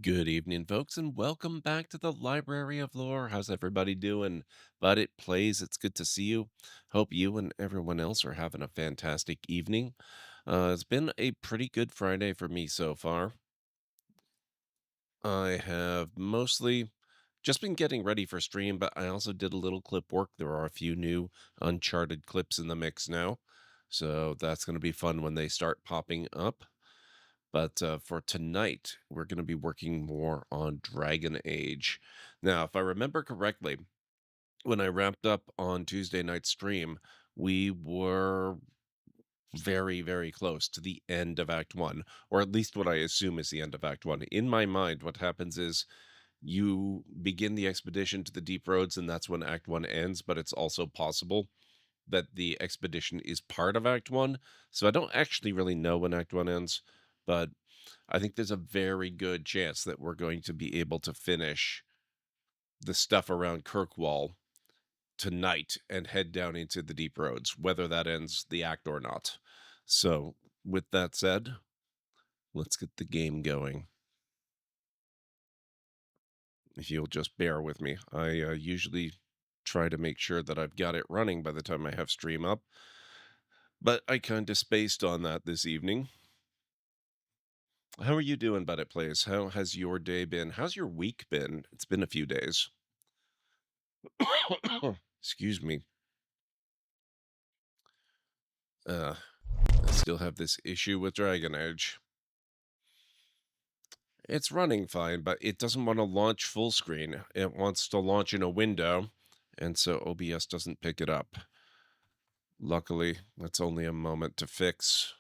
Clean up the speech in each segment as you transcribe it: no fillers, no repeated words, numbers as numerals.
Good evening, folks, and welcome back to the Library of Lore. How's everybody doing? But it plays. It's good to see you. Hope you and everyone else are having a fantastic evening. It's been a pretty good Friday for me so far. I have mostly just been getting ready for stream, but I also did a little clip work. There are a few new Uncharted clips in the mix now. So that's going to be fun when they start popping up. But for tonight, we're going to be working more on Dragon Age. Now, if I remember correctly, when I wrapped up on Tuesday night stream, we were very, very close to the end of Act 1, or at least what I assume is the end of Act 1. In my mind, what happens is you begin the expedition to the deep roads, and that's when Act 1 ends, but it's also possible that the expedition is part of Act 1. So I don't actually really know when Act 1 ends, but I think there's a very good chance that we're going to be able to finish the stuff around Kirkwall tonight and head down into the deep roads, whether that ends the act or not. So, with that said, let's get the game going. If you'll just bear with me, I usually try to make sure that I've got it running by the time I have stream up, but I kind of spaced on that this evening. How are you doing, But It Plays? How has your day been? How's your week been? It's been a few days. Excuse me. Uh, I still have this issue with Dragon Age. It's running fine, but it doesn't want to launch full screen. It wants to launch in a window, and so OBS doesn't pick it up. Luckily, that's only a moment to fix.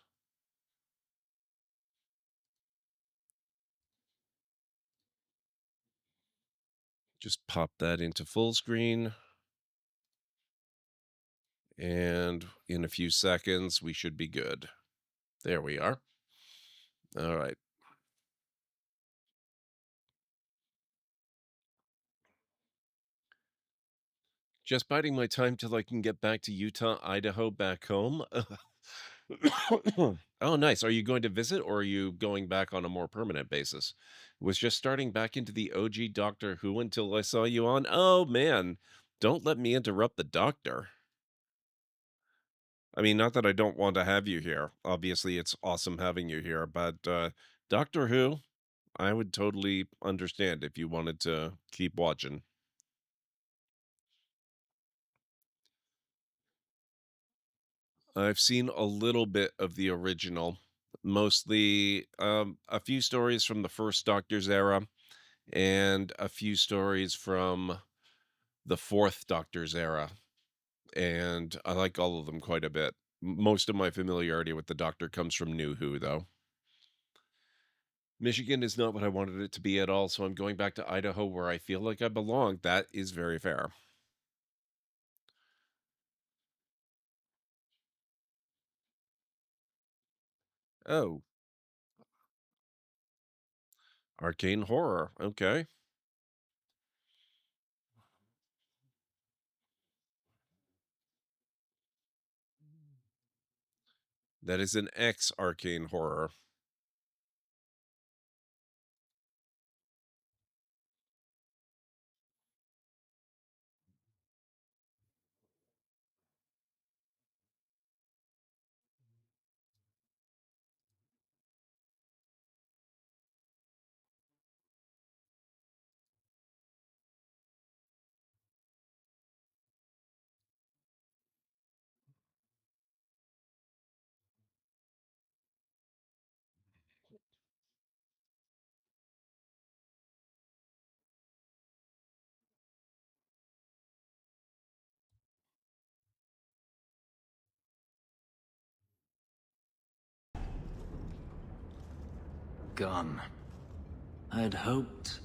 Just pop that into full screen. And in a few seconds, we should be good. There we are. All right. Just biding my time till I can get back to Utah, Idaho, back home. Oh, nice. Are you going to visit or are you going back on a more permanent basis? Was just starting back into the OG Doctor Who until I saw you on. Oh, man. Don't let me interrupt the doctor. I mean, not that I don't want to have you here. Obviously, it's awesome having you here, but Doctor Who, I would totally understand if you wanted to keep watching. I've seen a little bit of the original, mostly a few stories from the first Doctor's era and a few stories from the fourth Doctor's era. And I like all of them quite a bit. Most of my familiarity with the Doctor comes from New Who, though. Michigan is not what I wanted it to be at all, so I'm going back to Idaho where I feel like I belong. That is very fair. Oh, arcane horror. Okay. That is an X arcane horror. Gone. I'd hoped...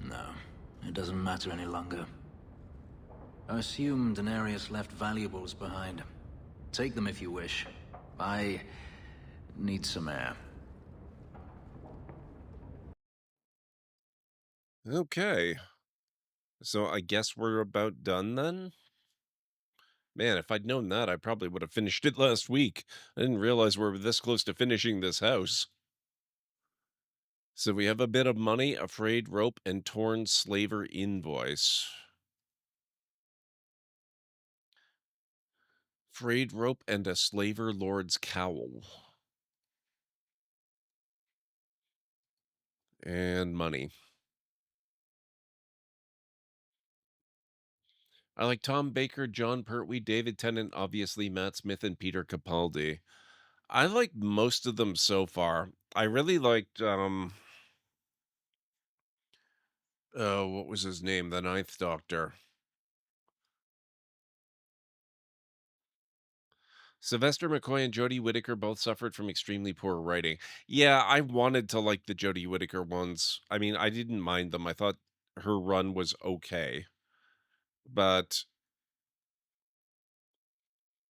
No, it doesn't matter any longer. I assume Daenerys left valuables behind. Take them if you wish. I need some air. Okay. So I guess we're about done then? Man, if I'd known that, I probably would have finished it last week. I didn't realize we were this close to finishing this house. So we have a bit of money, a frayed rope, and torn slaver invoice. Frayed rope and a slaver lord's cowl. And money. I like Tom Baker, John Pertwee, David Tennant, obviously Matt Smith, and Peter Capaldi. I like most of them so far. I really liked oh, what was his name? The Ninth Doctor. Sylvester McCoy and Jodie Whittaker both suffered from extremely poor writing. Yeah, I wanted to like the Jodie Whittaker ones. I mean, I didn't mind them. I thought her run was okay. But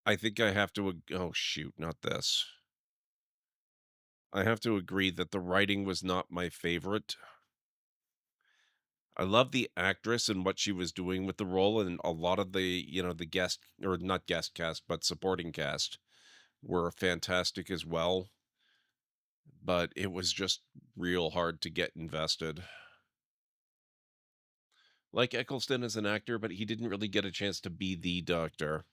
I think I have to oh shoot, not this. I have to agree that the writing was not my favorite. I love the actress and what she was doing with the role, and a lot of the guest or not guest cast, but supporting cast were fantastic as well. But it was just real hard to get invested. Like Eccleston as an actor, but he didn't really get a chance to be the Doctor.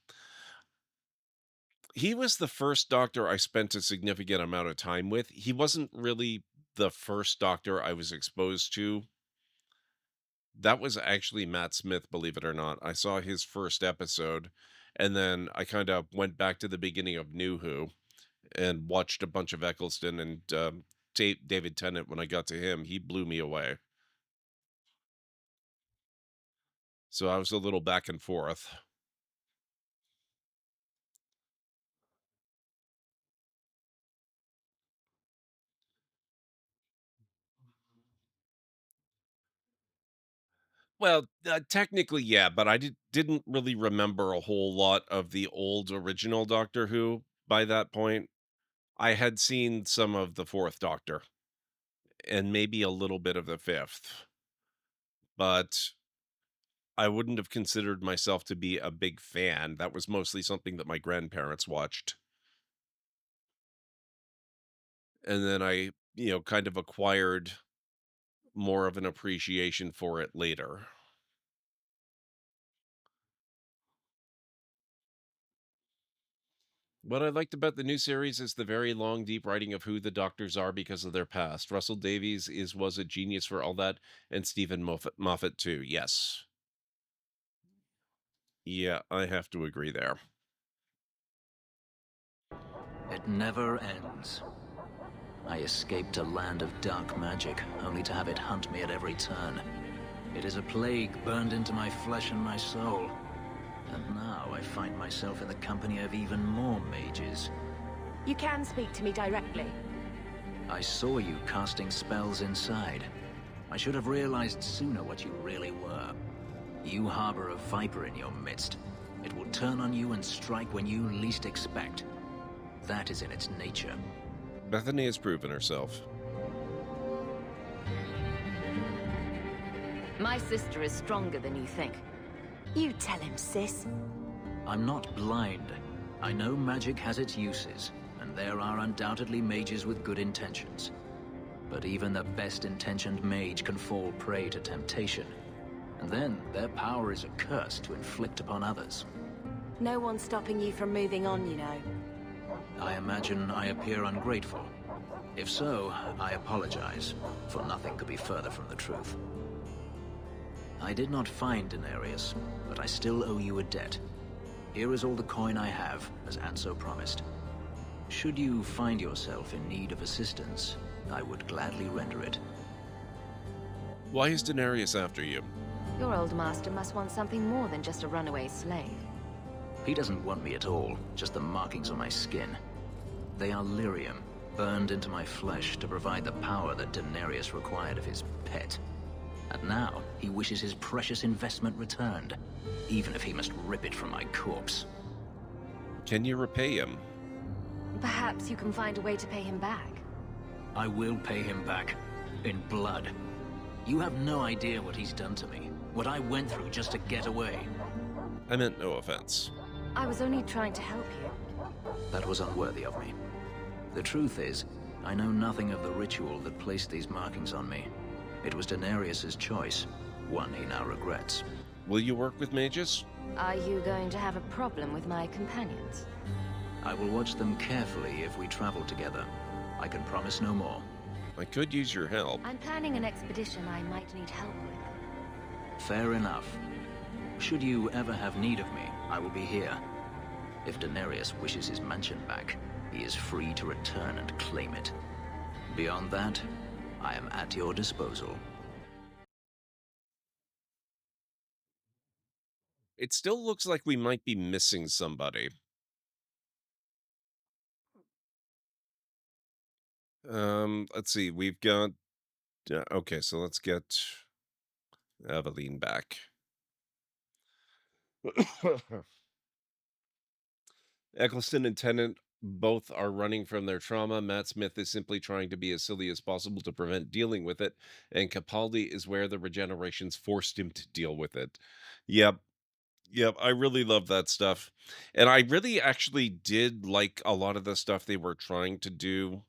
He was the first Doctor I spent a significant amount of time with. He wasn't really the first Doctor I was exposed to. That was actually Matt Smith, believe it or not. I saw his first episode, and then I kind of went back to the beginning of New Who and watched a bunch of Eccleston and David Tennant. When I got to him, he blew me away. So I was a little back and forth. Well, technically, yeah, but I didn't really remember a whole lot of the old original Doctor Who by that point. I had seen some of the fourth Doctor and maybe a little bit of the fifth, but I wouldn't have considered myself to be a big fan. That was mostly something that my grandparents watched. And then I kind of acquired more of an appreciation for it later. What I liked about the new series is the very long, deep writing of who the doctors are because of their past. Russell Davies was a genius for all that, and Stephen Moffat too. Yes, yeah, I have to agree there. It never ends. I escaped a land of dark magic, only to have it hunt me at every turn. It is a plague burned into my flesh and my soul. And now I find myself in the company of even more mages. You can speak to me directly. I saw you casting spells inside. I should have realized sooner what you really were. You harbor a viper in your midst. It will turn on you and strike when you least expect. That is in its nature. Bethany has proven herself. My sister is stronger than you think. You tell him, sis. I'm not blind. I know magic has its uses, and there are undoubtedly mages with good intentions. But even the best-intentioned mage can fall prey to temptation. And then their power is a curse to inflict upon others. No one's stopping you from moving on, you know. I imagine I appear ungrateful. If so, I apologize, for nothing could be further from the truth. I did not find Denarius, but I still owe you a debt. Here is all the coin I have, as Anso promised. Should you find yourself in need of assistance, I would gladly render it. Why is Denarius after you? Your old master must want something more than just a runaway slave. He doesn't want me at all, just the markings on my skin. They are lyrium, burned into my flesh to provide the power that Denarius required of his pet. And now, he wishes his precious investment returned, even if he must rip it from my corpse. Can you repay him? Perhaps you can find a way to pay him back. I will pay him back, in blood. You have no idea what he's done to me, what I went through just to get away. I meant no offense. I was only trying to help you. That was unworthy of me. The truth is, I know nothing of the ritual that placed these markings on me. It was Daenerys's choice, one he now regrets. Will you work with mages? Are you going to have a problem with my companions? I will watch them carefully if we travel together. I can promise no more. I could use your help. I'm planning an expedition I might need help with. Fair enough. Should you ever have need of me, I will be here. If Daenerys wishes his mansion back, he is free to return and claim it. Beyond that, I am at your disposal. It still looks like we might be missing somebody. Let's see. We've got okay, so let's get Eveline back. Eccleston and Tennant both are running from their trauma. Matt Smith is simply trying to be as silly as possible to prevent dealing with it, and Capaldi is where the regenerations forced him to deal with it. Yep. Yep, I really love that stuff. And I really actually did like a lot of the stuff they were trying to do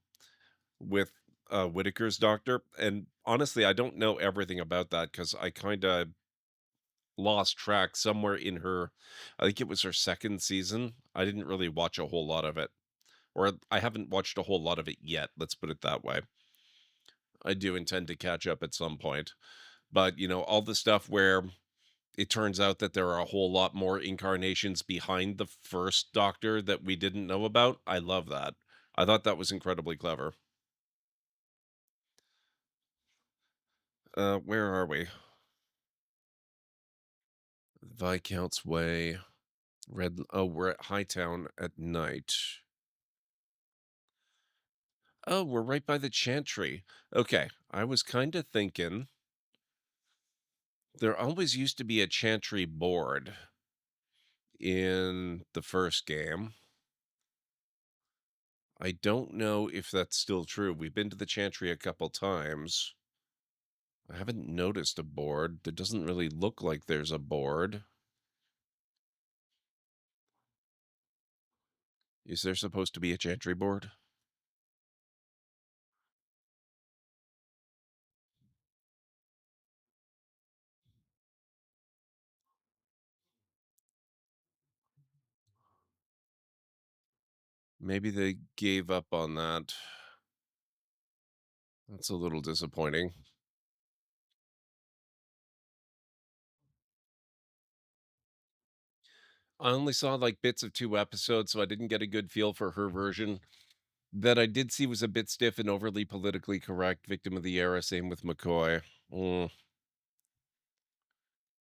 with Whitaker's doctor. And honestly, I don't know everything about that because I kind of lost track somewhere in her. I think it was her second season. I didn't really watch a whole lot of it, or I haven't watched a whole lot of it yet. Let's put it that way. I do intend to catch up at some point. But, all the stuff where it turns out that there are a whole lot more incarnations behind the first Doctor that we didn't know about. I love that. I thought that was incredibly clever. Where are we? Viscount's Way. We're at Hightown at night. Oh, we're right by the Chantry. Okay, I was kind of thinking there always used to be a Chantry board in the first game. I don't know if that's still true. We've been to the Chantry a couple times. I haven't noticed a board. There doesn't really look like there's a board. Is there supposed to be a Chantry board? Maybe they gave up on that. That's a little disappointing. I only saw like bits of 2 episodes, so I didn't get a good feel for her version. That I did see was a bit stiff and overly politically correct. Victim of the era, same with McCoy. Mm,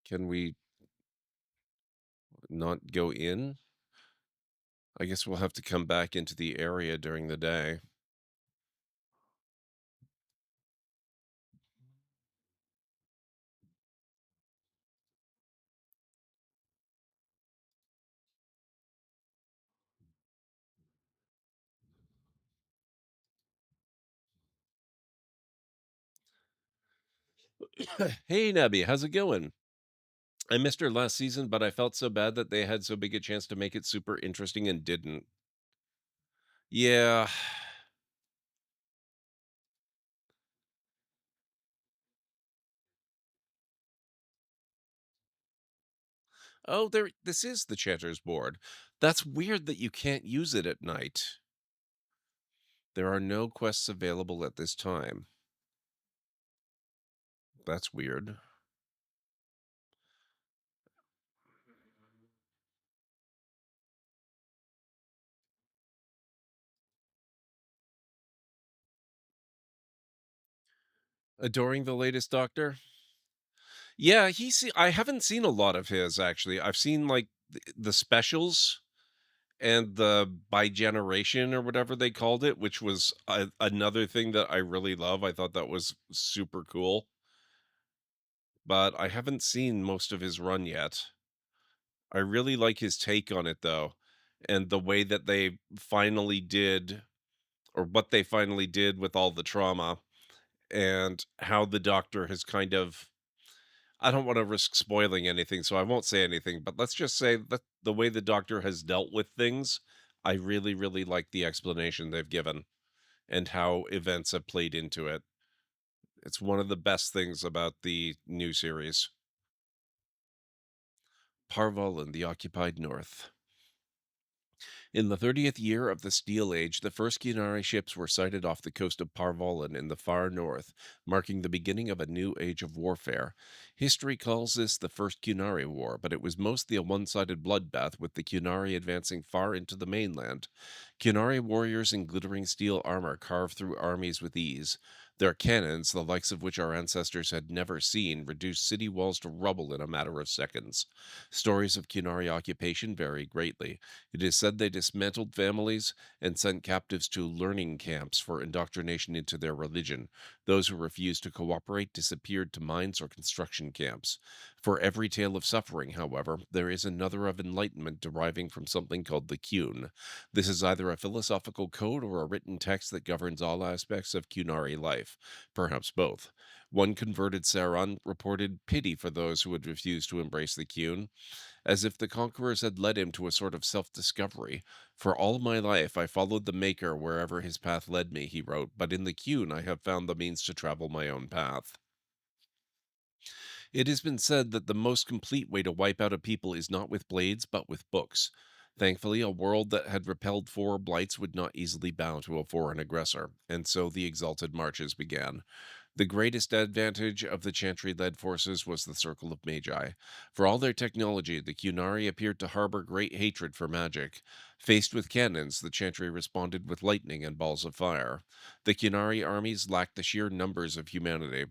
can we not go in? I guess we'll have to come back into the area during the day. Hey, Nebby, how's it going? I missed her last season, but I felt so bad that they had so big a chance to make it super interesting and didn't. Yeah. Oh, this is the Chatter's board. That's weird that you can't use it at night. There are no quests available at this time. That's weird. Adoring the latest Doctor? Yeah, I haven't seen a lot of his actually. I've seen like the specials and the by generation or whatever they called it, which was another thing that I really love. I thought that was super cool, but I haven't seen most of his run yet. I really like his take on it though, and the way that they finally did, or what they finally did with all the trauma, and how the Doctor has kind of, I don't want to risk spoiling anything, so I won't say anything, but let's just say that the way the Doctor has dealt with things, I really, really like the explanation they've given. and how events have played into it. It's one of the best things about the new series. Parval and the Occupied North. In the 30th year of the Steel Age, the first Qunari ships were sighted off the coast of Parvolan in the far north, marking the beginning of a new age of warfare. History calls this the First Qunari War, but it was mostly a one-sided bloodbath, with the Qunari advancing far into the mainland. Qunari warriors in glittering steel armor carved through armies with ease. Their cannons, the likes of which our ancestors had never seen, reduced city walls to rubble in a matter of seconds. Stories of Qunari occupation vary greatly. It is said they dismantled families and sent captives to learning camps for indoctrination into their religion. Those who refused to cooperate disappeared to mines or construction camps. For every tale of suffering, however, there is another of enlightenment deriving from something called the Qun. This is either a philosophical code or a written text that governs all aspects of Qunari life, perhaps both. One converted Saran reported pity for those who had refused to embrace the Qun, as if the conquerors had led him to a sort of self discovery. For all my life I followed the Maker wherever his path led me, he wrote, but in the Qun I have found the means to travel my own path. It has been said that the most complete way to wipe out a people is not with blades, but with books. Thankfully, a world that had repelled four blights would not easily bow to a foreign aggressor, and so the exalted marches began. The greatest advantage of the Chantry-led forces was the Circle of Magi. For all their technology, the Qunari appeared to harbor great hatred for magic. Faced with cannons, the Chantry responded with lightning and balls of fire. The Qunari armies lacked the sheer numbers of humanity.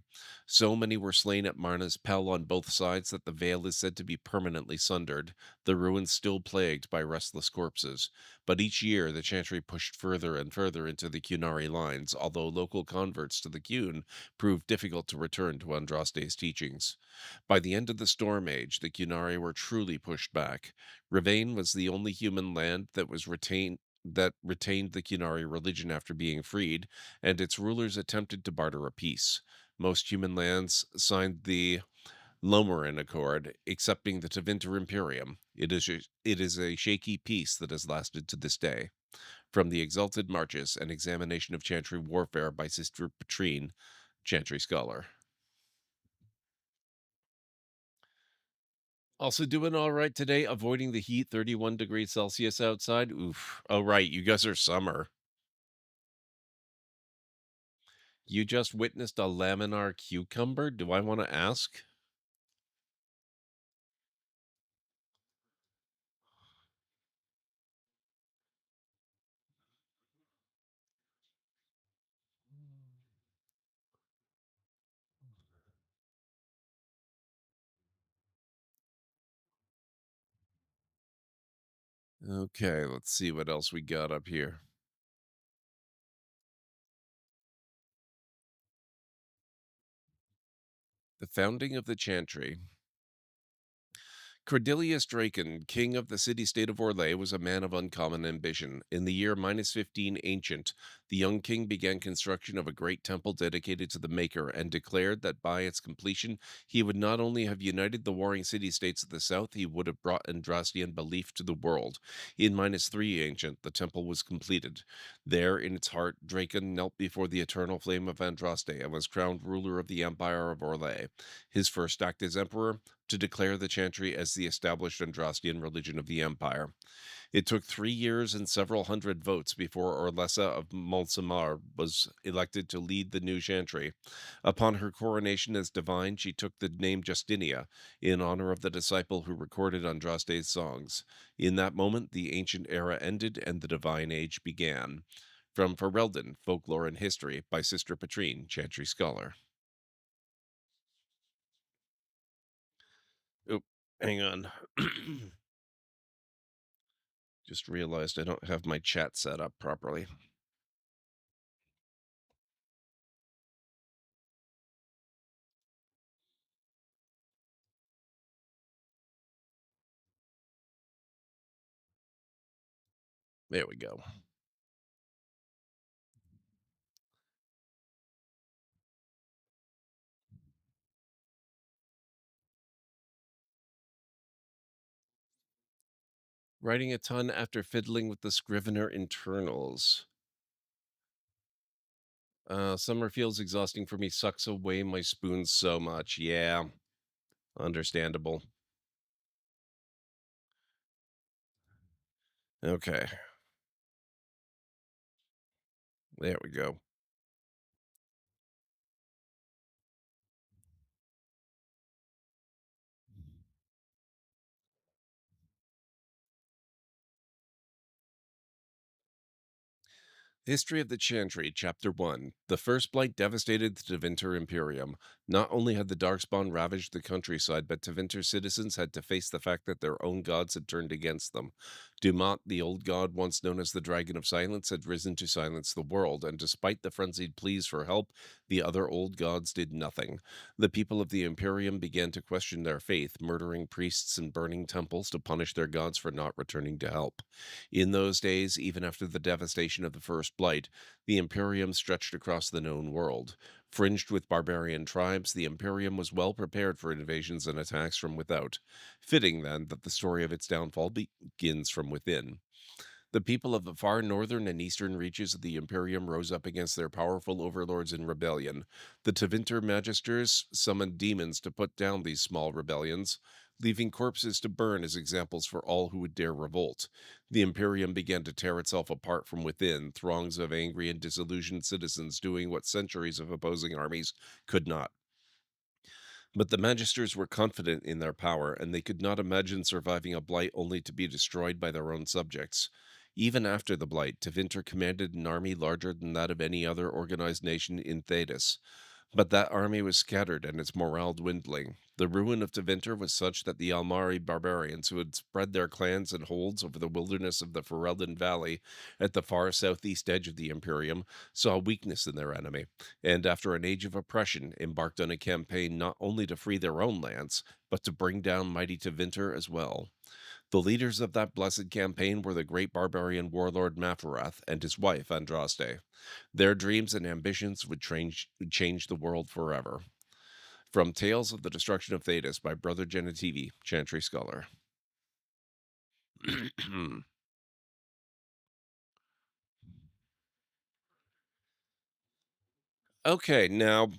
So many were slain at Marna's Pell on both sides that the Vale is said to be permanently sundered, the ruins still plagued by restless corpses. But each year the Chantry pushed further and further into the Qunari lines, although local converts to the Qun proved difficult to return to Andraste's teachings. By the end of the Storm Age, the Qunari were truly pushed back. Rivain was the only human land that retained the Qunari religion after being freed, and its rulers attempted to barter a peace. Most human lands signed the Lomoran Accord, accepting the Tevinter Imperium. It is a shaky peace that has lasted to this day. From the Exalted Marches, an examination of Chantry warfare by Sister Petrine, Chantry scholar. Also doing all right today, avoiding the heat, 31 degrees Celsius outside. Oof. Oh, right. You guys are summer. You just witnessed a laminar cucumber? Do I want to ask? Okay, let's see what else we got up here. The founding of the Chantry. Cordelius Draken, king of the city-state of Orlais, was a man of uncommon ambition. In the year -15 ancient, the young king began construction of a great temple dedicated to the Maker, and declared that by its completion he would not only have united the warring city-states of the south, he would have brought Andrastian belief to the world. In -3 ancient, the temple was completed. There, in its heart, Draken knelt before the eternal flame of Andraste and was crowned ruler of the Empire of Orlais. His first act as emperor, to declare the Chantry as the established Andrastian religion of the empire. It took 3 years and several hundred votes before Orlessa of Montsemar was elected to lead the new Chantry. Upon her coronation as divine, she took the name Justinia, in honor of the disciple who recorded Andraste's songs. In that moment, the ancient era ended and the divine age began. From Ferelden, Folklore and History, by Sister Petrine, Chantry Scholar. Oh, hang on. Just realized I don't have my chat set up properly. There we go. Writing a ton after fiddling with the Scrivener internals. Summer feels exhausting for me, sucks away my spoons so much. Yeah, understandable. Okay, there we go. History of the Chantry, Chapter 1. The First Blight devastated the Tevinter Imperium. Not only had the Darkspawn ravaged the countryside, but Tevinter citizens had to face the fact that their own gods had turned against them. Dumont, the old god once known as the Dragon of Silence, had risen to silence the world, and despite the frenzied pleas for help, the other old gods did nothing. The people of the Imperium began to question their faith, murdering priests and burning temples to punish their gods for not returning to help. In those days, even after the devastation of the First Blight, the Imperium stretched across the known world. Fringed with barbarian tribes, the Imperium was well prepared for invasions and attacks from without. Fitting, then, that the story of its downfall begins from within. The people of the far northern and eastern reaches of the Imperium rose up against their powerful overlords in rebellion. The Tevinter Magisters summoned demons to put down these small rebellions, leaving corpses to burn as examples for all who would dare revolt. The Imperium began to tear itself apart from within, throngs of angry and disillusioned citizens doing what centuries of opposing armies could not. But the Magisters were confident in their power, and they could not imagine surviving a blight only to be destroyed by their own subjects. Even after the blight, Tevinter commanded an army larger than that of any other organized nation in Thedas. But that army was scattered and its morale dwindling. The ruin of Tevinter was such that the Almari barbarians, who had spread their clans and holds over the wilderness of the Ferelden Valley at the far southeast edge of the Imperium, saw weakness in their enemy, and after an age of oppression, embarked on a campaign not only to free their own lands, but to bring down mighty Tevinter as well. The leaders of that blessed campaign were the great barbarian warlord Mafarath and his wife Andraste. Their dreams and ambitions would change the world forever. From Tales of the Destruction of Thedas by Brother Genitivi, Chantry Scholar. Okay, now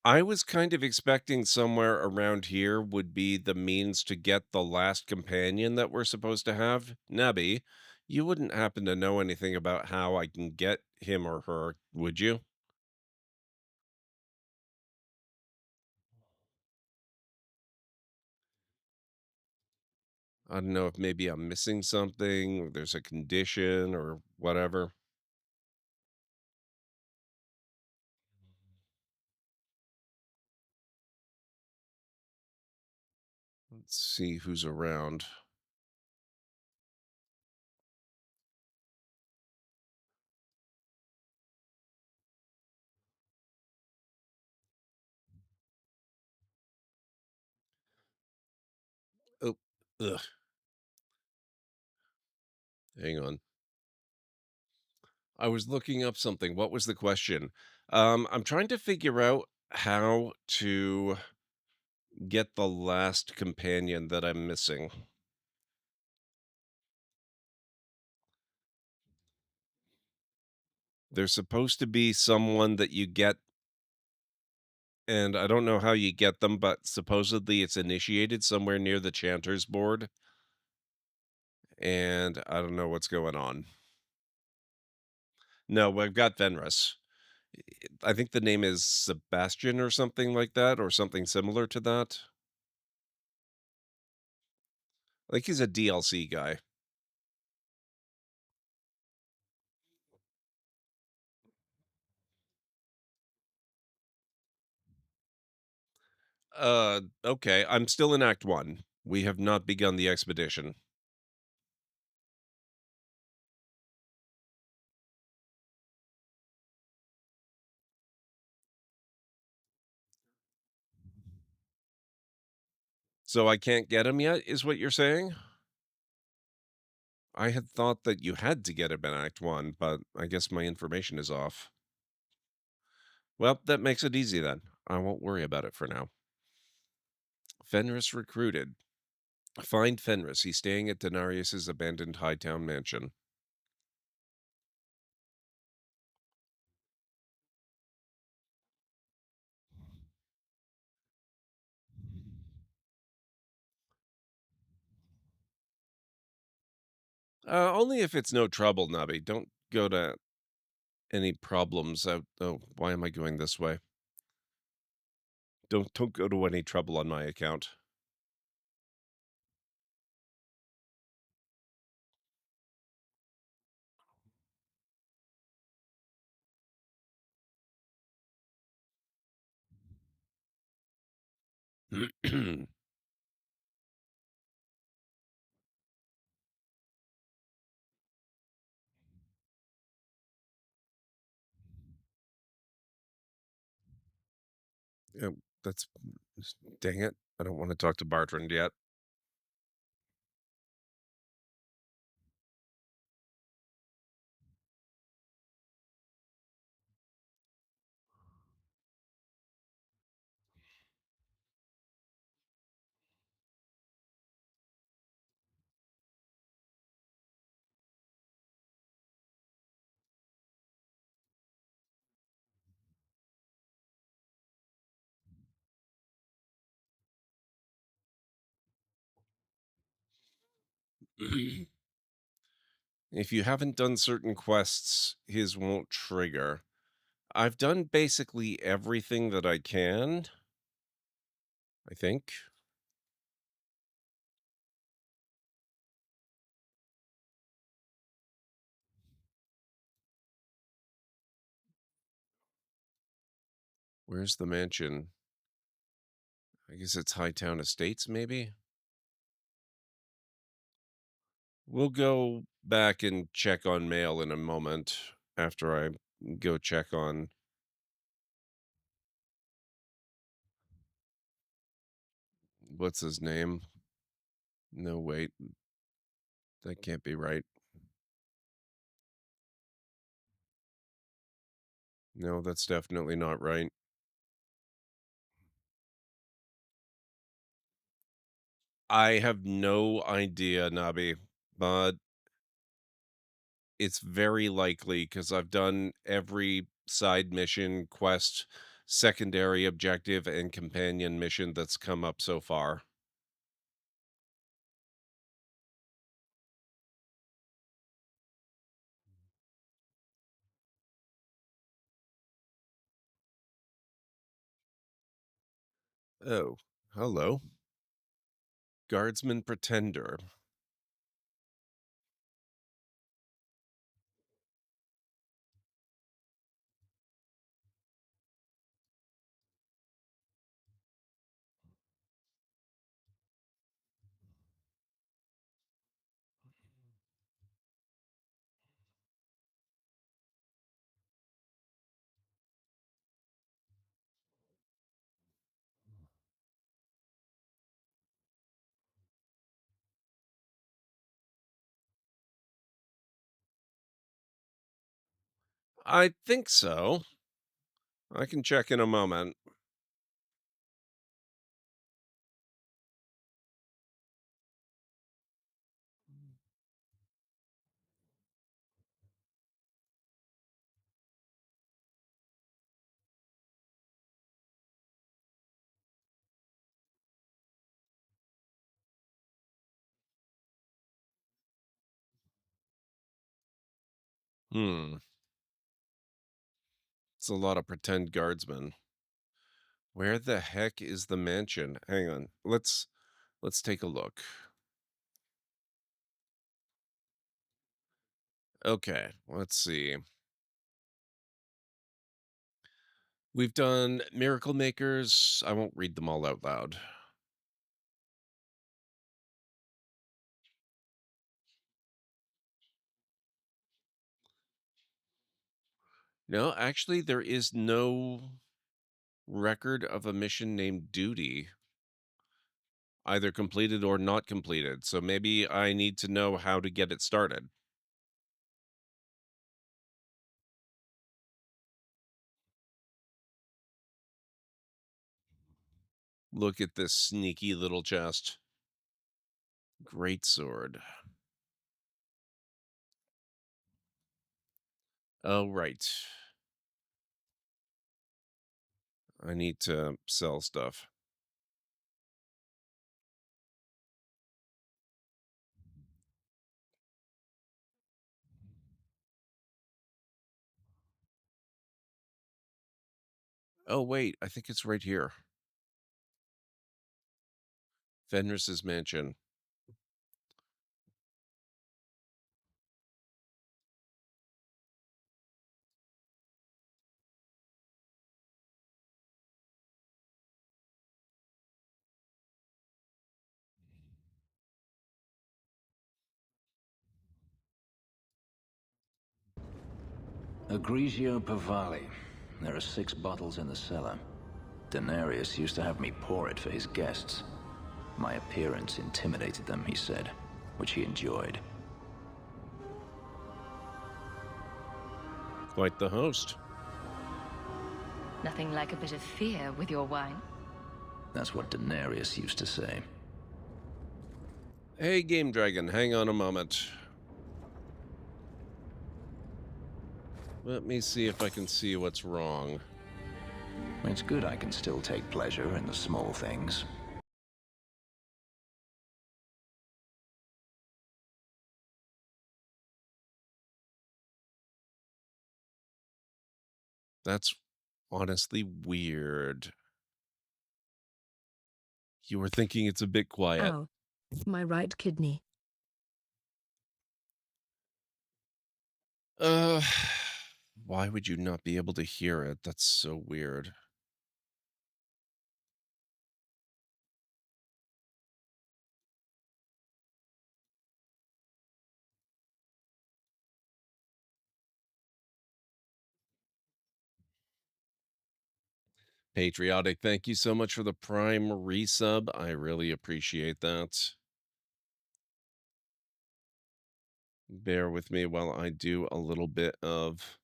I was kind of expecting somewhere around here would be the means to get the last companion that we're supposed to have. Nebby, you wouldn't happen to know anything about how I can get him or her, would you? I don't know if maybe I'm missing something, or there's a condition or whatever. Let's see who's around. Oh, ugh, hang on. I was looking up something. What was the question? I'm trying to figure out how to get the last companion that I'm missing. There's supposed to be someone that you get, and I don't know how you get them, but supposedly it's initiated somewhere near the Chanter's board, and I don't know what's going on. No, I've got Fenris. I think the name is Sebastian or something like that, or something similar to that. I think he's a DLC guy. Okay, I'm still in Act 1. We have not begun the expedition. So I can't get him yet, is what you're saying? I had thought that you had to get him in Act 1, but I guess my information is off. Well, that makes it easy then. I won't worry about it for now. Fenris recruited. Find Fenris. He's staying at Denarius's abandoned Hightown mansion. Only if it's no trouble, Nubby. Don't go to any problems out. Oh, why am I going this way? Don't go to any trouble on my account. Yeah, that's dang it. I don't want to talk to Bartrand yet. If you haven't done certain quests, his won't trigger. I've done basically everything that I can, I think. Where's the mansion? I guess it's Hightown Estates, maybe? We'll go back and check on mail in a moment after I go check on what's his name? No, wait, that can't be right. No, that's definitely not right. I have no idea, Nabi, but it's very likely because I've done every side mission, quest, secondary objective, and companion mission that's come up so far. Oh, hello. Guardsman Pretender. I think so. I can check in a moment. Hmm. It's a lot of pretend guardsmen. Where the heck is the mansion? Hang on. Let's take a look. Okay, let's see. We've done Miracle Makers. I won't read them all out loud. No, actually, there is no record of a mission named Duty, either completed or not completed. So maybe I need to know how to get it started. Look at this sneaky little chest. Great sword. Oh, right. I need to sell stuff. Oh, wait, I think it's right here. Fenris's mansion. Egregio Pavali. There are 6 bottles in the cellar. Daenerys used to have me pour it for his guests. My appearance intimidated them, he said, which he enjoyed. Quite the host. Nothing like a bit of fear with your wine. That's what Daenerys used to say. Hey, Game Dragon, hang on a moment. Let me see if I can see what's wrong. It's good I can still take pleasure in the small things. That's honestly weird. You were thinking it's a bit quiet. Ow. My right kidney. Uh, why would you not be able to hear it? That's so weird. Patriotic, thank you so much for the Prime resub. I really appreciate that. Bear with me while I do a little bit of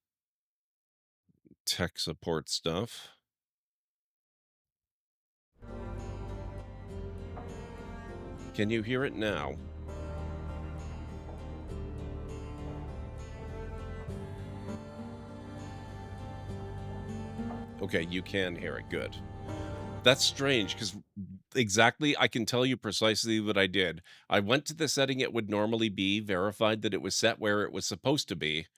tech support stuff. Can you hear it now? Okay, you can hear it. Good. That's strange because exactly, I can tell you precisely what I did. I went to the setting it would normally be, verified that it was set where it was supposed to be,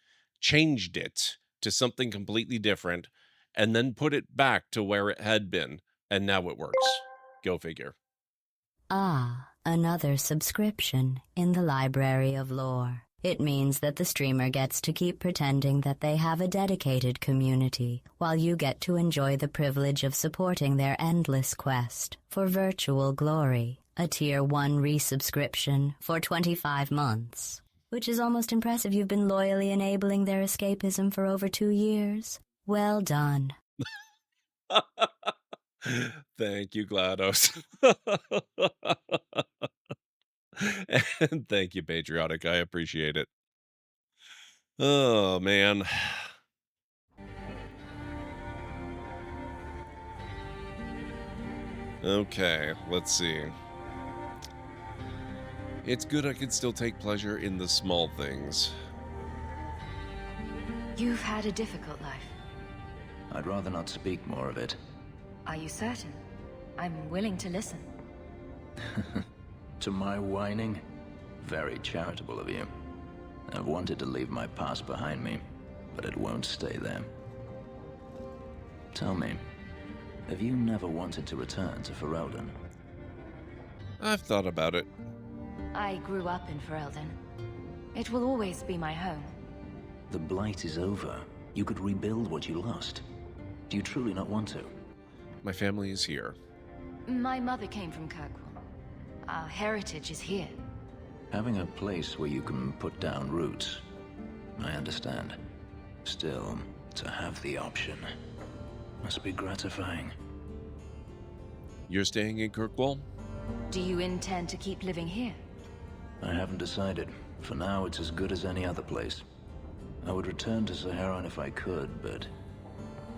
changed it to something completely different, and then put it back to where it had been, and now it works. Go figure. Ah, another subscription in the library of lore. It means that the streamer gets to keep pretending that they have a dedicated community, while you get to enjoy the privilege of supporting their endless quest for virtual glory. A Tier 1 resubscription for 25 months. Which is almost impressive. You've been loyally enabling their escapism for over 2 years. Well done. Thank you, GLaDOS. And thank you, Patriotic. I appreciate it. Oh, man. Okay, let's see. It's good I can still take pleasure in the small things. You've had a difficult life. I'd rather not speak more of it. Are you certain? I'm willing to listen. To my whining? Very charitable of you. I've wanted to leave my past behind me, but it won't stay there. Tell me, have you never wanted to return to Ferelden? I've thought about it. I grew up in Ferelden. It will always be my home. The Blight is over. You could rebuild what you lost. Do you truly not want to? My family is here. My mother came from Kirkwall. Our heritage is here. Having a place where you can put down roots, I understand. Still, to have the option must be gratifying. You're staying in Kirkwall? Do you intend to keep living here? I haven't decided. For now, it's as good as any other place. I would return to Saharan if I could, but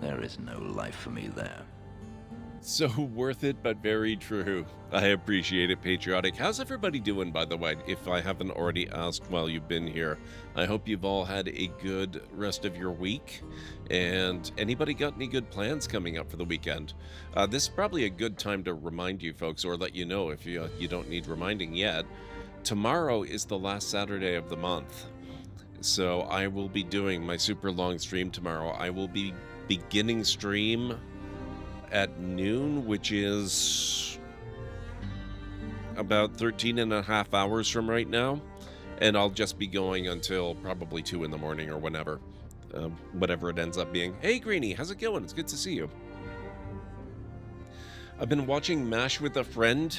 there is no life for me there. So worth it, but very true. I appreciate it, Patriotic. How's everybody doing, by the way, if I haven't already asked while you've been here? I hope you've all had a good rest of your week. And anybody got any good plans coming up for the weekend? This is probably a good time to remind you folks, or let you know if you don't need reminding yet. Tomorrow is the last Saturday of the month. So I will be doing my super long stream tomorrow. I will be beginning stream at noon, which is about 13 and a half hours from right now. And I'll just be going until probably 2 in the morning or whenever. Whatever it ends up being. Hey, Greenie, how's it going? It's good to see you. I've been watching MASH with a friend,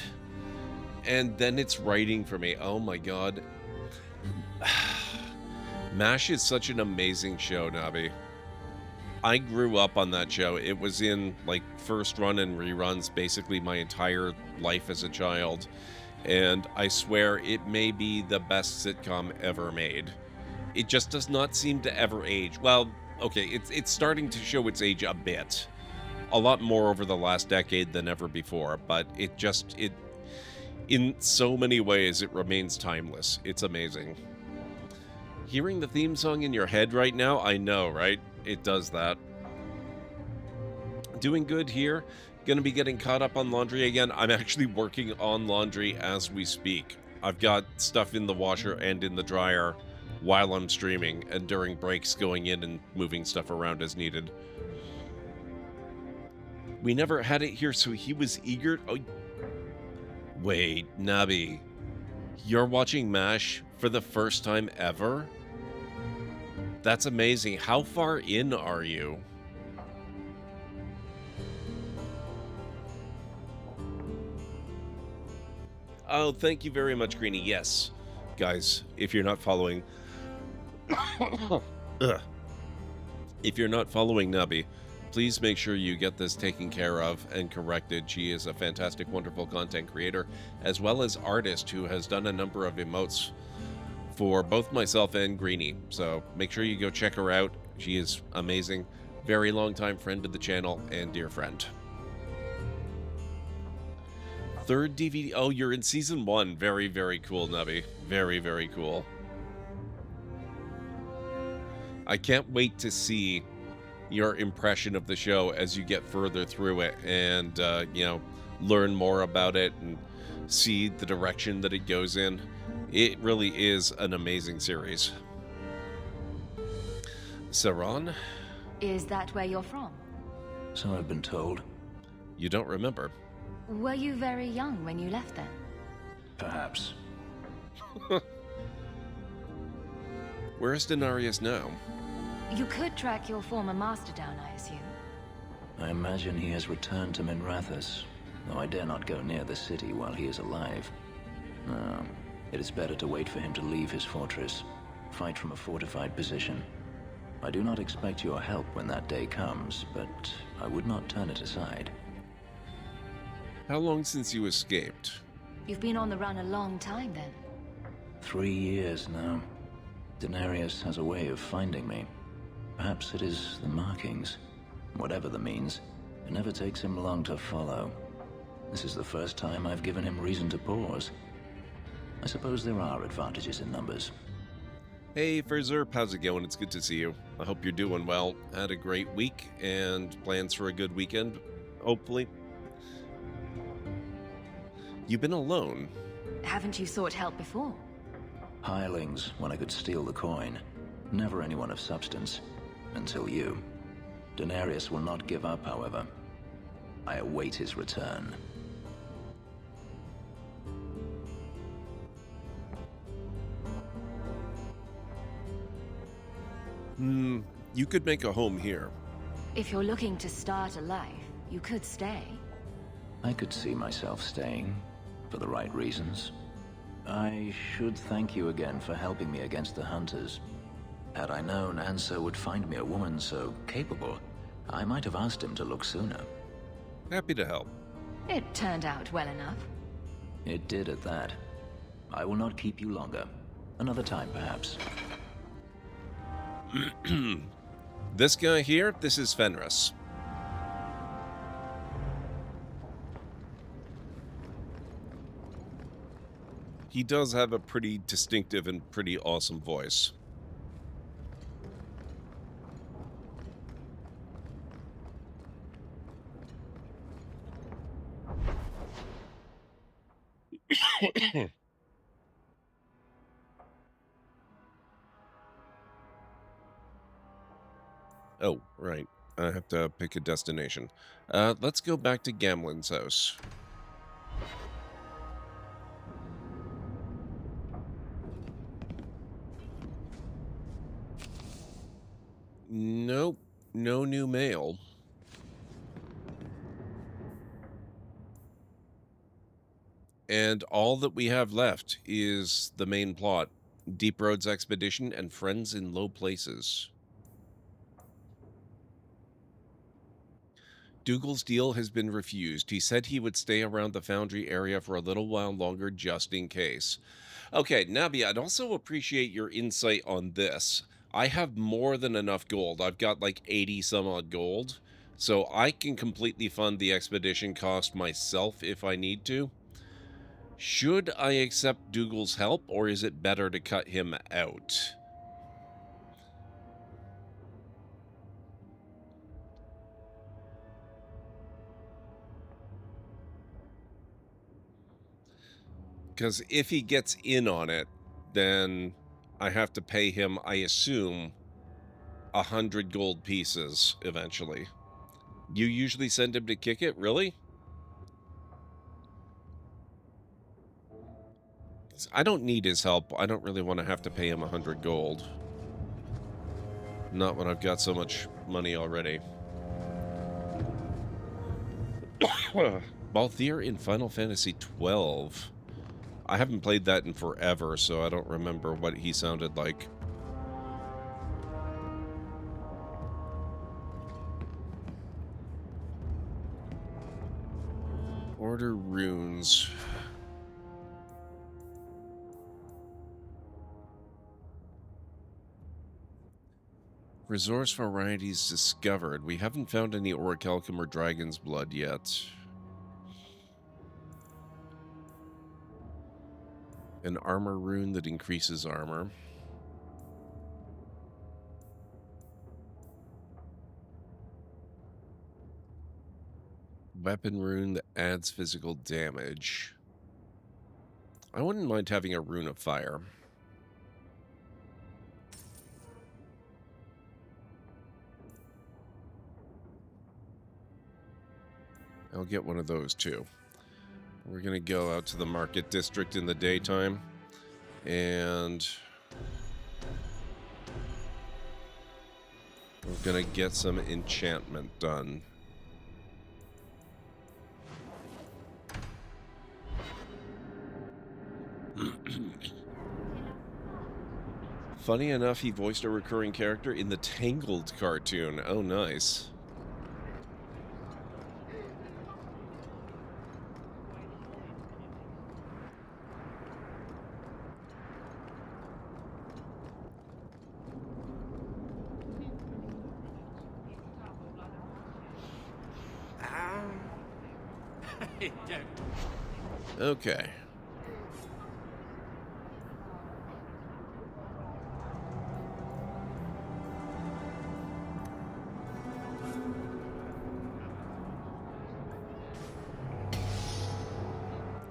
and then it's writing for me. Oh my god. MASH is such an amazing show, Navi. I grew up on that show. It was in, like, first run and reruns basically my entire life as a child. And I swear it may be the best sitcom ever made. It just does not seem to ever age. Well, okay, it's starting to show its age a bit. A lot more over the last decade than ever before, but it in so many ways, it remains timeless. It's amazing. Hearing the theme song in your head right now, I know, right? It does that. Doing good here. Gonna be getting caught up on laundry again. I'm actually working on laundry as we speak. I've got stuff in the washer and in the dryer while I'm streaming, and during breaks going in and moving stuff around as needed. We never had it here, so he was eager. Oh, wait, Nabi, you're watching MASH for the first time ever? That's amazing. How far in are you? Oh, thank you very much, Greenie. Yes, guys, if you're not following... If you're not following Nabi, please make sure you get this taken care of and corrected. She is a fantastic, wonderful content creator, as well as artist who has done a number of emotes for both myself and Greenie. So make sure you go check her out. She is amazing. Very long time friend of the channel and dear friend. Third DVD. Oh, you're in season 1. Very, very cool, Nabi. Very, very cool. I can't wait to see your impression of the show as you get further through it and, you know, learn more about it and see the direction that it goes in. It really is an amazing series. Saran? Is that where you're from? So I've been told. You don't remember. Were you very young when you left then? Perhaps. Where is Denarius now? You could track your former master down, I assume. I imagine he has returned to Minrathous, though I dare not go near the city while he is alive. No, it is better to wait for him to leave his fortress, fight from a fortified position. I do not expect your help when that day comes, but I would not turn it aside. How long since you escaped? You've been on the run a long time then. 3 years now. Denarius has a way of finding me. Perhaps it is the markings. Whatever the means, it never takes him long to follow. This is the first time I've given him reason to pause. I suppose there are advantages in numbers. Hey, Ferzerp, how's it going? It's good to see you. I hope you're doing well. Had a great week and plans for a good weekend, hopefully. You've been alone. Haven't you sought help before? Hirelings, when I could steal the coin. Never anyone of substance. Until you. Denarius will not give up, however. I await his return. You could make a home here. If you're looking to start a life, you could stay. I could see myself staying, for the right reasons. I should thank you again for helping me against the hunters. Had I known Ansel would find me a woman so capable, I might have asked him to look sooner. Happy to help. It turned out well enough. It did at that. I will not keep you longer. Another time, perhaps. This guy here, this is Fenris. He does have a pretty distinctive and pretty awesome voice. Oh, right. I have to pick a destination. Let's go back to Gamlin's house. Nope, no new mail. And all that we have left is the main plot. Deep Roads Expedition and Friends in Low Places. Dougal's deal has been refused. He said he would stay around the Foundry area for a little while longer just in case. Okay, Nabi, I'd also appreciate your insight on this. I have more than enough gold. I've got like 80 some odd gold. So I can completely fund the expedition cost myself if I need to. Should I accept Dougal's help, or is it better to cut him out? Because if he gets in on it, then I have to pay him, I assume, 100 gold pieces eventually. You usually send him to kick it, really? I don't need his help. I don't really want to have to pay him 100 gold. Not when I've got so much money already. Balthier in Final Fantasy 12. I haven't played that in forever, so I don't remember what he sounded like. Order runes. Resource varieties discovered. We haven't found any orichalcum or dragon's blood yet. An armor rune that increases armor. Weapon rune that adds physical damage. I wouldn't mind having a rune of fire. I'll get one of those too. We're going to go out to the market district in the daytime. And we're going to get some enchantment done. Funny enough, he voiced a recurring character in the Tangled cartoon. Oh, nice. Okay.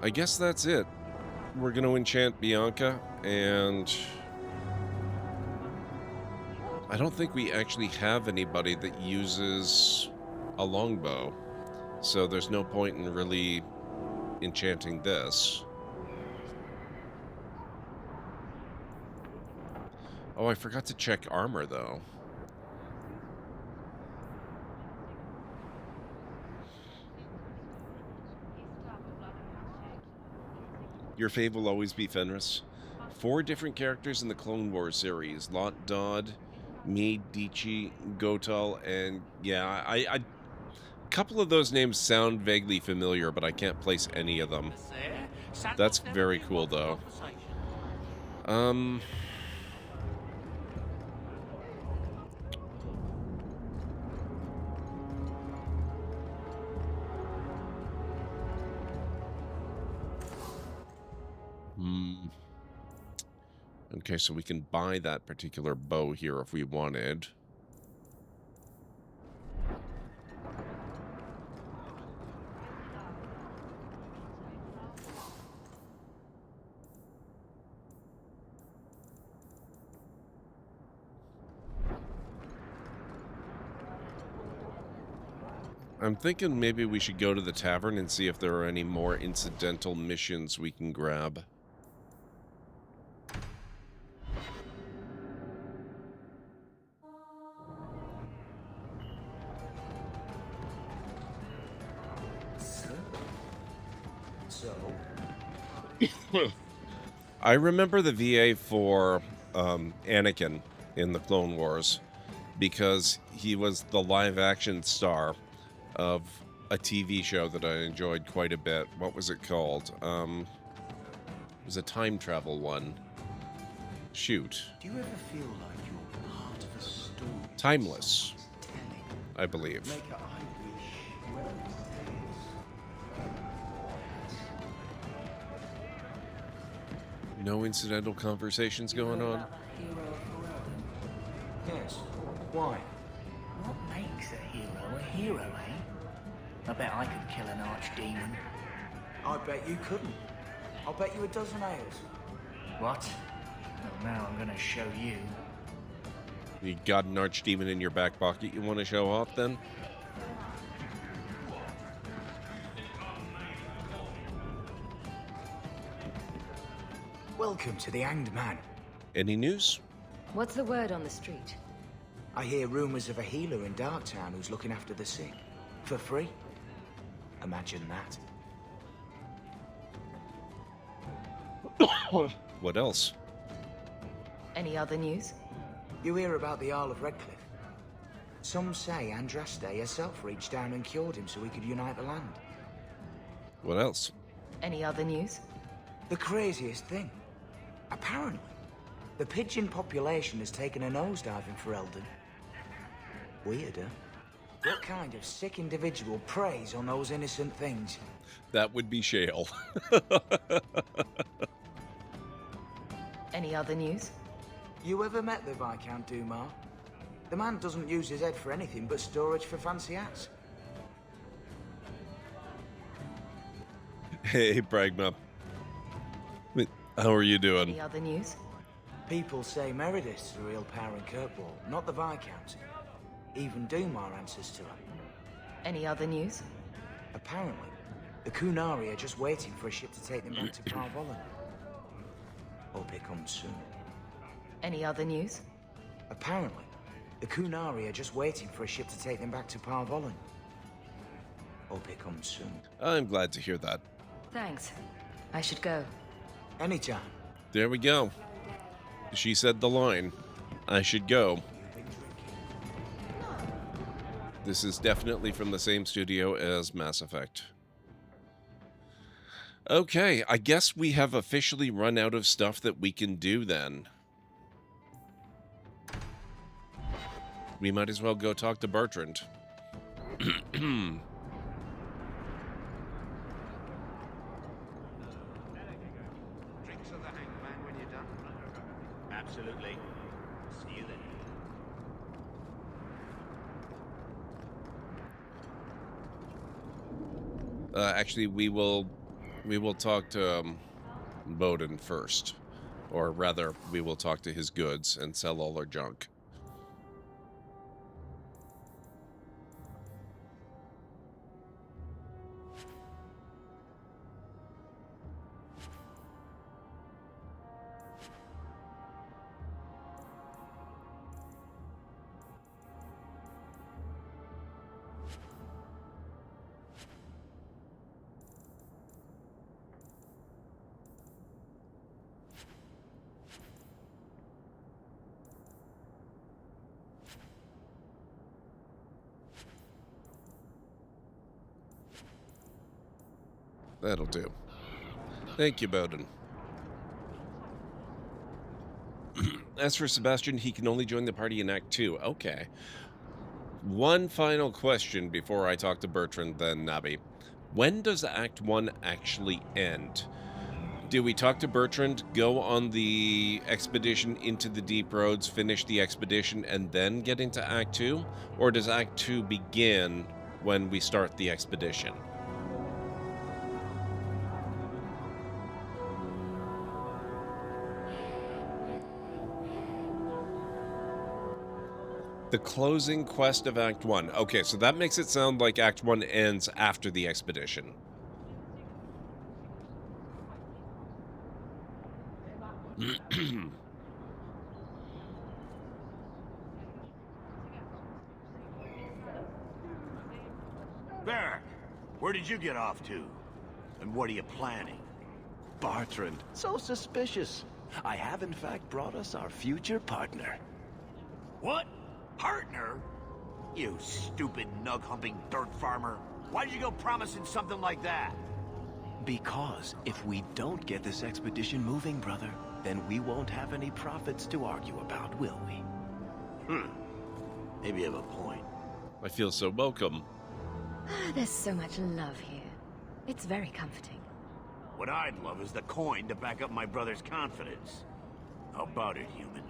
I guess that's it. We're going to enchant Bianca, and I don't think we actually have anybody that uses a longbow, so there's no point in really enchanting this. Oh, I forgot to check armor, though. Your fave will always be Fenris. 4 different characters in the Clone Wars series. Lot Dodd, me, Dichi, Gotal, and yeah, a couple of those names sound vaguely familiar, but I can't place any of them. That's very cool, though. Okay, so we can buy that particular bow here if we wanted. I'm thinking maybe we should go to the tavern and see if there are any more incidental missions we can grab. So, I remember the VA for Anakin in the Clone Wars because he was the live-action star of a TV show that I enjoyed quite a bit. What was it called? It was a time travel one. Shoot. do you ever feel like you're part of a story? Timeless, Telling. I believe. Make a I wish. Whoever No incidental conversations going on. Yes. Why? What makes a hero, eh? I bet I could kill an archdemon. I bet you couldn't. I'll bet you a dozen ales. What? Well, now I'm gonna show you. You got an archdemon in your back pocket you want to show off then? Welcome to the Hanged Man. Any news? What's the word on the street? I hear rumors of a healer in Darktown who's looking after the sick. For free. Imagine that. What else? Any other news? You hear about the Isle of Redcliffe? Some say Andraste herself reached down and cured him so he could unite the land. What else? Any other news? The craziest thing. Apparently, the pigeon population has taken a nosedive in Ferelden. Weird, huh? What kind of sick individual preys on those innocent things? That would be Shale. Any other news? You ever met the Viscount Dumar? The man doesn't use his head for anything but storage for fancy hats. Hey, Pragma. How are you doing? Any other news? People say Meredith's the real power in Kirkwall, not the Viscount. Even Dumar answers to her. Any other news? Apparently, the Kunari are just waiting for a ship to take them back to Parvolan. Hope it comes soon. Any other news? Apparently, the Kunari are just waiting for a ship to take them back to Parvolan. Hope it comes soon. I'm glad to hear that. Thanks. I should go. Anytime. There we go. She said the line. I should go. This is definitely from the same studio as Mass Effect. Okay, I guess we have officially run out of stuff that we can do then. We might as well go talk to Bertrand. Drinks of the Hanged Man when you're done? Absolutely. See you then. Actually, we will talk to Bowden first. Or rather, we will talk to his goods and sell all our junk. That'll do. Thank you, Bowden. As for Sebastian, he can only join the party in Act 2. Okay. One final question before I talk to Bertrand, then Nabi. When does Act 1 actually end? Do we talk to Bertrand, go on the expedition into the Deep Roads, finish the expedition, and then get into Act 2? Or does Act 2 begin when we start the expedition? The closing quest of Act 1. Okay, so that makes it sound like Act 1 ends after the expedition. Barrack, where did you get off to? And what are you planning? Bartrand, so suspicious. I have in fact brought us our future partner. What? Partner? You stupid nug-humping dirt farmer. Why did you go promising something like that? Because if we don't get this expedition moving, brother, then we won't have any profits to argue about, will we? Maybe you have a point. I feel so welcome. There's so much love here. It's very comforting. What I'd love is the coin to back up my brother's confidence. How about it, human?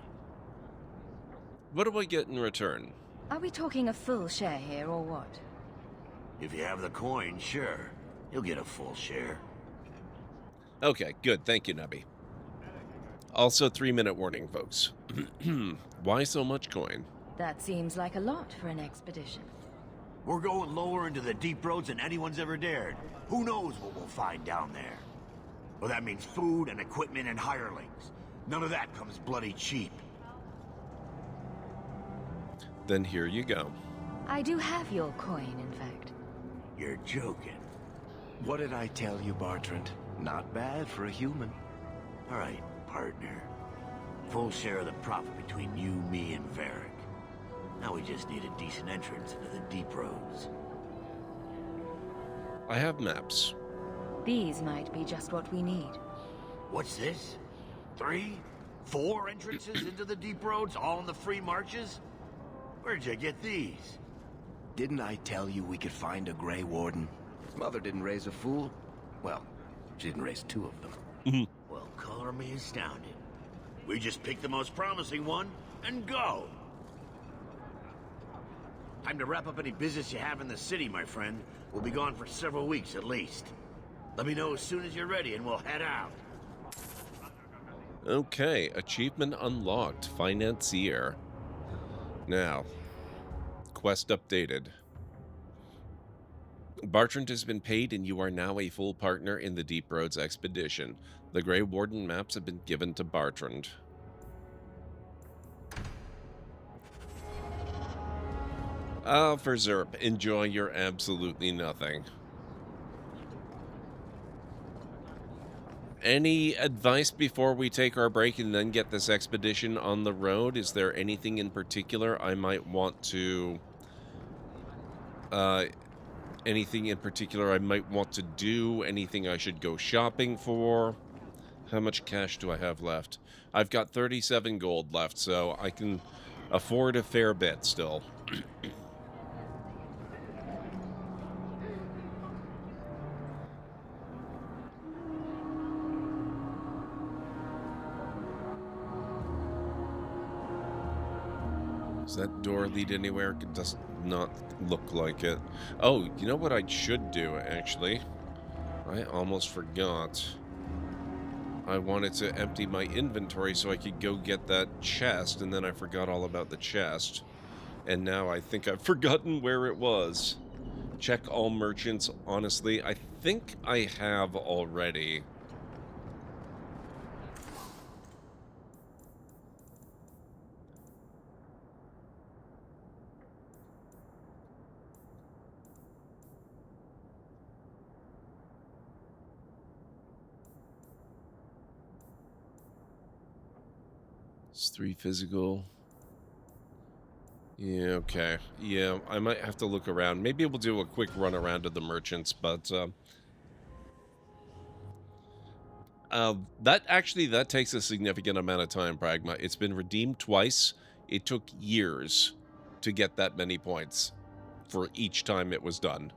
What do I get in return? Are we talking a full share here, or what? If you have the coin, sure. You'll get a full share. Okay, good. Thank you, Nubby. Also, 3-minute warning, folks. Why so much coin? That seems like a lot for an expedition. We're going lower into the deep roads than anyone's ever dared. Who knows what we'll find down there? Well, that means food and equipment and hirelings. None of that comes bloody cheap. Then here you go. I do have your coin, in fact. You're joking. What did I tell you, Bartrand? Not bad for a human. All right, partner. Full share of the profit between you, me, and Varric. Now we just need a decent entrance into the deep roads. I have maps. These might be just what we need. What's this? 3? 4 entrances into the deep roads, all in the free marches? Where'd you get these? Didn't I tell you we could find a Grey Warden? Mother didn't raise a fool. Well, she didn't raise 2 of them. Well, color me astounded. We just pick the most promising one and go. Time to wrap up any business you have in the city, my friend. We'll be gone for several weeks at least. Let me know as soon as you're ready and we'll head out. Okay, achievement unlocked. Financier. Now, quest updated. Bartrand has been paid and you are now a full partner in the Deep Roads expedition. The Grey Warden maps have been given to Bartrand. Ah, for Zerp, enjoy your absolutely nothing. Any advice before we take our break and then get this expedition on the road? Is there anything in particular I might want to... anything in particular I might want to do? Anything I should go shopping for? How much cash do I have left? I've got 37 gold left, so I can afford a fair bit still. Does that door lead anywhere? It does not look like it. Oh, you know what I should do, actually? I almost forgot. I wanted to empty my inventory so I could go get that chest, and then I forgot all about the chest. And now I think I've forgotten where it was. Check all merchants. Honestly, I think I have already. It's 3 physical. Yeah, okay. Yeah, I might have to look around. Maybe we'll do a quick run around to the merchants, but that takes a significant amount of time, Pragma. It's been redeemed twice. It took years to get that many points for each time it was done.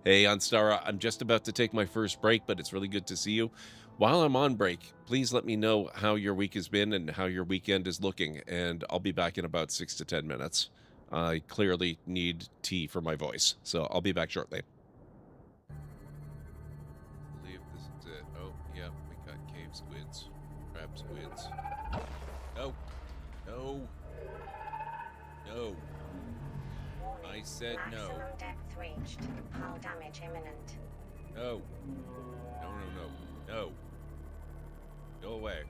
Hey, Anstara, I'm just about to take my first break, but it's really good to see you. While I'm on break, please let me know how your week has been and how your weekend is looking, and I'll be back in about 6 to 10 minutes. I clearly need tea for my voice, so I'll be back shortly. I believe this is it. Oh, yeah, we got cave squids, crab squids. No, no, no. said no. Maximum depth reached. Hull damage imminent. No. No, no, no. No. Go away.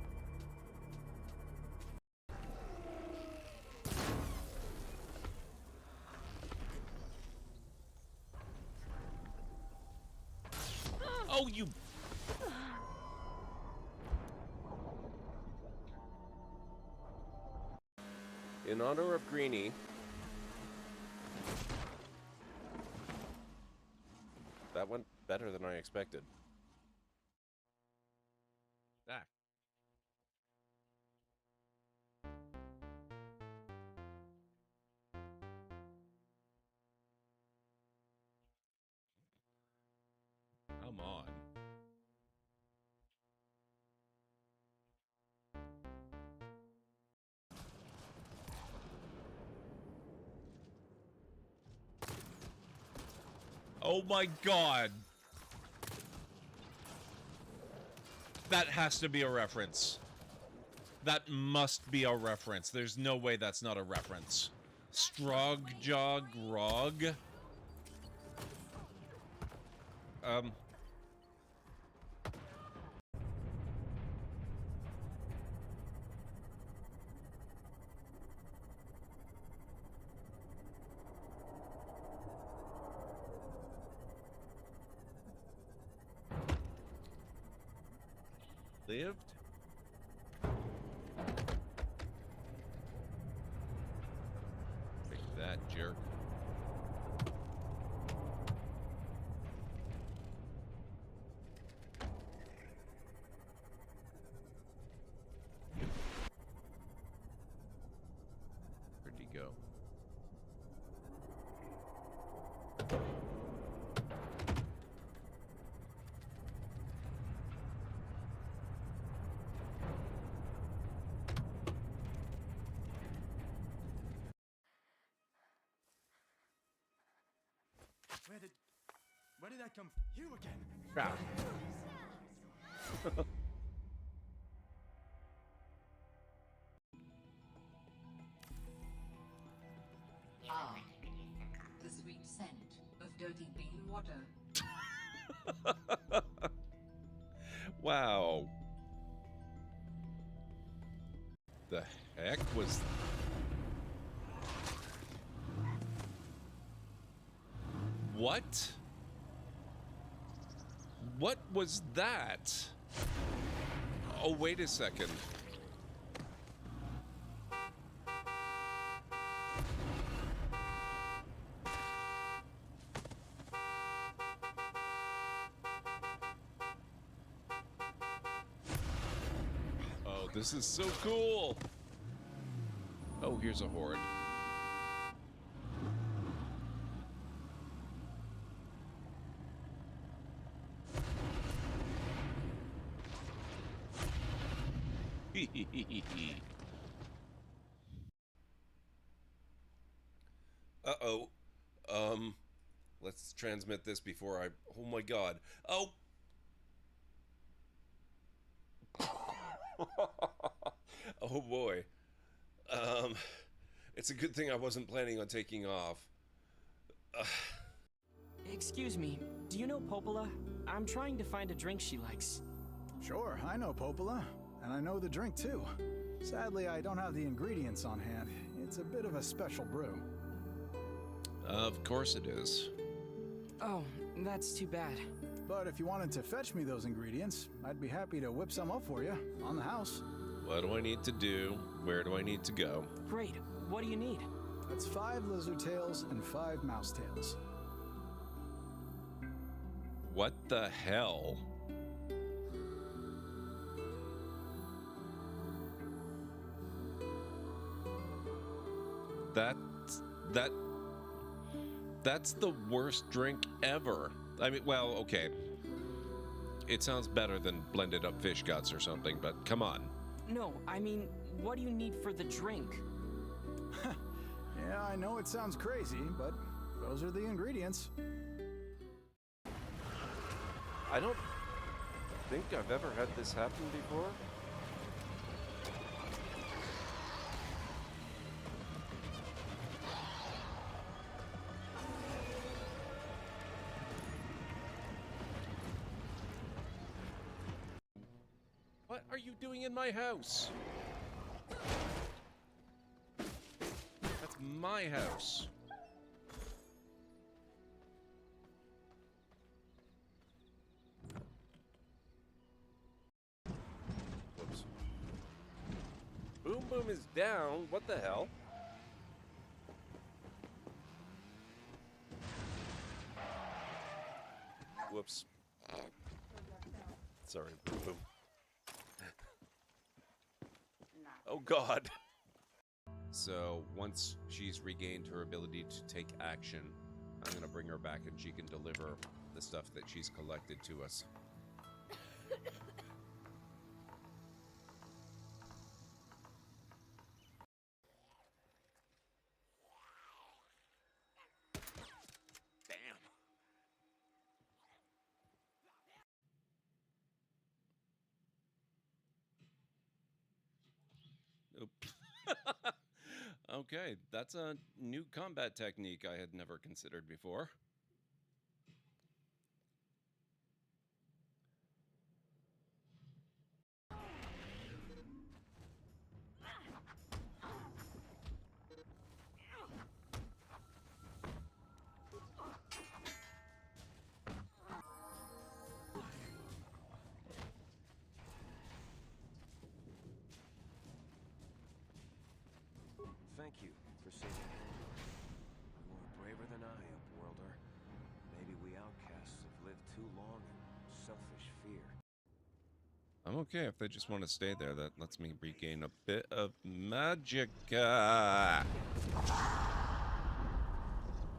Oh, you... In honor of Greenie, that went better than I expected. Ah. Come on. Oh my god. That has to be a reference. That must be a reference. There's no way that's not a reference. Strog Jog Rog. Lived? Take that, jerk. Where'd he go? Where did I come? You again? Crap. Ah, the sweet scent of dirty bean water. Wow. The heck was... What? What was that? Oh, wait a second. Oh, this is so cool. Oh, here's a horde. Uh-oh. Let's transmit this before I... Oh my god. Oh! Oh boy. It's a good thing I wasn't planning on taking off. Excuse me, do you know Popola? I'm trying to find a drink she likes. Sure, I know Popola, and I know the drink too. Sadly, I don't have the ingredients on hand. It's a bit of a special brew. Of course it is. Oh, that's too bad. But if you wanted to fetch me those ingredients, I'd be happy to whip some up for you, on the house. What do I need to do? Where do I need to go? Great. What do you need? That's 5 lizard tails and 5 mouse tails. What the hell? That's the worst drink ever. I mean, well, okay. It sounds better than blended up fish guts or something, but come on. No, I mean, what do you need for the drink? Yeah, I know it sounds crazy, but those are the ingredients. I don't think I've ever had this happen before. What are you doing in my house? That's my house. Whoops. Boom Boom is down. What the hell? Whoops. Sorry, Boom Boom. Oh God. So once she's regained her ability to take action, I'm gonna bring her back and she can deliver the stuff that she's collected to us. Okay, that's a new combat technique I had never considered before. Thank you for saving him. You are braver than I, Upworlder. Maybe we outcasts have lived too long in selfish fear. I'm okay if they just want to stay there. That lets me regain a bit of magic. I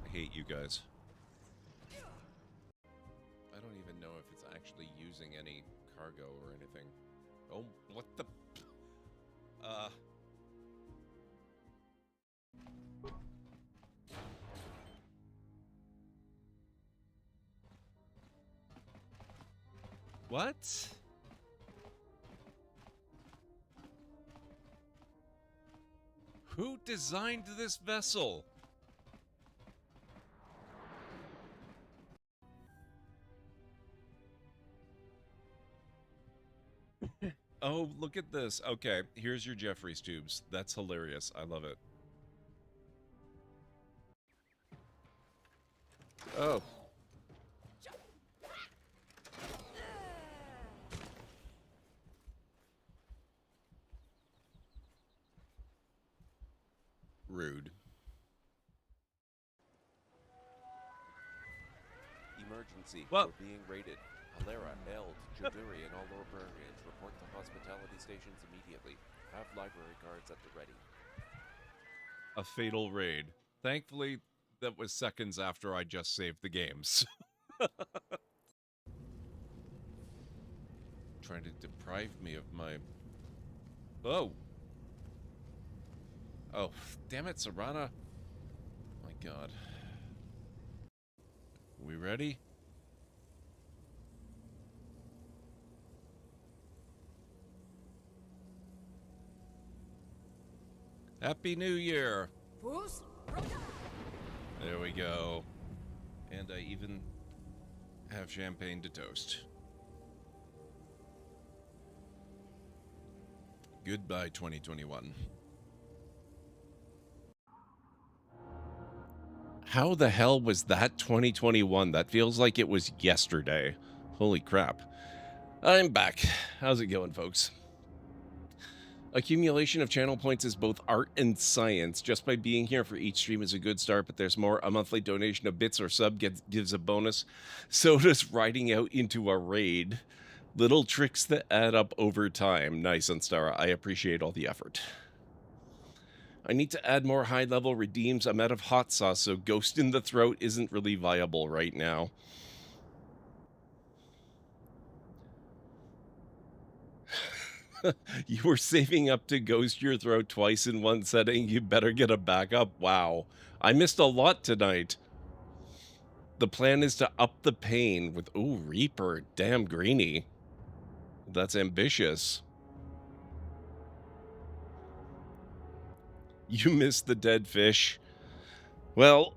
hate you guys. I don't even know if it's actually using any cargo or anything. Oh, what the... What? Who designed this vessel? Oh, look at this. Okay, here's your Jeffries tubes. That's hilarious. I love it. Oh. Rude. Emergency. Well, we're being raided. Halera, Eld, Jaduri, and all librarians report to hospitality stations immediately. Have library guards at the ready. A fatal raid. Thankfully, that was seconds after I just saved the games. Trying to deprive me of my... Oh! Oh, damn it, Serana. My God. We ready? Happy New Year! There we go. And I even have champagne to toast. Goodbye, 2021. How the hell was that 2021? That feels like it was yesterday. Holy crap. I'm back. How's it going, folks? Accumulation of channel points is both art and science. Just by being here for each stream is a good start, but there's more. A monthly donation of bits or sub gives a bonus. So does riding out into a raid. Little tricks that add up over time. Nice, Unstara. I appreciate all the effort. I need to add more high-level redeems. I'm out of hot sauce, so Ghost in the Throat isn't really viable right now. You were saving up to ghost your throat twice in one setting. You better get a backup. Wow. I missed a lot tonight. The plan is to up the pain with... Ooh, Reaper. Damn, Greenie. That's ambitious. You missed the dead fish. Well...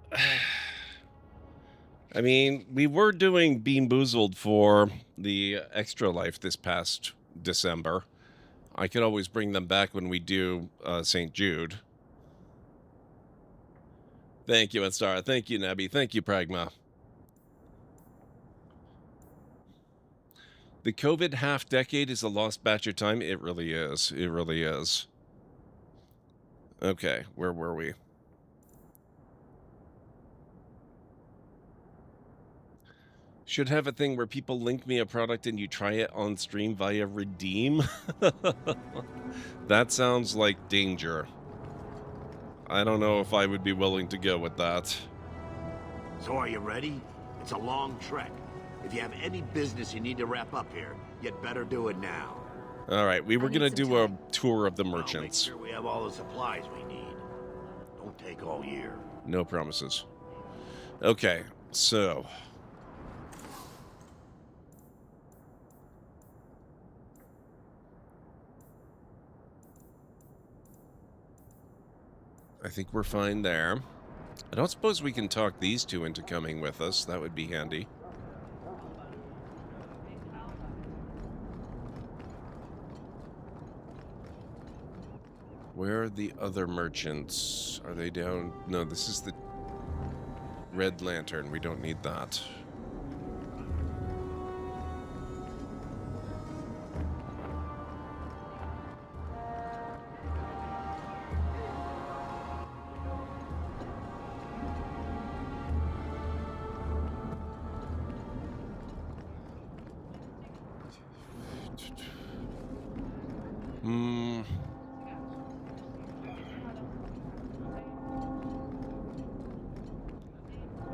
I mean, we were doing Bean Boozled for the Extra Life this past December. I could always bring them back when we do St. Jude. Thank you, Instara. Thank you, Nebby. Thank you, Pragma. The COVID half decade is a lost batch of time. It really is. It really is. Okay, where were we? Should have a thing where people link me a product and you try it on stream via Redeem. That sounds like danger. I don't know if I would be willing to go with that. So are you ready? It's a long trek. If you have any business you need to wrap up here, you'd better do it now. All right, we were going to do a tour of the merchants. Make sure we have all the supplies we need. Don't take all year. No promises. Okay, so... I think we're fine there. I don't suppose we can talk these two into coming with us. That would be handy. Where are the other merchants? Are they down? No, this is the Red Lantern. We don't need that.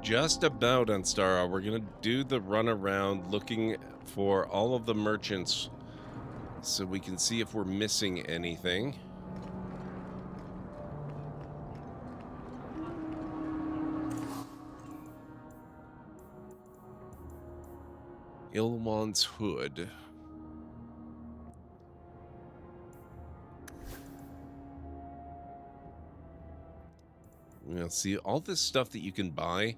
Just about, Anstara. We're gonna do the run around looking for all of the merchants so we can see if we're missing anything. Ilwan's Hood. See, all this stuff that you can buy,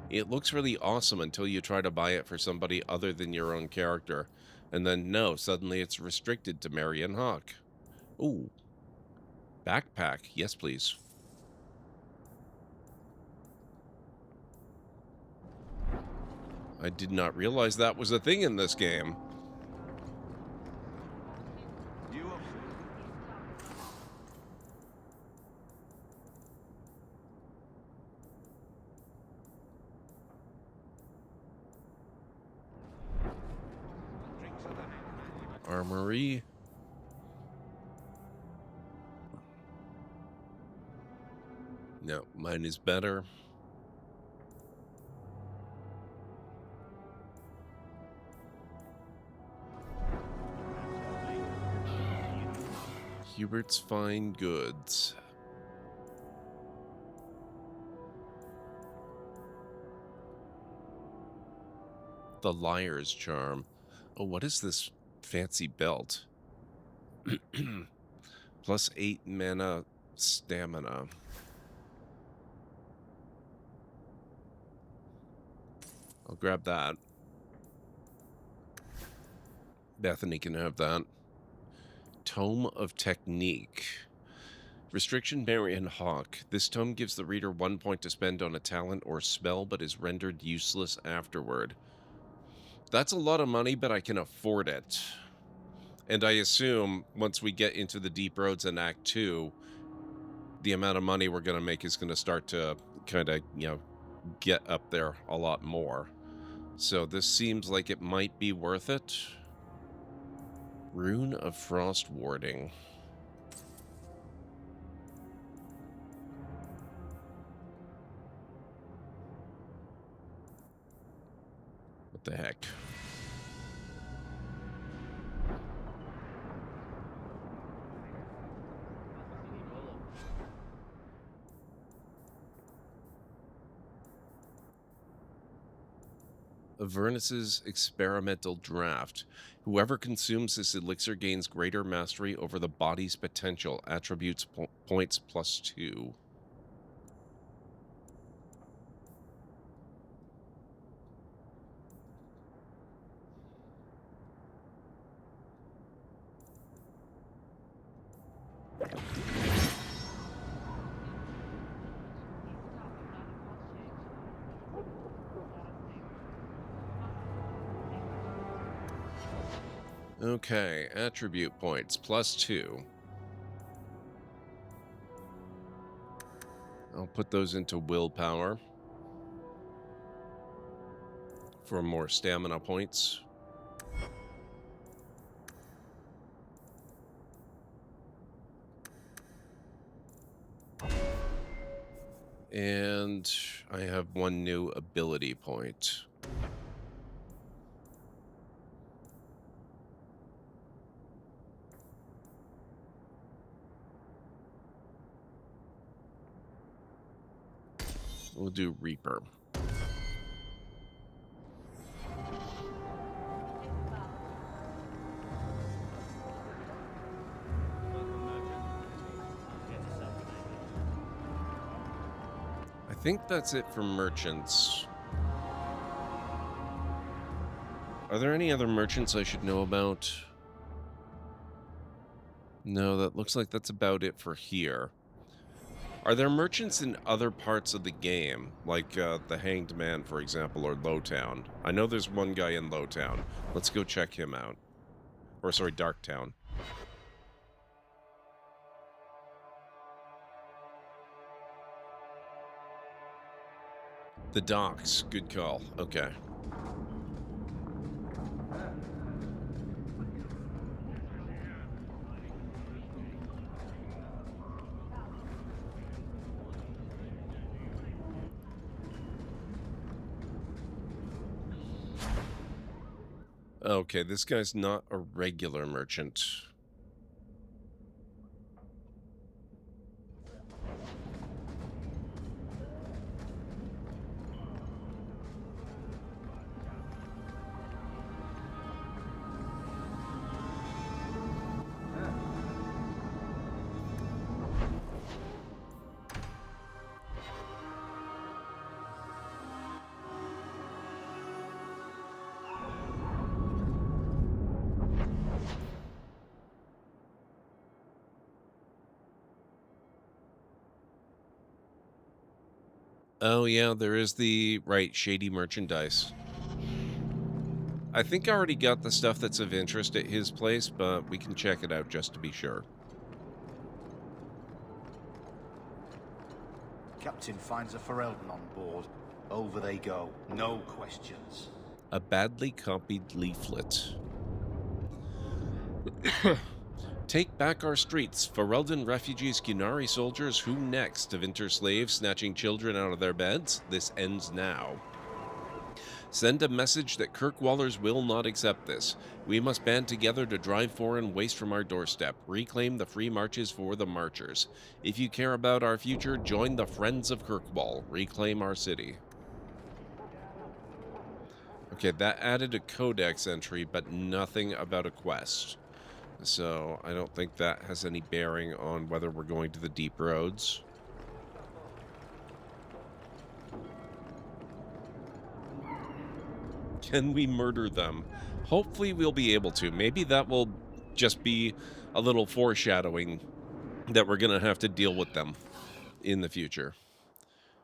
it looks really awesome until you try to buy it for somebody other than your own character. And then, no, suddenly it's restricted to Marion Hawk. Ooh. Backpack. Yes, please. I did not realize that was a thing in this game. Armory. No, mine is better. Hubert's Fine Goods. The Liar's Charm. Oh, what is this fancy belt? Plus 8 mana stamina. I'll grab that. Bethany can have that. Tome of Technique. Restriction Marion Hawk. This tome gives the reader 1 point to spend on a talent or spell, but is rendered useless afterward. That's a lot of money, but I can afford it. And I assume once we get into the deep roads in Act 2, the amount of money we're going to make is going to start to kind of, get up there a lot more. So this seems like it might be worth it. Rune of Frost Warding. What the heck? Avernus's experimental draft. Whoever consumes this elixir gains greater mastery over the body's potential. Attributes points +2. Okay, attribute points, +2. I'll put those into willpower for more stamina points. And I have one new ability point. We'll do Reaper. I think that's it for merchants. Are there any other merchants I should know about? No, that looks like that's about it for here. Are there merchants in other parts of the game, like the Hanged Man, for example, or Lowtown? I know there's one guy in Lowtown. Let's go check him out. Or, sorry, Darktown. The docks. Good call. Okay. Okay, this guy's not a regular merchant. Oh, yeah, there is the, right, shady merchandise. I think I already got the stuff that's of interest at his place, but we can check it out just to be sure. Captain finds a Ferelden on board. Over they go. No questions. A badly copied leaflet. Take back our streets. Ferelden refugees, Qunari soldiers, who next? Avinter slaves snatching children out of their beds? This ends now. Send a message that Kirkwallers will not accept this. We must band together to drive foreign waste from our doorstep. Reclaim the free marches for the marchers. If you care about our future, join the Friends of Kirkwall. Reclaim our city. Okay, that added a codex entry, but nothing about a quest. So I don't think that has any bearing on whether we're going to the deep roads. Can we murder them? Hopefully we'll be able to. Maybe that will just be a little foreshadowing that we're going to have to deal with them in the future.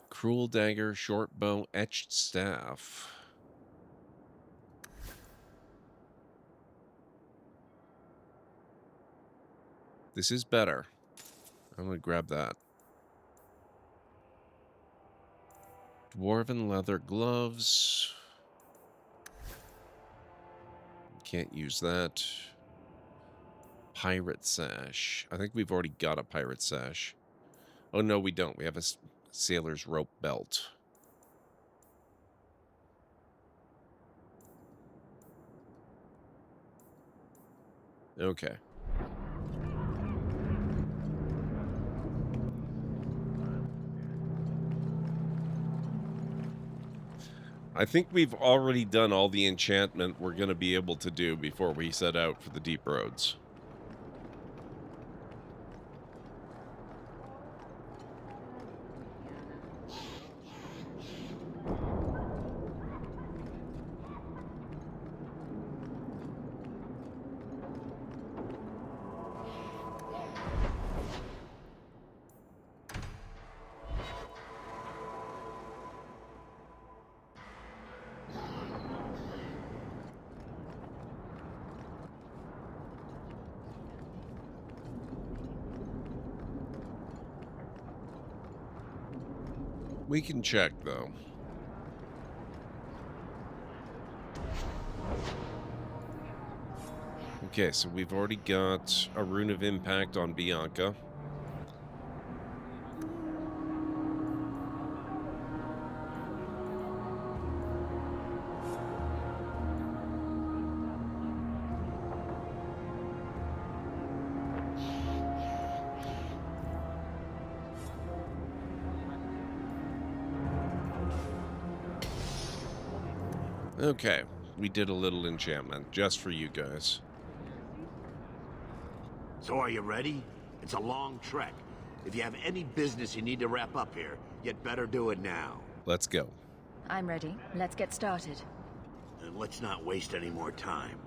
Cruel dagger, short bow, etched staff. This is better. I'm going to grab that. Dwarven leather gloves. Can't use that. Pirate sash. I think we've already got a pirate sash. Oh, no, we don't. We have a sailor's rope belt. Okay. I think we've already done all the enchantment we're going to be able to do before we set out for the deep roads. We can check, though. Okay, so we've already got a Rune of Impact on Bianca. Okay, we did a little enchantment just for you guys. So are you ready? It's a long trek. If you have any business you need to wrap up here, you'd better do it now. Let's go. I'm ready. Let's get started. And let's not waste any more time.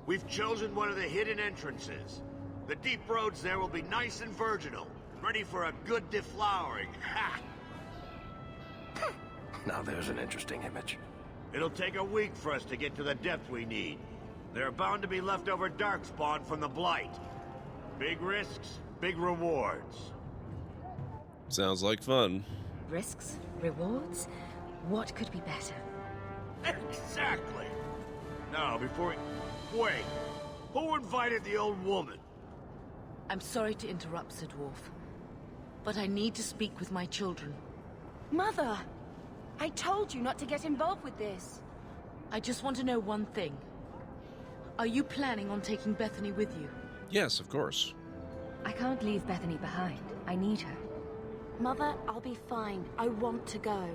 We've chosen one of the hidden entrances. The deep roads there will be nice and virginal, ready for a good deflowering. Ha! Now there's an interesting image. It'll take a week for us to get to the depth we need. There are bound to be leftover darkspawn from the Blight. Big risks, big rewards. Sounds like fun. Risks? Rewards? What could be better? Exactly! Now, before we... Wait! Who invited the old woman? I'm sorry to interrupt, Sir Dwarf, but I need to speak with my children. Mother! I told you not to get involved with this. I just want to know one thing. Are you planning on taking Bethany with you? Yes, of course. I can't leave Bethany behind. I need her. Mother, I'll be fine. I want to go.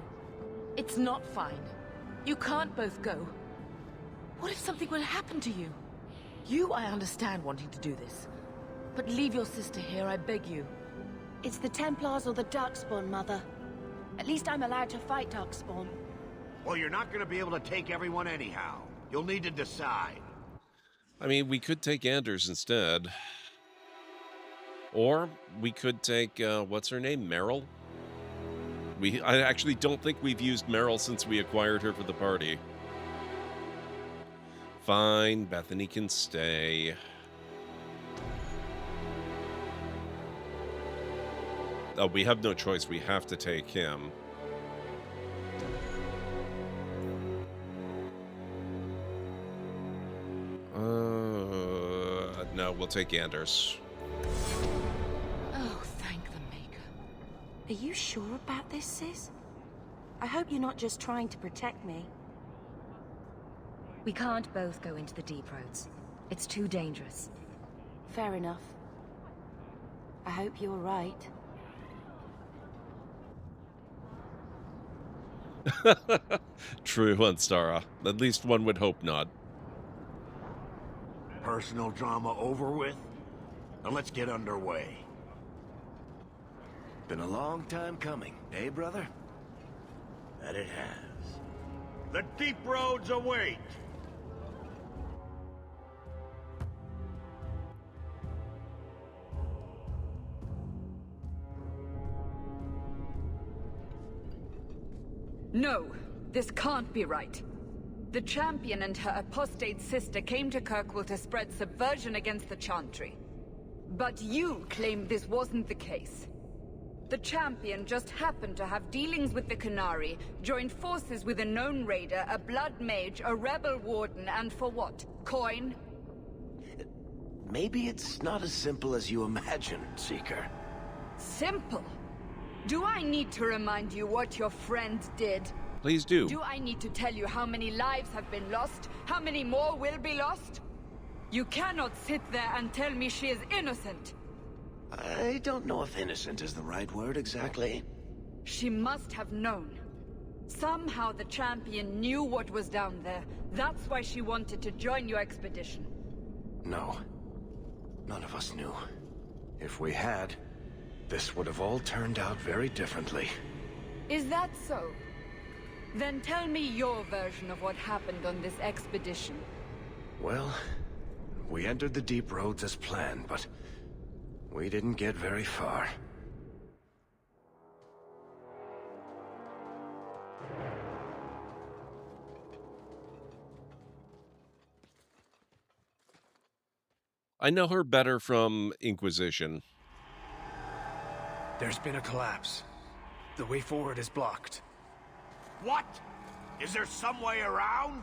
It's not fine. You can't both go. What if something would happen to you? You, I understand wanting to do this. But leave your sister here, I beg you. It's the Templars or the Darkspawn, Mother. At least I'm allowed to fight Darkspawn. Well, you're not going to be able to take everyone anyhow. You'll need to decide. I mean, we could take Anders instead. Or we could take, what's her name? Meryl? I actually don't think we've used Meryl since we acquired her for the party. Fine, Bethany can stay. Oh, we have no choice. We have to take him. No, we'll take Anders. Oh, thank the Maker. Are you sure about this, sis? I hope you're not just trying to protect me. We can't both go into the deep roads. It's too dangerous. Fair enough. I hope you're right. True, Unstara. At least one would hope not. Personal drama over with? Now let's get underway. Been a long time coming, eh, brother? That it has. The deep roads await! No, this can't be right. The Champion and her apostate sister came to Kirkwall to spread subversion against the Chantry. But you claim this wasn't the case. The Champion just happened to have dealings with the Canary, joined forces with a known raider, a blood mage, a rebel warden, and for what? Coin? Maybe it's not as simple as you imagine, Seeker. Simple? Do I need to remind you what your friend did? Please do. Do I need to tell you how many lives have been lost? How many more will be lost? You cannot sit there and tell me she is innocent. I don't know if innocent is the right word exactly. She must have known. Somehow the Champion knew what was down there. That's why she wanted to join your expedition. No. None of us knew. If we had, this would have all turned out very differently. Is that so? Then tell me your version of what happened on this expedition. Well, we entered the deep roads as planned, but we didn't get very far. I know her better from Inquisition. There's been a collapse. The way forward is blocked. What? Is there some way around?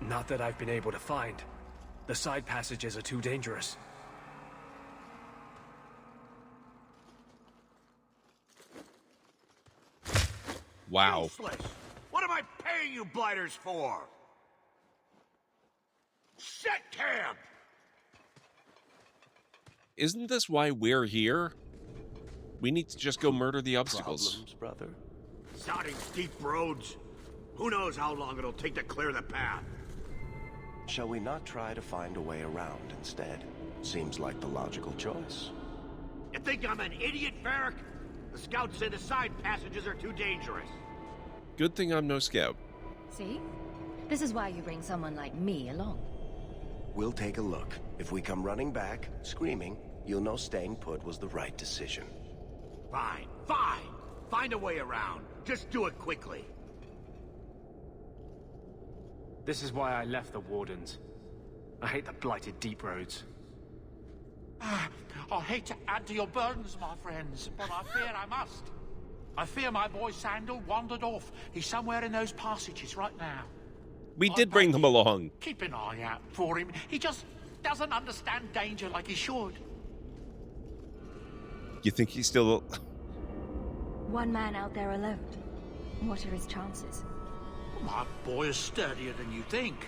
Not that I've been able to find. The side passages are too dangerous. Wow. Useless. What am I paying you blighters for? Set camp! Isn't this why we're here? We need to just go murder the obstacles. Problems, brother? Sounding steep roads. Who knows how long it'll take to clear the path? Shall we not try to find a way around instead? Seems like the logical choice. You think I'm an idiot, Varric? The scouts say the side passages are too dangerous. Good thing I'm no scout. See? This is why you bring someone like me along. We'll take a look. If we come running back, screaming, you'll know staying put was the right decision. Fine, fine. Find a way around. Just do it quickly. This is why I left the Wardens. I hate the blighted deep roads. I hate to add to your burdens, my friends, but I fear I must. I fear my boy Sandal wandered off. He's somewhere in those passages right now. We did bring them along. Keep an eye out for him. He just doesn't understand danger like he should. You think he's still... One man out there alone. What are his chances? My boy is sturdier than you think.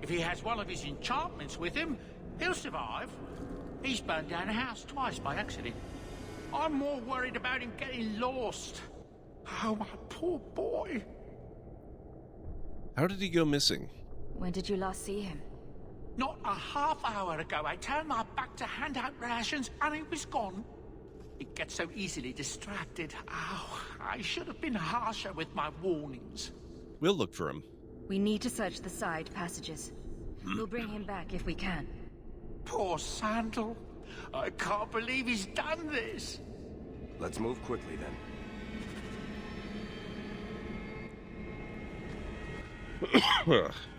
If he has one of his enchantments with him, he'll survive. He's burned down a house twice by accident. I'm more worried about him getting lost. Oh, my poor boy. How did he go missing? When did you last see him? Not a half hour ago, I turned my back to hand out rations and he was gone. He gets so easily distracted. Oh, I should have been harsher with my warnings. We'll look for him. We need to search the side passages. We'll bring him back if we can. Poor Sandal. I can't believe he's done this. Let's move quickly then.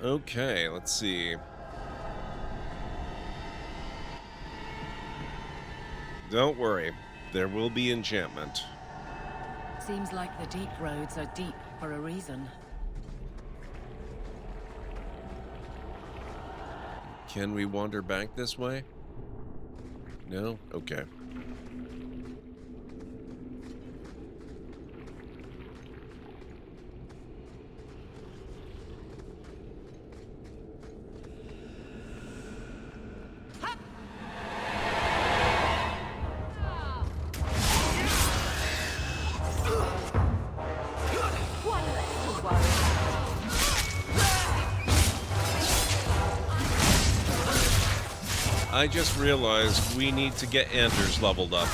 Okay, let's see. Don't worry, there will be enchantment. Seems like the deep roads are deep for a reason. Can we wander back this way? No? Okay. I just realized we need to get Anders leveled up.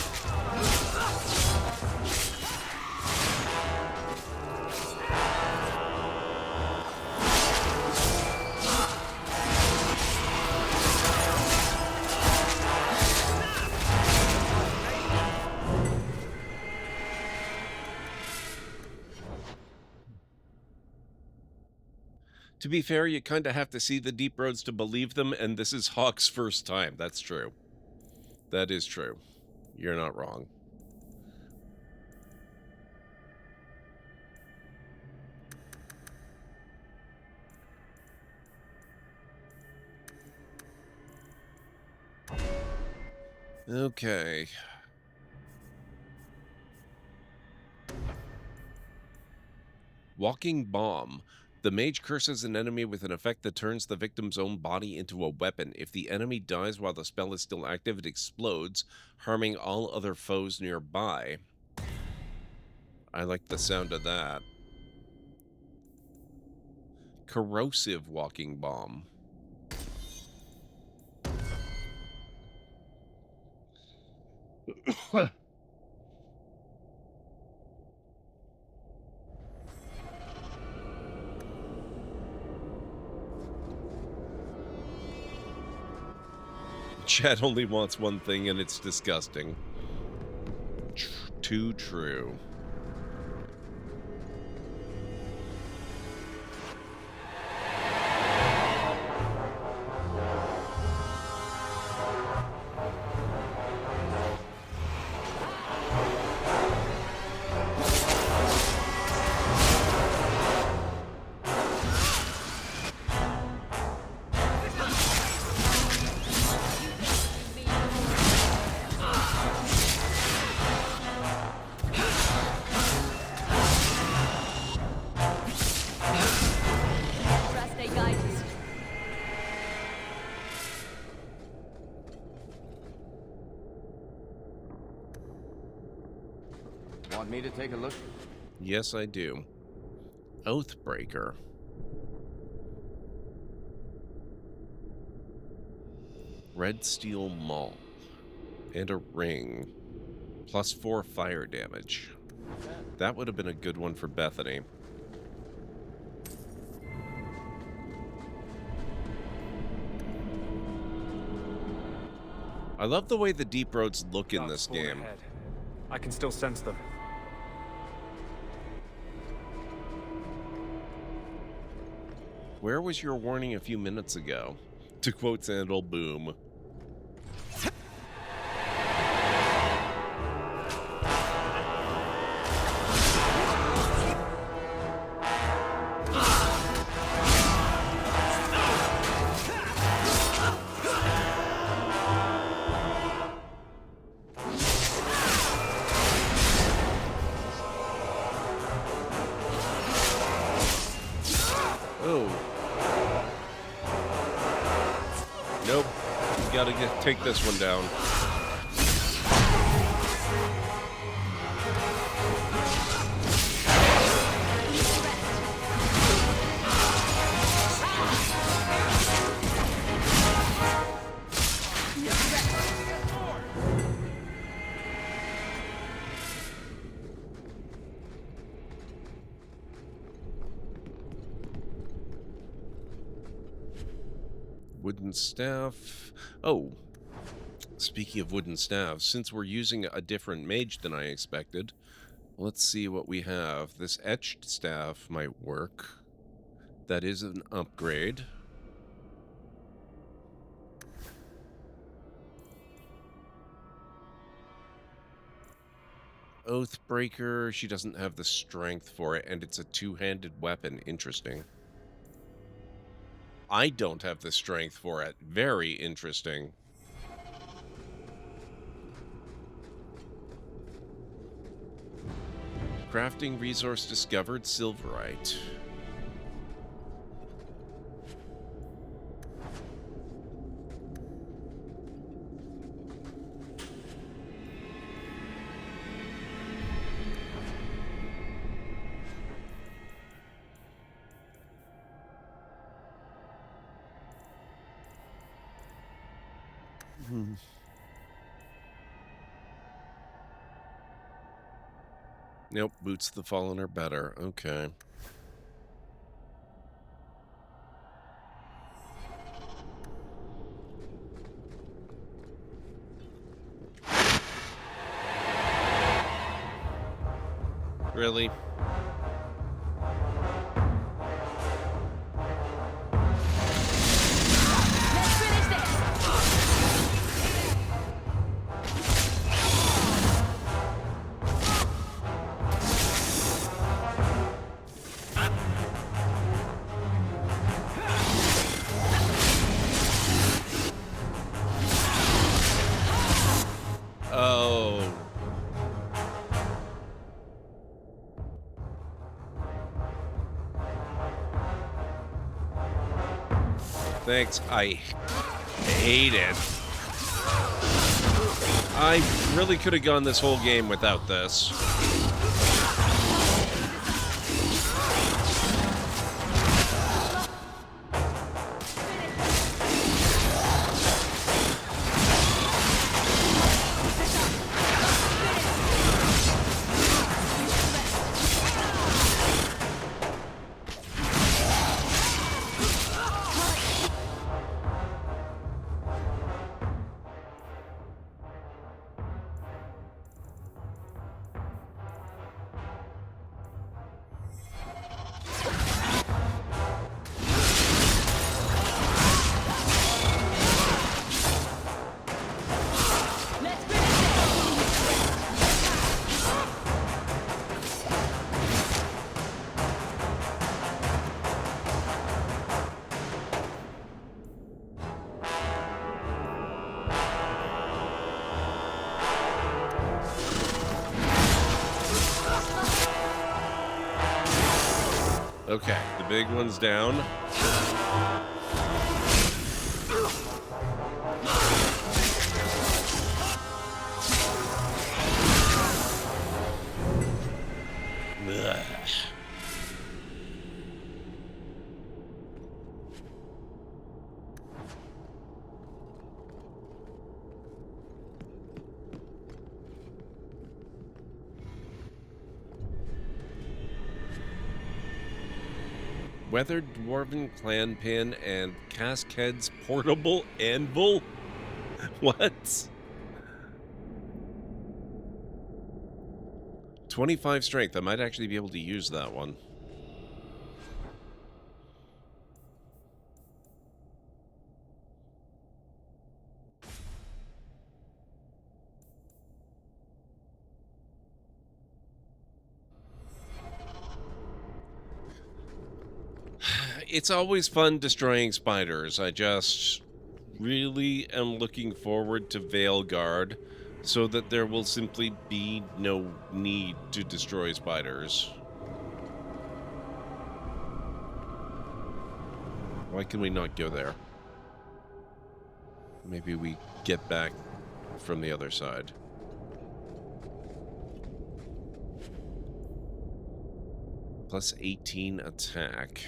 To be fair, you kind of have to see the deep roads to believe them, and this is Hawk's first time. That's true. That is true. You're not wrong. Okay. Walking Bomb. The mage curses an enemy with an effect that turns the victim's own body into a weapon. If the enemy dies while the spell is still active, it explodes, harming all other foes nearby. I like the sound of that. Corrosive Walking Bomb. Chat only wants one thing, and it's disgusting. Too true. Want me to take a look? Yes, I do. Oathbreaker. Red steel maul. And a ring. +4 fire damage. That would have been a good one for Bethany. I love the way the deep roads look in this game. Ahead. I can still sense them. Where was your warning a few minutes ago? To quote Sandal, boom. Nope. You gotta take this one down. Wooden staff. Oh, speaking of wooden staffs, since we're using a different mage than I expected, let's see what we have. This etched staff might work. That is an upgrade. Oathbreaker, she doesn't have the strength for it, and it's a two-handed weapon. Interesting. I don't have the strength for it. Very interesting. Crafting resource discovered, silverite. Nope, boots of the fallen are better. Okay. Really? Oh. Thanks. I hate it. I really could have gone this whole game without this. Okay, the big one's down. Weathered Dwarven Clan Pin and Cascade's Portable Anvil? What? 25 strength. I might actually be able to use that one. It's always fun destroying spiders. I just really am looking forward to Veilguard so that there will simply be no need to destroy spiders. Why can we not go there? Maybe we get back from the other side. Plus 18 attack.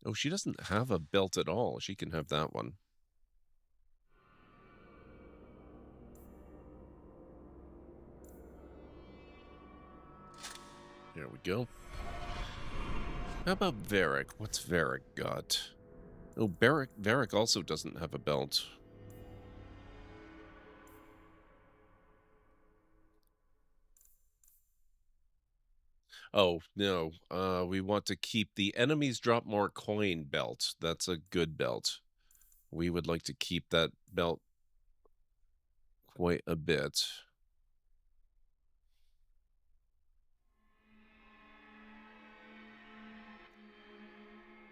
Oh, she doesn't have a belt at all. She can have that one. There we go. How about Varric? What's Varric got? Oh, Varric also doesn't have a belt. Oh, no. We want to keep the enemies drop more coin belt. That's a good belt. We would like to keep that belt quite a bit.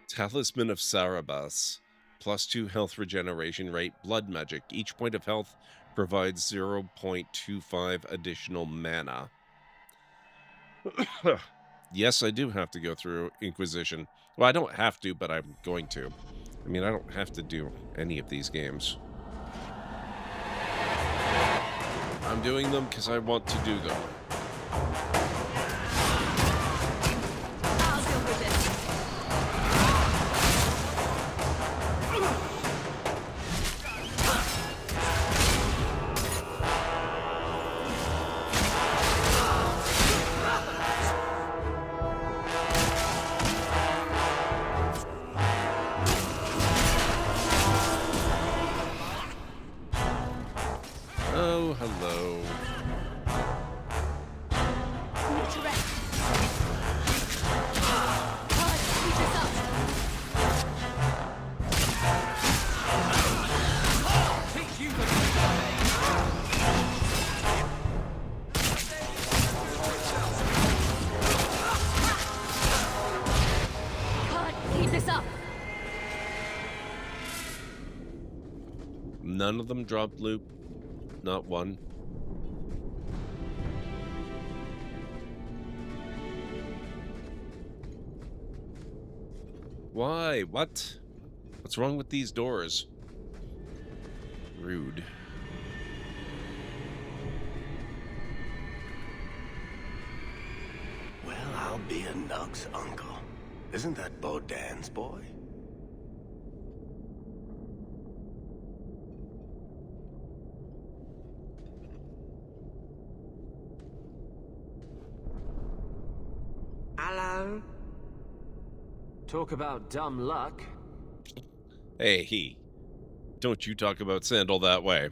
Talisman of Sarabas. Plus 2 health regeneration rate, blood magic. Each point of health provides 0.25 additional mana. Yes, I do have to go through Inquisition. Well, I don't have to, but I'm going to. I mean, I don't have to do any of these games. I'm doing them because I want to do them. Oh, hello. Keep this up. None of them dropped loot. Not one. Why? What? What's wrong with these doors? Rude. Well, I'll be a Nug's uncle. Isn't that Bodan's boy? Hello? Talk about dumb luck. Hey, don't you talk about Sandal that way.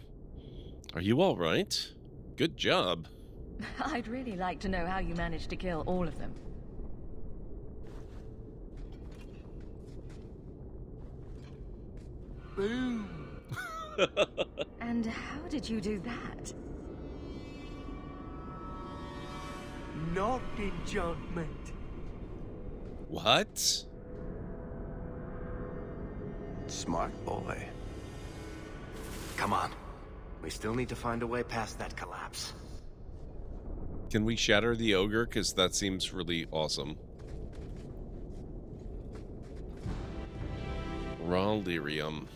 Are you all right? Good job. I'd really like to know how you managed to kill all of them. Boom. And how did you do that? Not enchantment. What? Smart boy. Come on. We still need to find a way past that collapse. Can we shatter the ogre? Because that seems really awesome. Raw lyrium.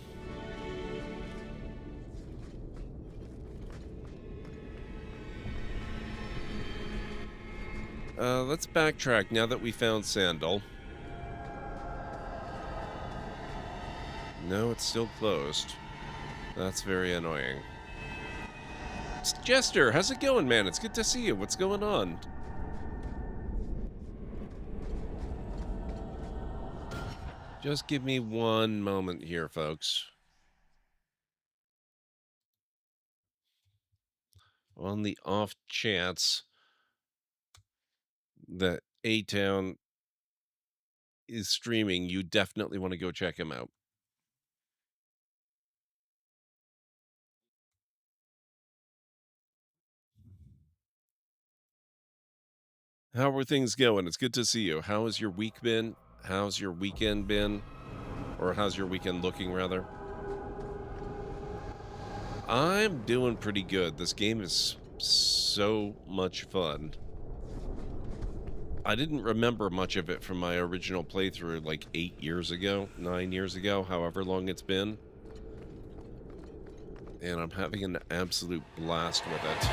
Let's backtrack now that we found Sandal. No, it's still closed. That's very annoying. Jester, how's it going, man? It's good to see you. What's going on? Just give me one moment here, folks. On the off chance that A-Town is streaming, you definitely want to go check him out. How are things going? It's good to see you. How has your week been? How's your weekend been? Or how's your weekend looking, rather? I'm doing pretty good. This game is so much fun. I didn't remember much of it from my original playthrough like 8 years ago, 9 years ago, however long it's been. And I'm having an absolute blast with it.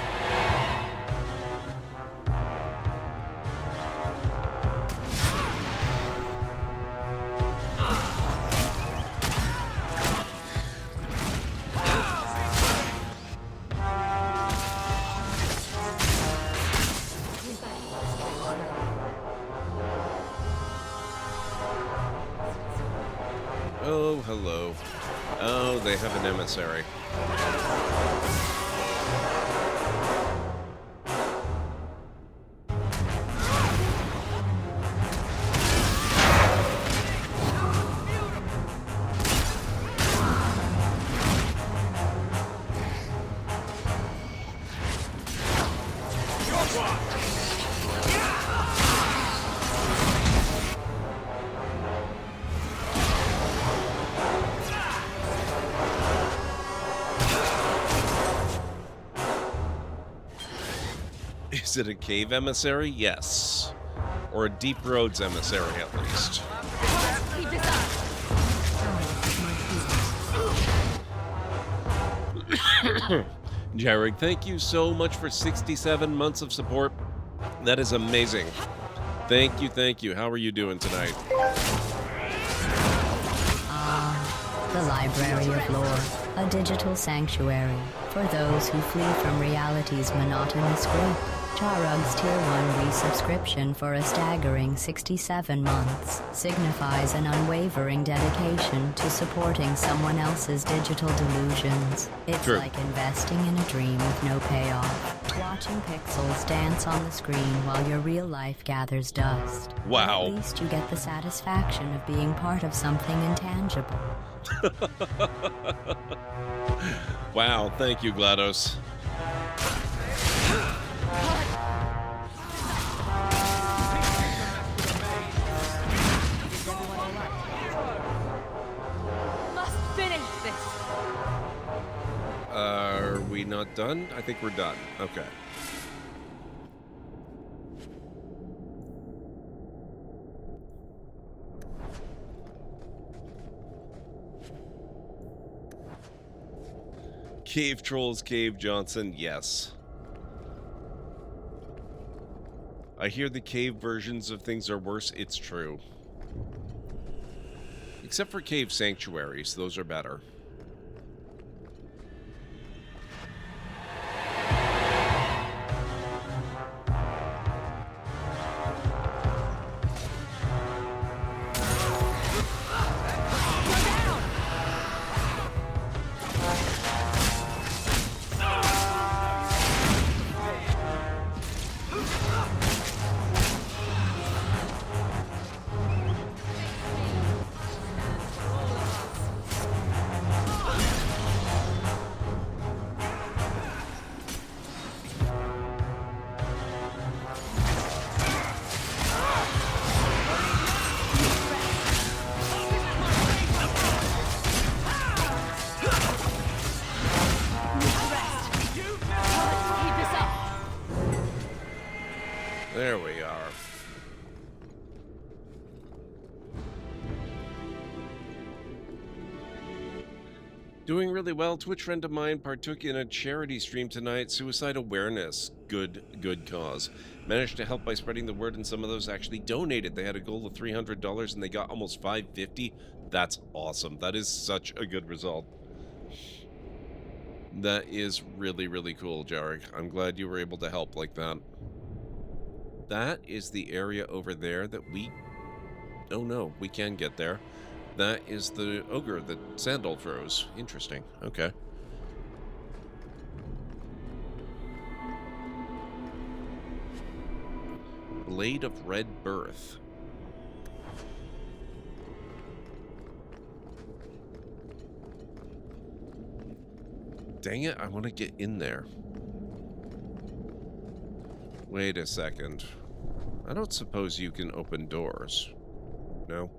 Oh, hello. Oh, they have an emissary. Is it a cave emissary? Yes. Or a deep roads emissary, at least. Jarek, thank you so much for 67 months of support. That is amazing. Thank you, thank you. How are you doing tonight? The Library of Lore, a digital sanctuary for those who flee from reality's monotonous grip. Charug's Tier 1 resubscription for a staggering 67 months signifies an unwavering dedication to supporting someone else's digital delusions. It's True. like investing in a dream with no payoff. Watching pixels dance on the screen while your real life gathers dust. Wow. At least you get the satisfaction of being part of something intangible. Wow, thank you, GLaDOS. Must finish this. Are we not done? I think we're done. Okay. Cave Trolls, Cave Johnson, yes. I hear the cave versions of things are worse. It's true. Except for cave sanctuaries, those are better. Doing really well. Twitch friend of mine partook in a charity stream tonight. Suicide awareness. Good cause. Managed to help by spreading the word, and some of those actually donated. They had a goal of $300 and they got almost $550. That's awesome. That is such a good result. That is really, really cool, Jarek. I'm glad you were able to help like that. That is the area over there that we... Oh no, we can get there. That is the ogre that Sandal throws. Interesting. Okay. Blade of Red Birth. Dang it, I want to get in there. Wait a second. I don't suppose you can open doors. No?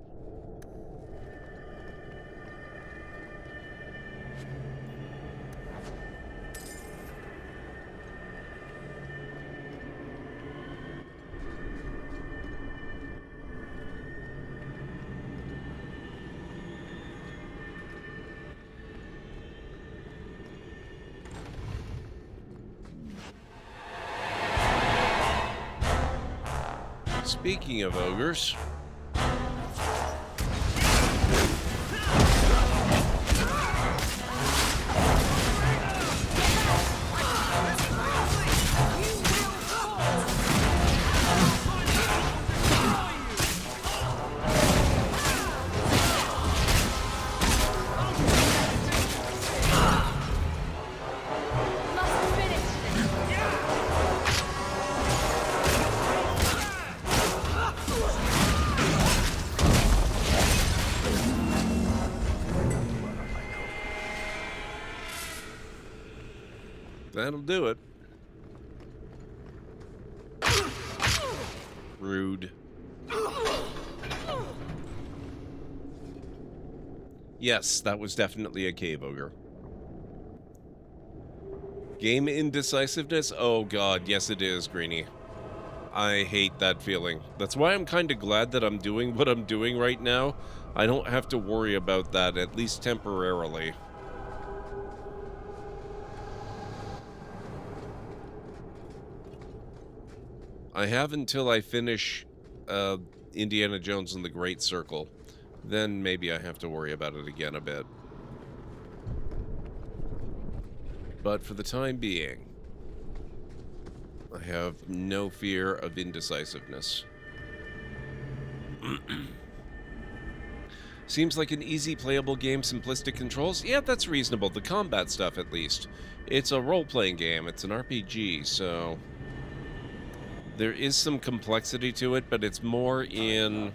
Speaking of ogres... That'll do it. Rude. Yes, that was definitely a cave ogre. Game indecisiveness? Oh god, yes it is, Greenie. I hate that feeling. That's why I'm kind of glad that I'm doing what I'm doing right now. I don't have to worry about that, at least temporarily. I have until I finish Indiana Jones and the Great Circle. Then maybe I have to worry about it again a bit. But for the time being, I have no fear of indecisiveness. Seems like an easy playable game, simplistic controls. Yeah, that's reasonable. The combat stuff, at least. It's a role-playing game. It's an RPG, so... There is some complexity to it, but it's more in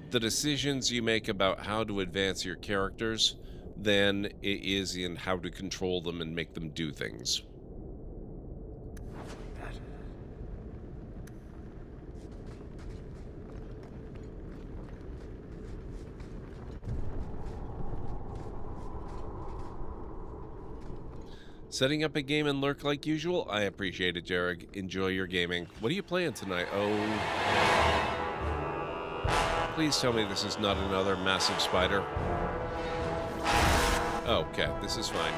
the decisions you make about how to advance your characters than it is in how to control them and make them do things. Setting up a game and lurk like usual? I appreciate it, Jarek. Enjoy your gaming. What are you playing tonight? Oh. Please tell me this is not another massive spider. Oh, okay. This is fine.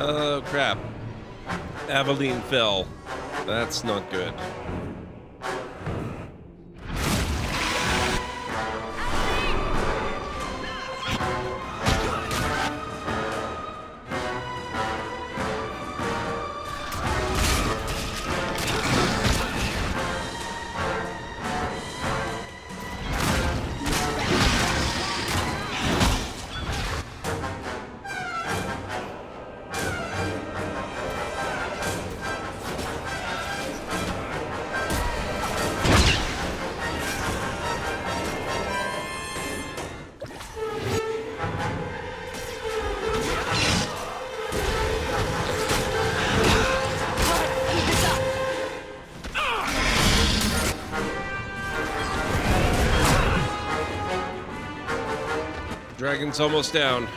Oh, crap. Aveline fell. That's not good. Dragon's almost down.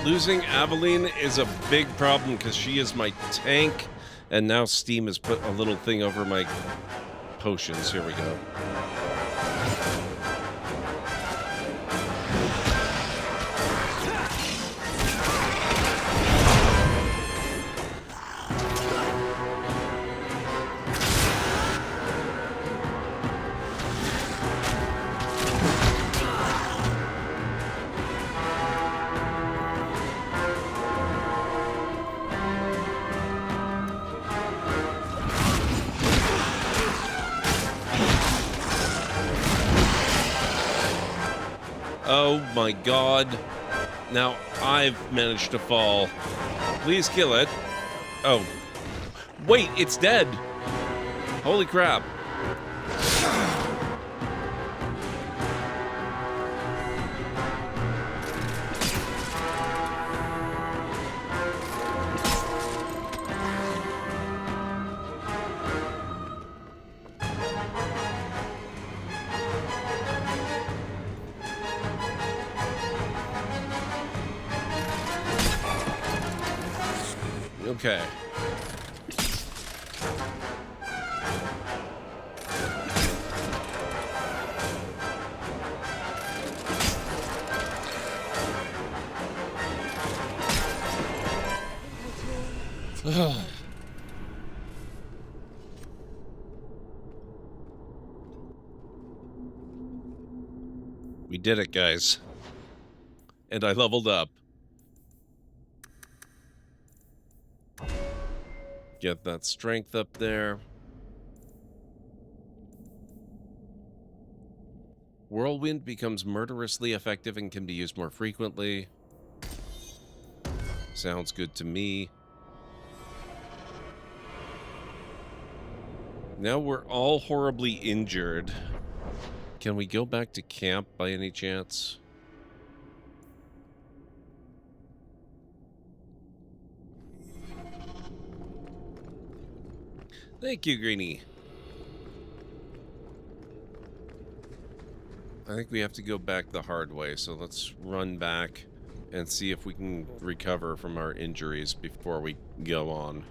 Losing Aveline is a big problem because she is my tank, and now Steam has put a little thing over my potions. Here we go. Oh my god. Now I've managed to fall. Please kill it. Oh. Wait, it's dead. Holy crap. Okay. We did it, guys. And I leveled up. Get that strength up there. Whirlwind becomes murderously effective and can be used more frequently. Sounds good to me. Now we're all horribly injured. Can we go back to camp by any chance? Thank you, Greenie. I think we have to go back the hard way, so let's run back and see if we can recover from our injuries before we go on.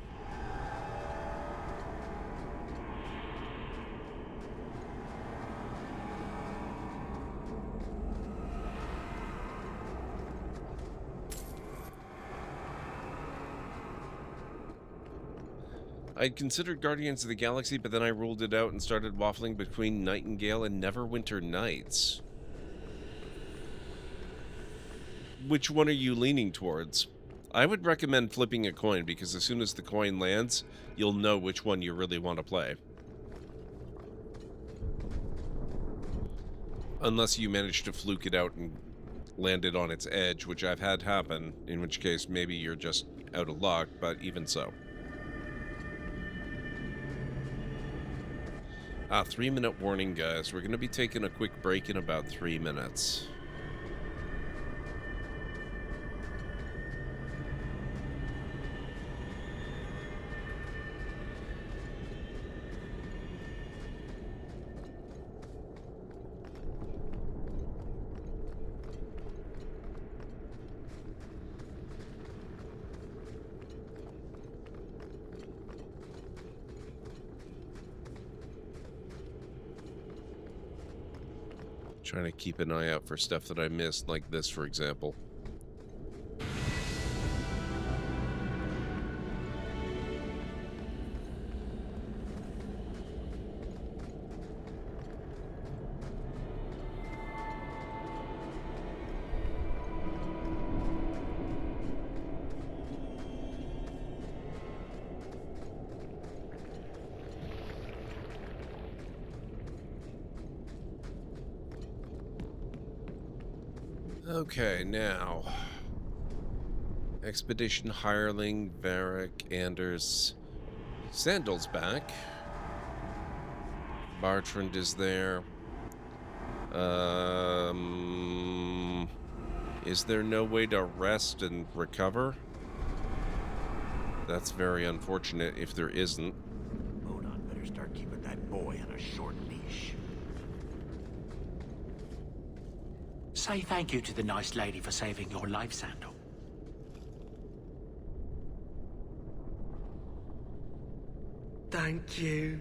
I'd considered Guardians of the Galaxy, but then I ruled it out and started waffling between Nightingale and Neverwinter Nights. Which one are you leaning towards? I would recommend flipping a coin, because as soon as the coin lands, you'll know which one you really want to play. Unless you manage to fluke it out and land it on its edge, which I've had happen, in which case maybe you're just out of luck, but even so. 3-minute warning, guys. We're going to be taking a quick break in about 3 minutes. Trying to keep an eye out for stuff that I missed, like this, for example. Okay, now Expedition hireling, Varric, Anders. Sandal's back. Bartrand is there. Is there no way to rest and recover? That's very unfortunate if there isn't. Odon better start keeping that boy on a short leash. Say thank you to the nice lady for saving your life, Sandal. Thank you.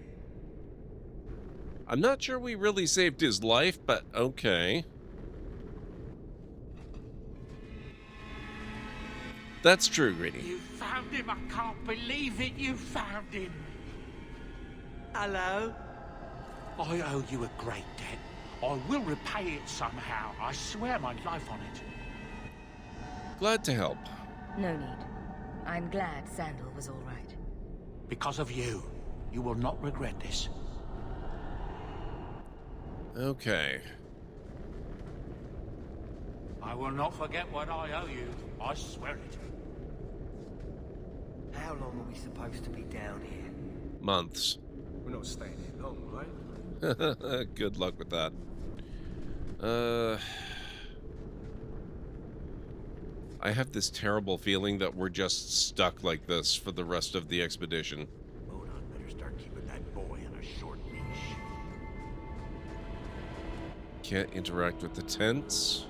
I'm not sure we really saved his life, but okay. That's true, Greedy. You found him! I can't believe it! You found him! Hello? I owe you a great debt. I will repay it somehow. I swear my life on it. Glad to help. No need. I'm glad Sandal was all right. Because of you. You will not regret this. Okay. I will not forget what I owe you. I swear it. How long are we supposed to be down here? Months. We're not staying here long, right? Good luck with that. I have this terrible feeling that we're just stuck like this for the rest of the expedition. Odon better start keeping that boy on a short leash. Can't interact with the tents.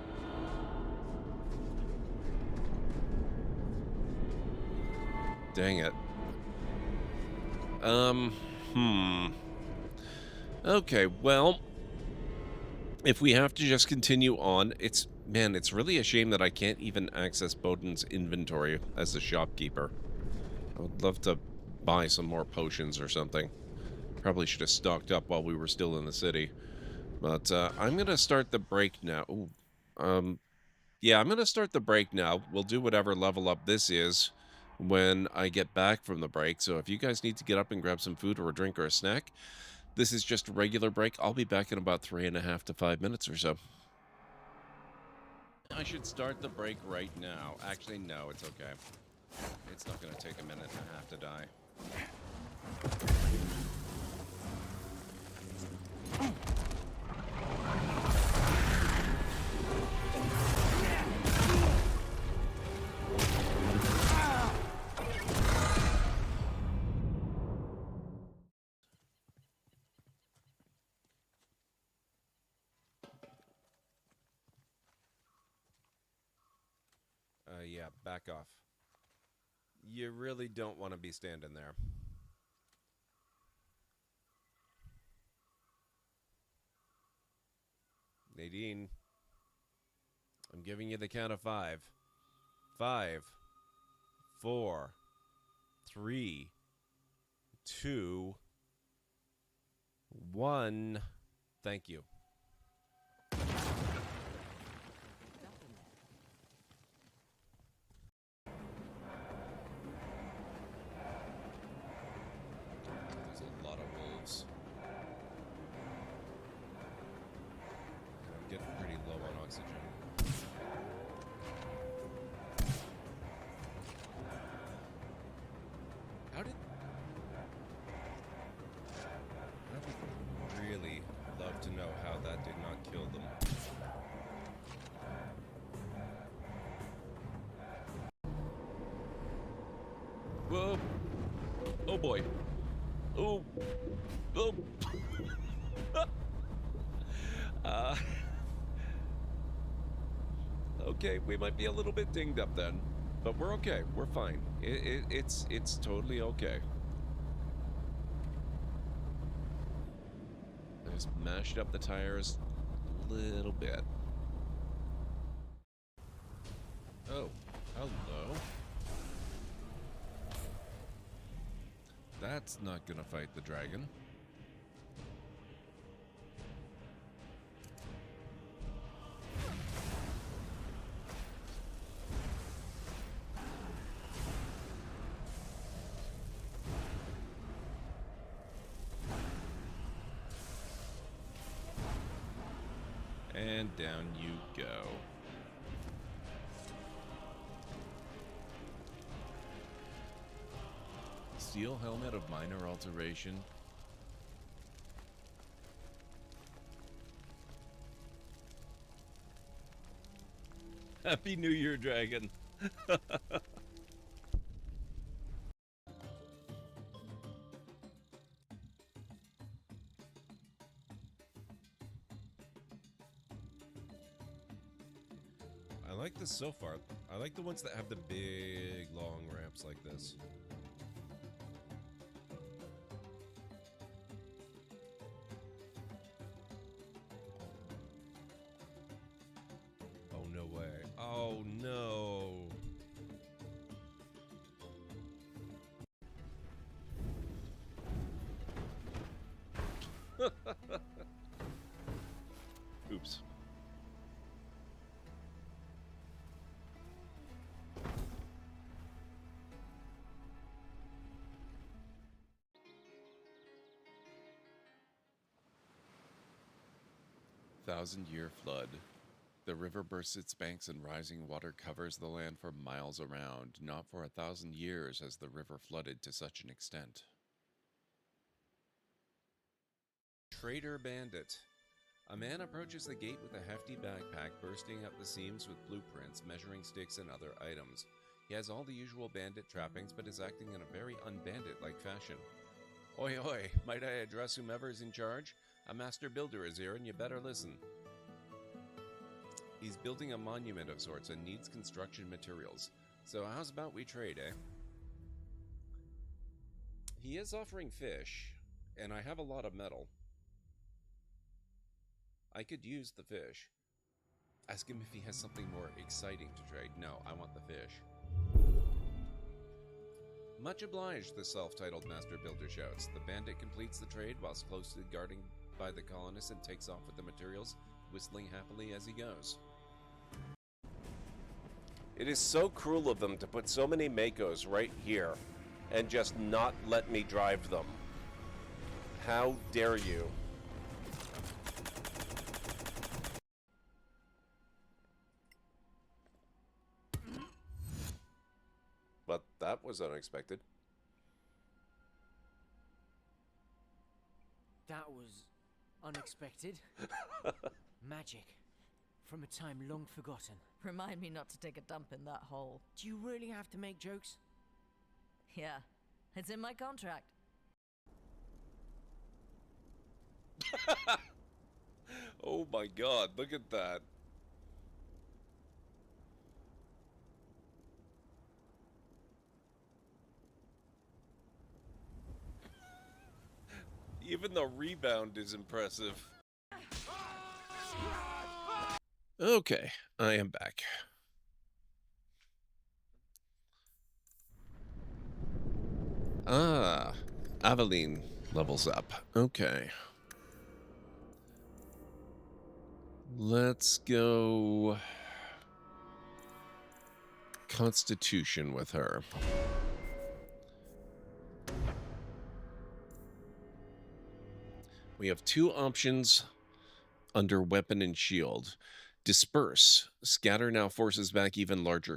Dang it. Okay, well, if we have to just continue on, it's really a shame that I can't even access Bowden's inventory as a shopkeeper. I would love to buy some more potions or something. Probably should have stocked up while we were still in the city. But I'm gonna start the break now. Ooh, yeah, I'm gonna start the break now. We'll do whatever level up this is when I get back from the break. So if you guys need to get up and grab some food or a drink or a snack, this is just a regular break. I'll be back in about 3.5 to 5 minutes or so. I should start the break right now. Actually, no, it's okay. It's not going to take a minute and a half to die. Yeah, back off. You really don't want to be standing there. Nadine, I'm giving you the count of 5. 5, 4, 3, 2, 1. Thank you. Whoa. Oh boy. Oh. Oh. Okay, we might be a little bit dinged up then, but we're okay. We're fine. It's totally okay. I just mashed up the tires a little bit. Oh, hello. That's not gonna fight the dragon. And down you go. Steel helmet of minor alteration. Happy New Year, Dragon. I like this so far. I like the ones that have the big, long ramps like this. Oh, no way. Oh, no. Oops. Thousand-year flood. The river bursts its banks and rising water covers the land for miles around. Not for 1,000 years has the river flooded to such an extent. Trader Bandit. A man approaches the gate with a hefty backpack bursting at the seams with blueprints, measuring sticks, and other items. He has all the usual bandit trappings, but is acting in a very unbandit-like fashion. Oi oi, might I address whomever is in charge? A master builder is here, and you better listen. He's building a monument of sorts and needs construction materials. So how's about we trade, eh? He is offering fish, and I have a lot of metal. I could use the fish. Ask him if he has something more exciting to trade. No, I want the fish. Much obliged, the self-titled master builder shouts. The bandit completes the trade whilst closely guarding by the colonists and takes off with the materials, whistling happily as he goes. It is so cruel of them to put so many Makos right here and just not let me drive them. How dare you? But that was unexpected. That was unexpected. Magic. From a time long forgotten. Remind me not to take a dump in that hole. Do you really have to make jokes? Yeah, it's in my contract. Oh my god, look at that. Even the rebound is impressive. Okay, I am back. Ah, Aveline levels up. Okay. Let's go Constitution with her. We have two options under weapon and shield. Disperse. Scatter now forces back even large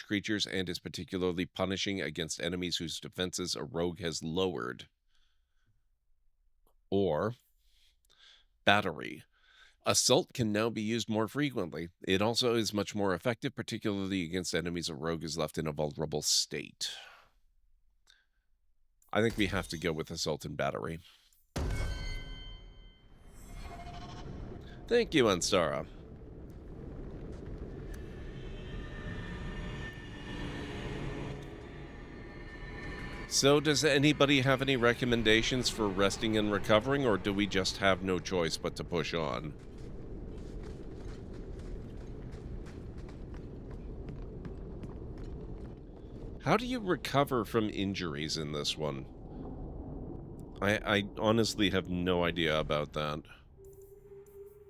creatures and is particularly punishing against enemies whose defenses a rogue has lowered. Or Battery. Assault can now be used more frequently. It also is much more effective, particularly against enemies a rogue is left in a vulnerable state. I think we have to go with Assault and Battery. Thank you, Anstara. So does anybody have any recommendations for resting and recovering, or do we just have no choice but to push on? How do you recover from injuries in this one? I honestly have no idea about that.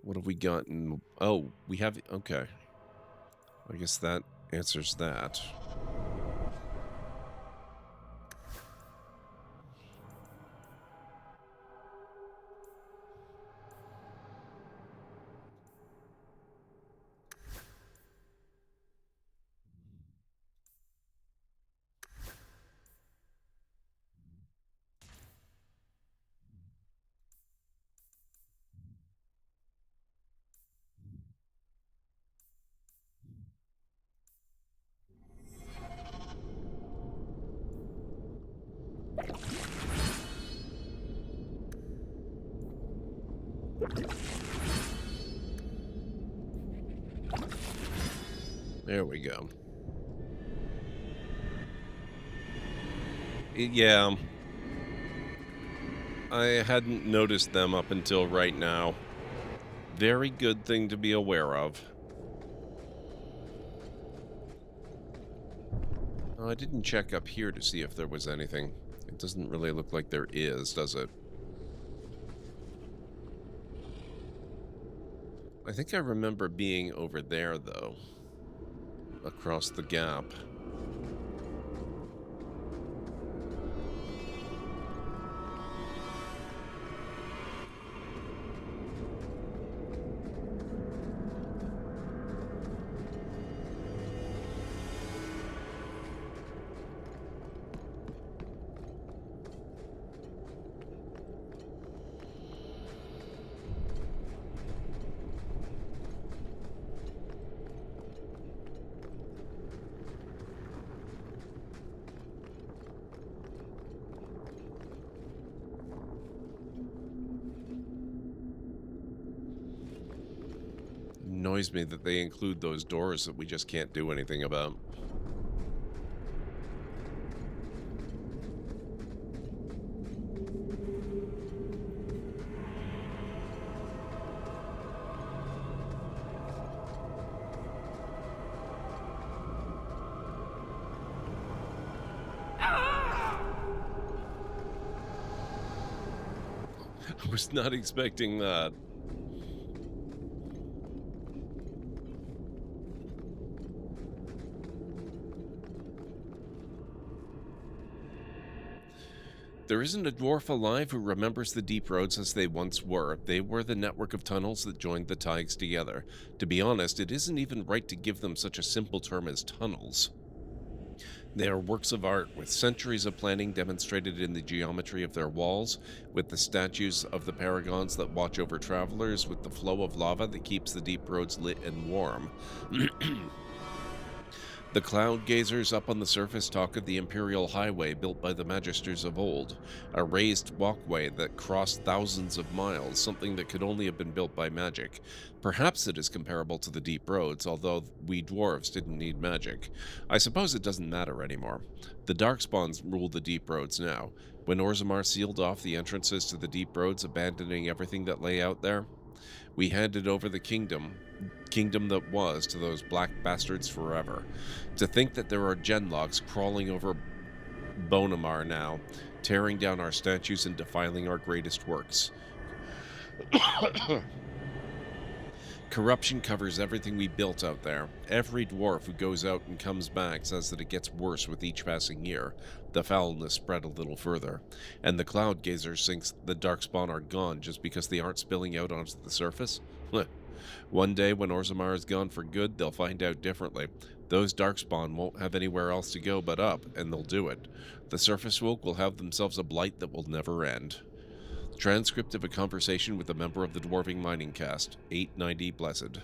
What have we gotten? Oh, we have... Okay. I guess that answers that. There we go. Yeah. I hadn't noticed them up until right now. Very good thing to be aware of. Oh, I didn't check up here to see if there was anything. It doesn't really look like there is, does it? I think I remember being over there, though. Across the gap. Annoys me that they include those doors that we just can't do anything about. I was not expecting that. There isn't a dwarf alive who remembers the deep roads as they once were. They were the network of tunnels that joined the tides together. To be honest, it isn't even right to give them such a simple term as tunnels. They are works of art, with centuries of planning demonstrated in the geometry of their walls, with the statues of the paragons that watch over travelers, with the flow of lava that keeps the deep roads lit and warm. The cloud gazers up on the surface talk of the Imperial Highway built by the Magisters of old, a raised walkway that crossed thousands of miles, something that could only have been built by magic. Perhaps it is comparable to the deep roads, although we dwarves didn't need magic. I suppose it doesn't matter anymore. The Darkspawns rule the deep roads now. When Orzammar sealed off the entrances to the deep roads, abandoning everything that lay out there, we handed over the kingdom that was, to those black bastards forever. To think that there are genlocks crawling over Bonamar now, tearing down our statues and defiling our greatest works. Corruption covers everything we built out there. Every dwarf who goes out and comes back says that it gets worse with each passing year. The foulness spread a little further. And the Cloud Gazer thinks the Darkspawn are gone just because they aren't spilling out onto the surface? One day, when Orzammar is gone for good, they'll find out differently. Those Darkspawn won't have anywhere else to go but up, and they'll do it. The surface folk will have themselves a blight that will never end. Transcript of a conversation with a member of the Dwarving Mining Cast, 890 Blessed.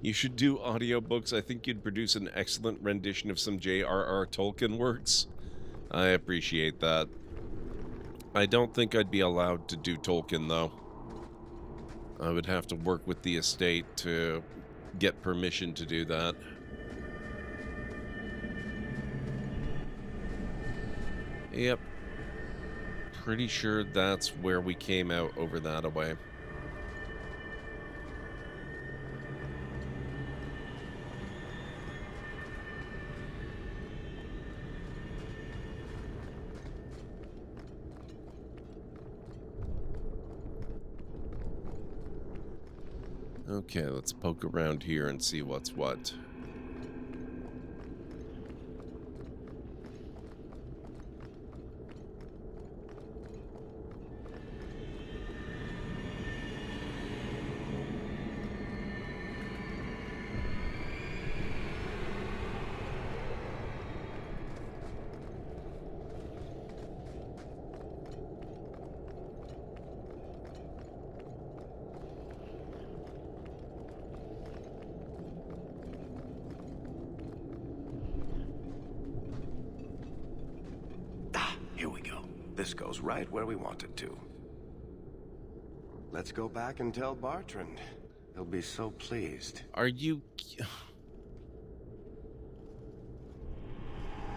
You should do audiobooks. I think you'd produce an excellent rendition of some J.R.R. Tolkien works. I appreciate that. I don't think I'd be allowed to do Tolkien, though. I would have to work with the estate to get permission to do that. Yep. Pretty sure that's where we came out over that away. Okay, let's poke around here and see what's what. This goes right where we want it to. Let's go back and tell Bartrand. He'll be so pleased. Are you...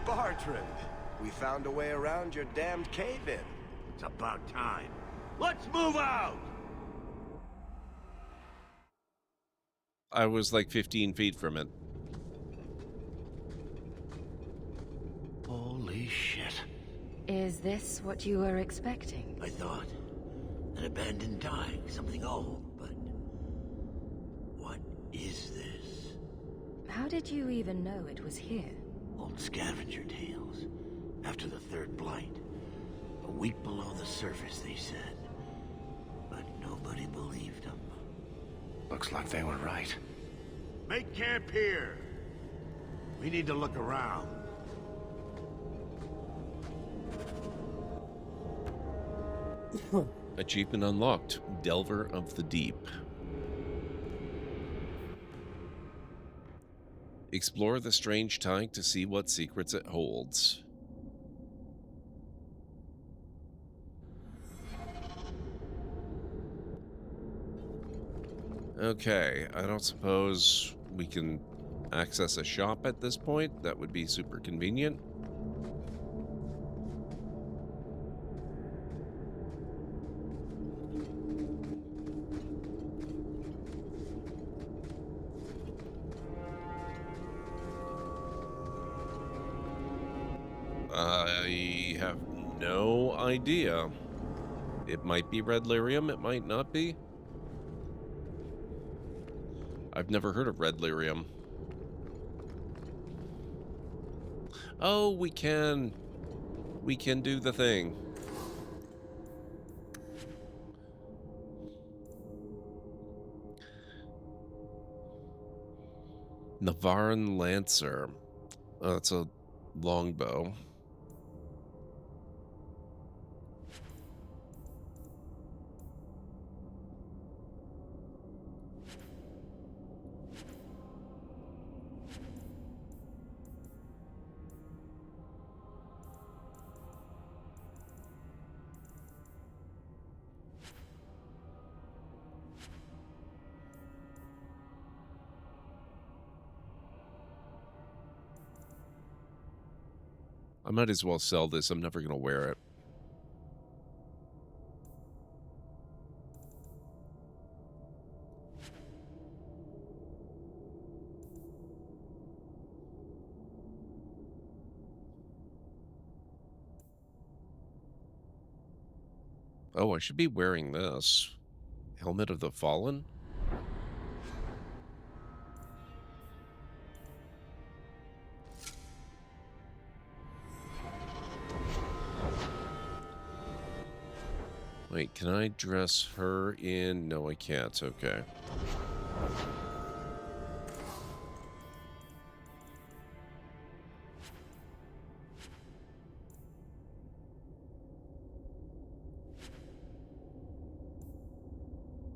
Bartrand! We found a way around your damned cave-in. It's about time. Let's move out! I was like 15 feet from it. Holy shit. Is this what you were expecting? I thought. An abandoned dike, something old, but... what is this? How did you even know it was here? Old scavenger tales. After the third blight. A week below the surface, they said. But nobody believed them. Looks like they were right. Make camp here. We need to look around. Achievement unlocked. Delver of the Deep. Explore the strange tank to see what secrets it holds. Okay, I don't suppose we can access a shop at this point. That would be super convenient. I have no idea. It might be red lyrium, it might not be. I've never heard of red lyrium. Oh, we can do the thing. Navaran Lancer. Oh, that's a longbow. I might as well sell this. I'm never going to wear it. Oh, I should be wearing this. Helmet of the Fallen? Wait, can I dress her in? No, I can't. Okay.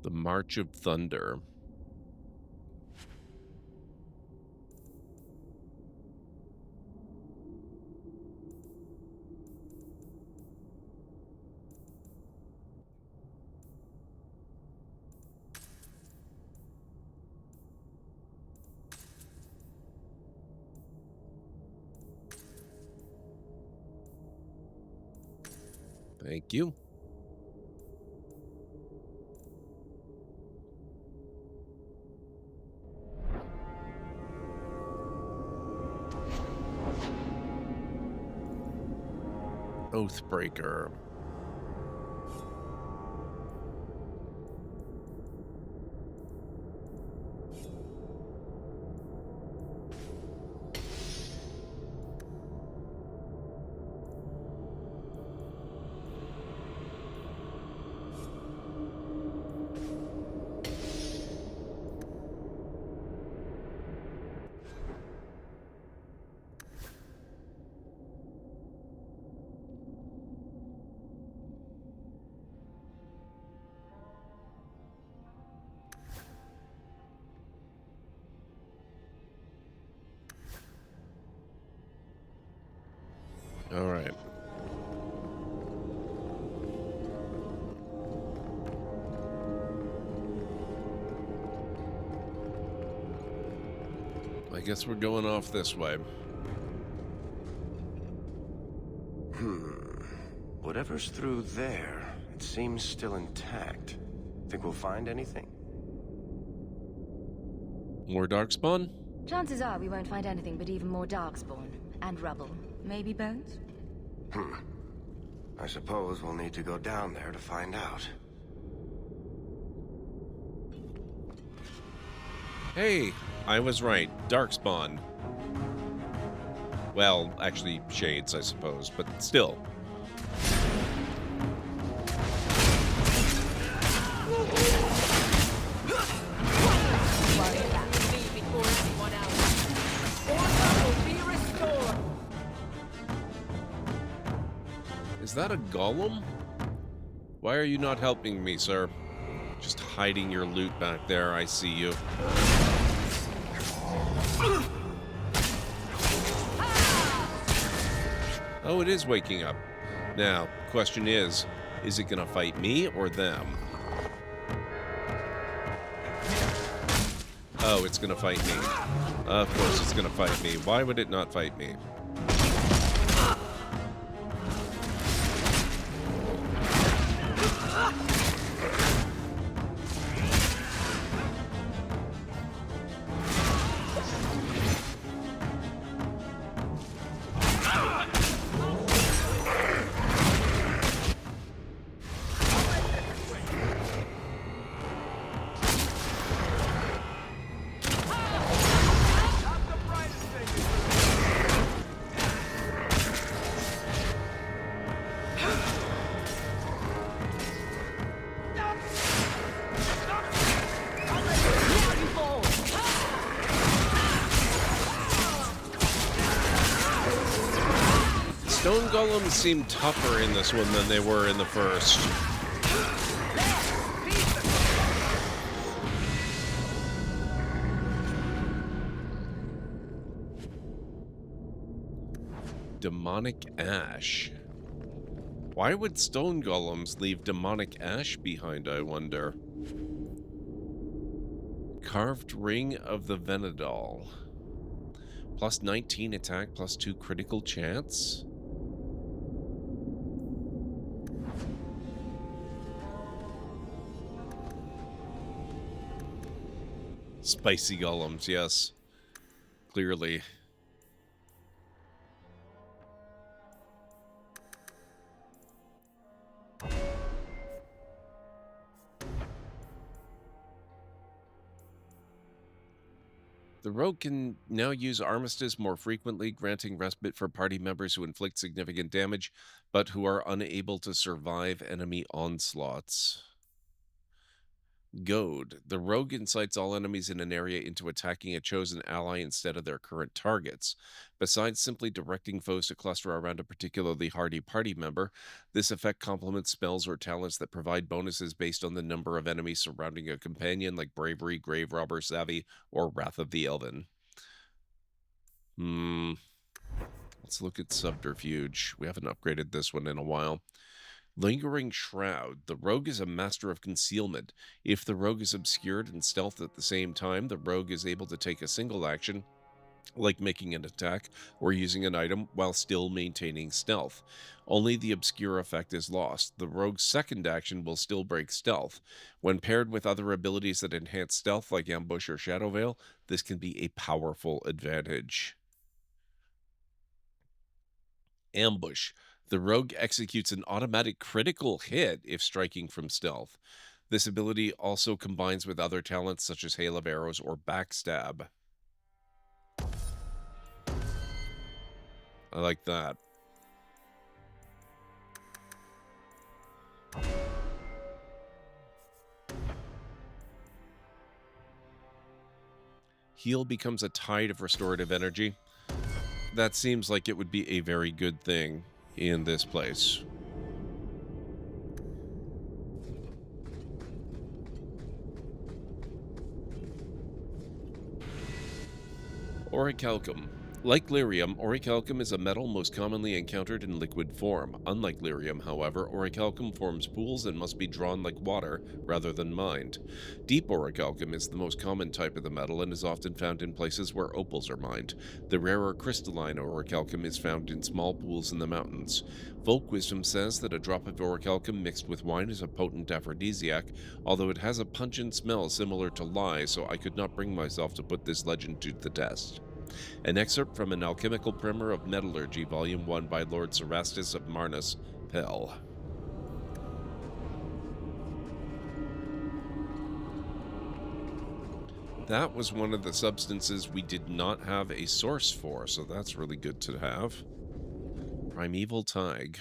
The March of Thunder. Thank you. Oathbreaker. I guess we're going off this way. Whatever's through there, it seems still intact. Think we'll find anything? More darkspawn? Chances are we won't find anything but even more darkspawn. And rubble. Maybe bones? I suppose we'll need to go down there to find out. Hey, I was right. Darkspawn. Well, actually, shades, I suppose, but still. Is that a golem? Why are you not helping me, sir? Just hiding your loot back there, I see you. Oh, it is waking up. Now, question is it gonna fight me or them? Oh, it's gonna fight me. Of course it's gonna fight me. Why would it not fight me? Stone golems seem tougher in this one than they were in the first. Demonic ash. Why would stone golems leave demonic ash behind, I wonder? Carved ring of the Venedal. Plus 19 attack, plus 2 critical chance. Spicy golems, yes. Clearly. The rogue can now use Armistice more frequently, granting respite for party members who inflict significant damage, but who are unable to survive enemy onslaughts. Goad. The rogue incites all enemies in an area into attacking a chosen ally instead of their current targets. Besides simply directing foes to cluster around a particularly hardy party member, this effect complements spells or talents that provide bonuses based on the number of enemies surrounding a companion, like Bravery, Grave Robber, Savvy, or Wrath of the Elven. Let's look at Subterfuge. We haven't upgraded this one in a while. Lingering Shroud. The rogue is a master of concealment. If the rogue is obscured and stealthed at the same time, the rogue is able to take a single action, like making an attack or using an item, while still maintaining stealth. Only the obscure effect is lost. The rogue's second action will still break stealth. When paired with other abilities that enhance stealth, like Ambush or Shadow Veil, this can be a powerful advantage. Ambush. The rogue executes an automatic critical hit if striking from stealth. This ability also combines with other talents such as Hail of Arrows or Backstab. I like that. Heal becomes a tide of restorative energy. That seems like it would be a very good thing in this place. Orichalcum. Like lyrium, orichalcum is a metal most commonly encountered in liquid form. Unlike lyrium, however, orichalcum forms pools and must be drawn like water rather than mined. Deep orichalcum is the most common type of the metal and is often found in places where opals are mined. The rarer crystalline orichalcum is found in small pools in the mountains. Folk wisdom says that a drop of orichalcum mixed with wine is a potent aphrodisiac, although it has a pungent smell similar to lye, so I could not bring myself to put this legend to the test. An excerpt from an alchemical primer of metallurgy, volume 1 by Lord Cerastus of Marnus, Pell. That was one of the substances we did not have a source for, so that's really good to have. Primeval Tig.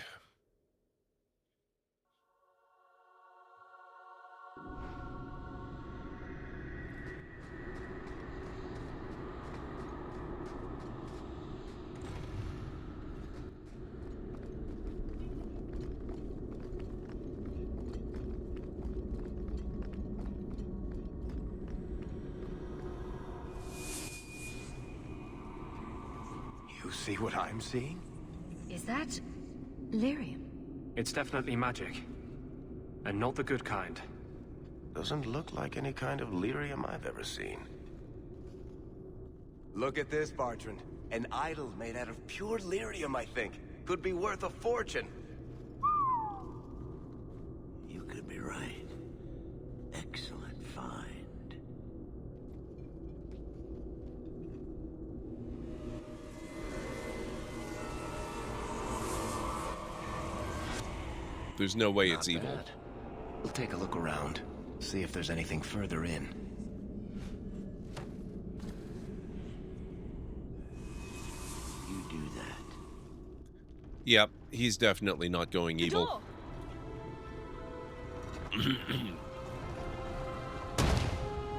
You see what I'm seeing? Is that lyrium? It's definitely magic. And not the good kind. Doesn't look like any kind of lyrium I've ever seen. Look at this, Bartrand. An idol made out of pure lyrium, I think. Could be worth a fortune. You could be right. Excellent find. There's no way it's Not evil. bad. We'll take a look around. See if there's anything further in. You do that. Yep, he's definitely not going evil.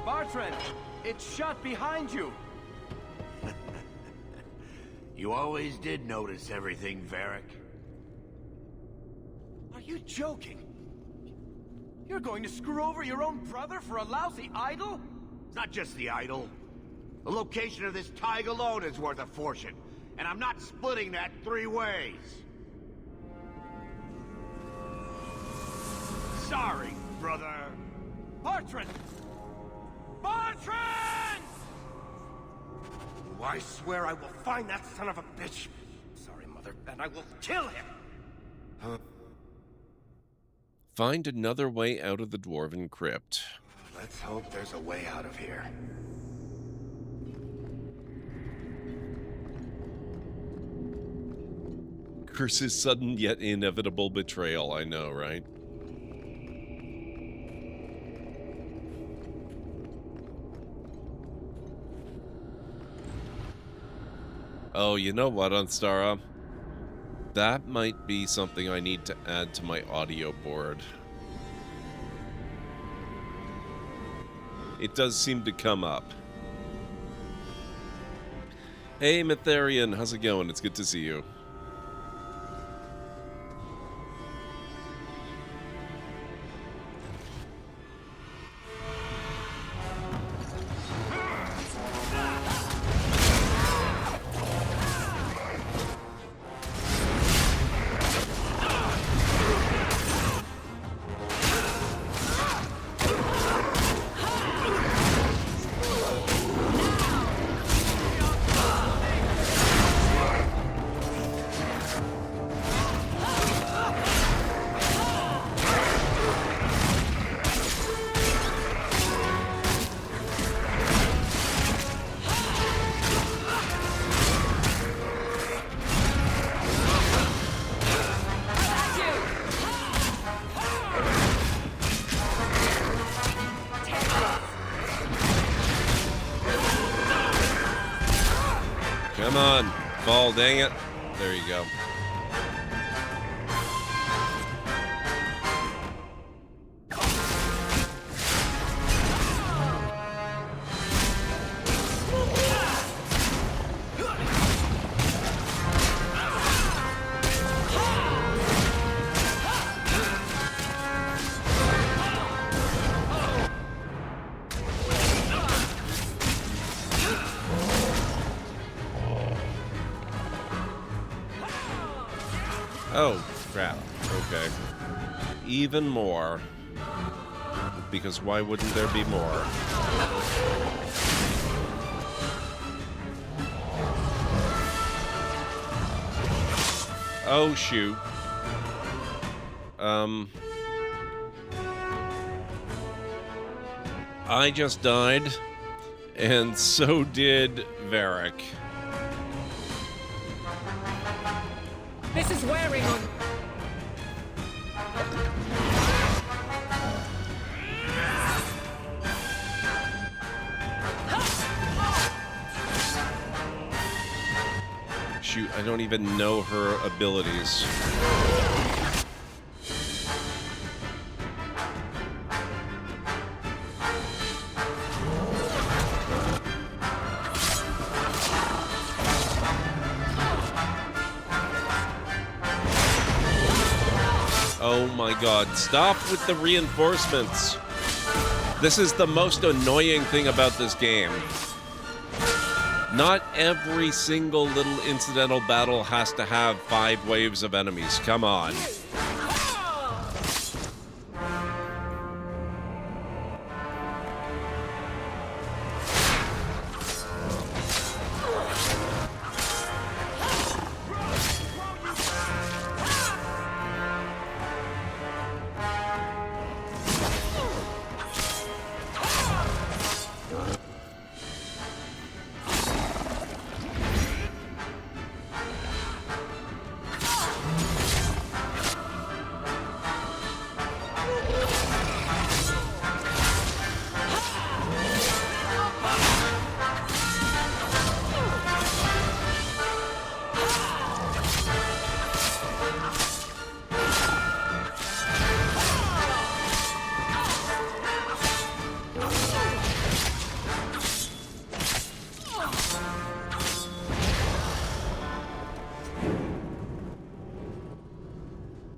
Bartrand! It's shut behind you! You always did notice everything, Varric. Are you joking? You're going to screw over your own brother for a lousy idol? It's not just the idol. The location of this Tig alone is worth a fortune, and I'm not splitting that 3 ways. Sorry, brother. Bartrand! Bartrand! I swear I will find that son of a bitch. Sorry, Mother, and I will kill him. Find another way out of the Dwarven Crypt. Let's hope there's a way out of here. Curse's sudden yet inevitable betrayal, I know, right? Oh, you know what, Unstara? That might be something I need to add to my audio board. It does seem to come up. Hey, Mytharian, how's it going? It's good to see you. Come on, ball, dang it. There you go. Oh, crap. Okay. Even more. Because why wouldn't there be more? Oh, shoot. I just died, and so did Varric. This is wearing on. Shoot, I don't even know her abilities. Oh my god, stop with the reinforcements. This is the most annoying thing about this game. Not every single little incidental battle has to have 5 waves of enemies. Come on.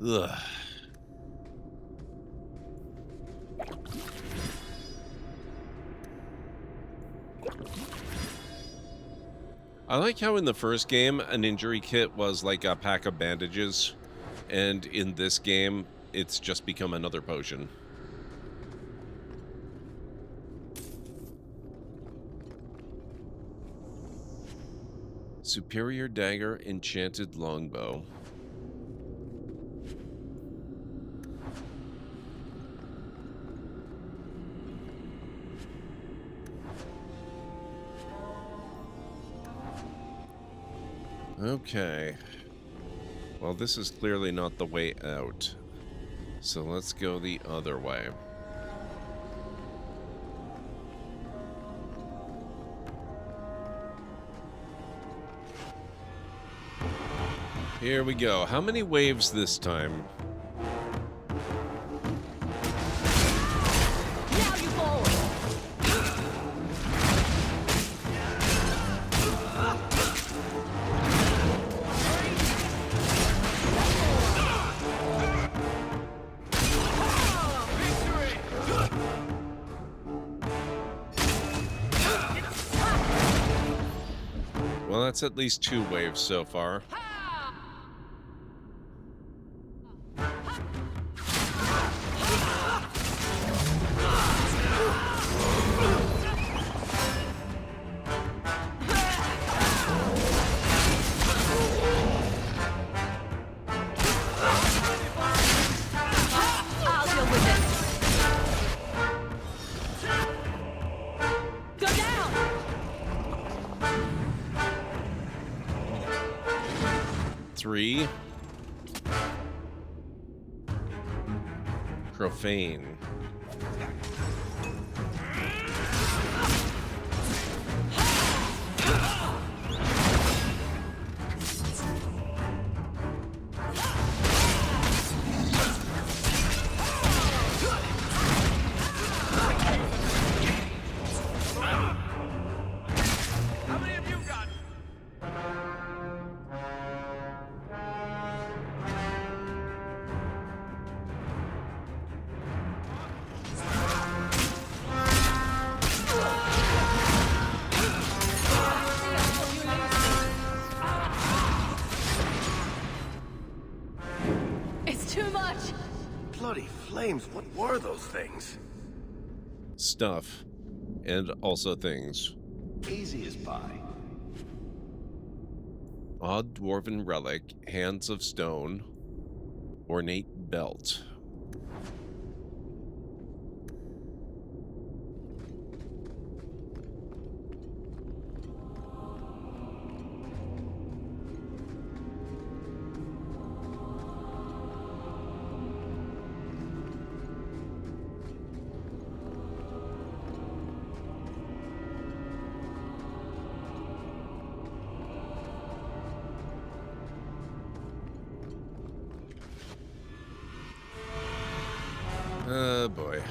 Ugh. I like how in the first game, an injury kit was like a pack of bandages, and in this game, it's just become another potion. Superior Dagger, Enchanted Longbow. Okay. Well, this is clearly not the way out. So let's go the other way. Here we go. How many waves this time? Now you fall. Well, that's at least 2 waves so far. I'll deal with this. Go down. 3. Profane. How many have you got? flames, what were those things? Stuff. And also things. Easy as pie. Odd dwarven relic, hands of stone, ornate belt. Oh boy.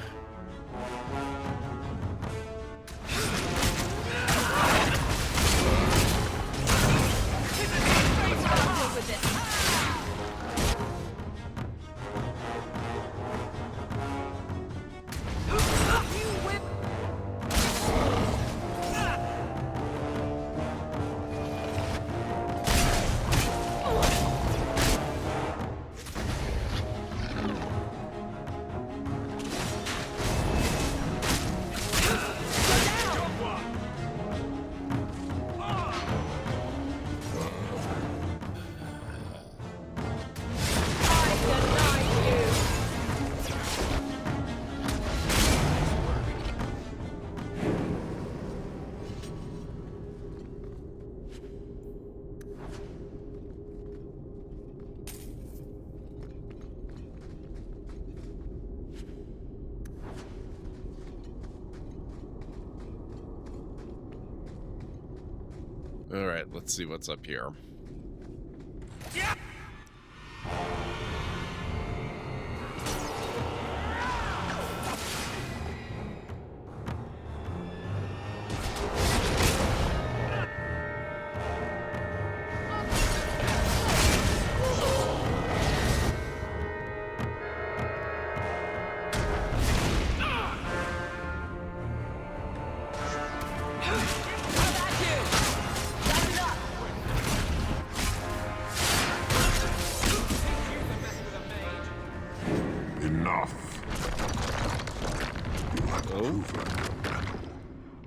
All right, let's see what's up here.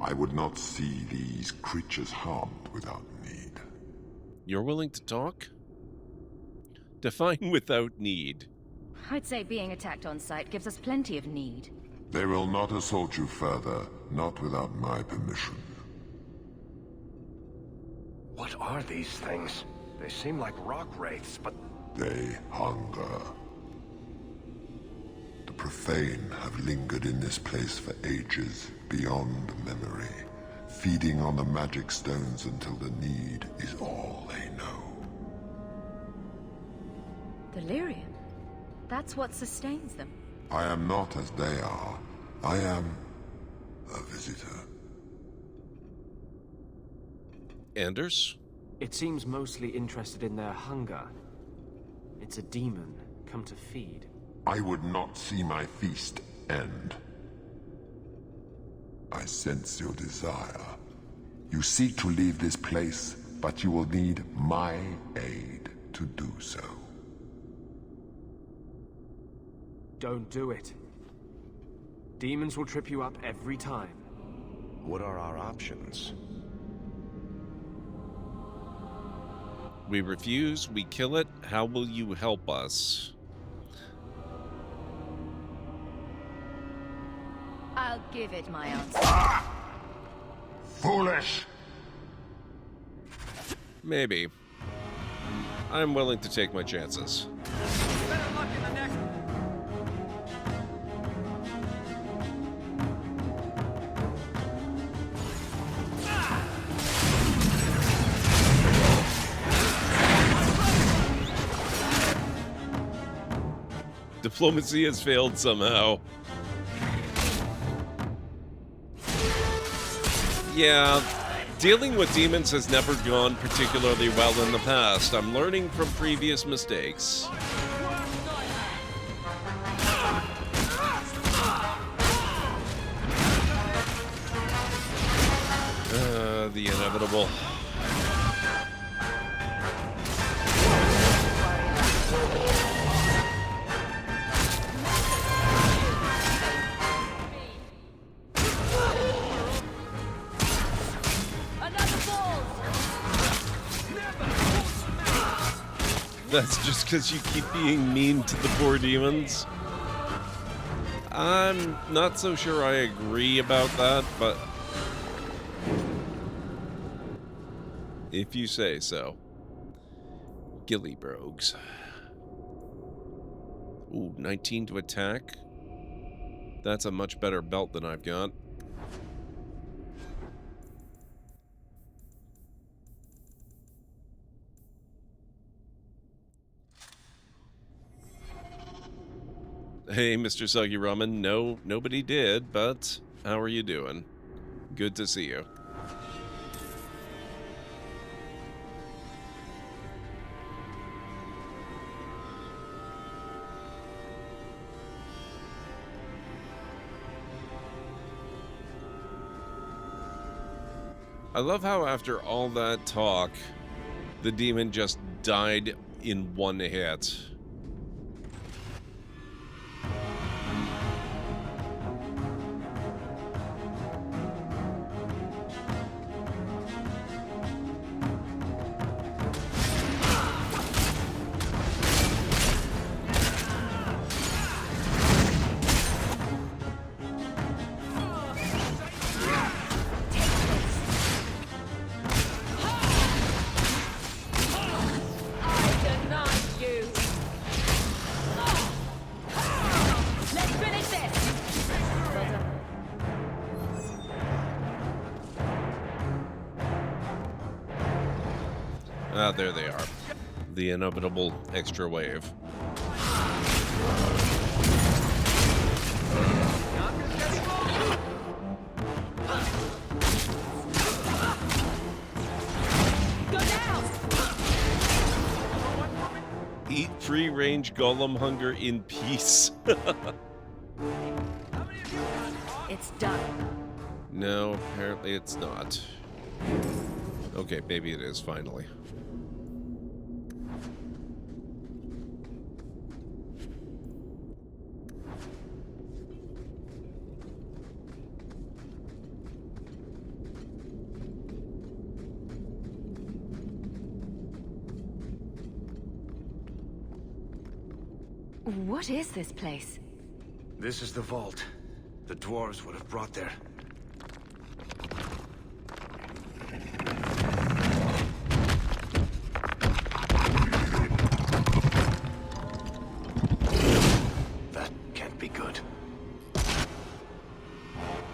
I would not see these creatures harmed without need. You're willing to talk? Define without need. I'd say being attacked on sight gives us plenty of need. They will not assault you further, not without my permission. What are these things? They seem like rock wraiths, but... They hunger. The profane have lingered in this place for ages, beyond memory, feeding on the magic stones until the need is all they know. Delirium? That's what sustains them. I am not as they are. I am a visitor. Anders? It seems mostly interested in their hunger. It's a demon, come to feed. I would not see my feast end. I sense your desire. You seek to leave this place, but you will need my aid to do so. Don't do it. Demons will trip you up every time. What are our options? We refuse, we kill it. How will you help us? I'll give it my answer. Foolish! Maybe. I'm willing to take my chances. Better luck in the next... Diplomacy has failed somehow. Yeah, dealing with demons has never gone particularly well in the past. I'm learning from previous mistakes. The inevitable. That's just because you keep being mean to the poor demons. I'm not so sure I agree about that, but if you say so. Gilly Brogues. Ooh, 19 to attack. That's a much better belt than I've got. Hey, Mr. Suggy Ramen. No, nobody did, but how are you doing? Good to see you. I love how after all that talk, the demon just died in one hit. Ah, there they are. The inevitable extra wave. Eat free-range golem hunger in peace. It's done. No, apparently it's not. Okay, maybe it is, finally. What is this place? This is the vault. The dwarves would have brought there. That can't be good.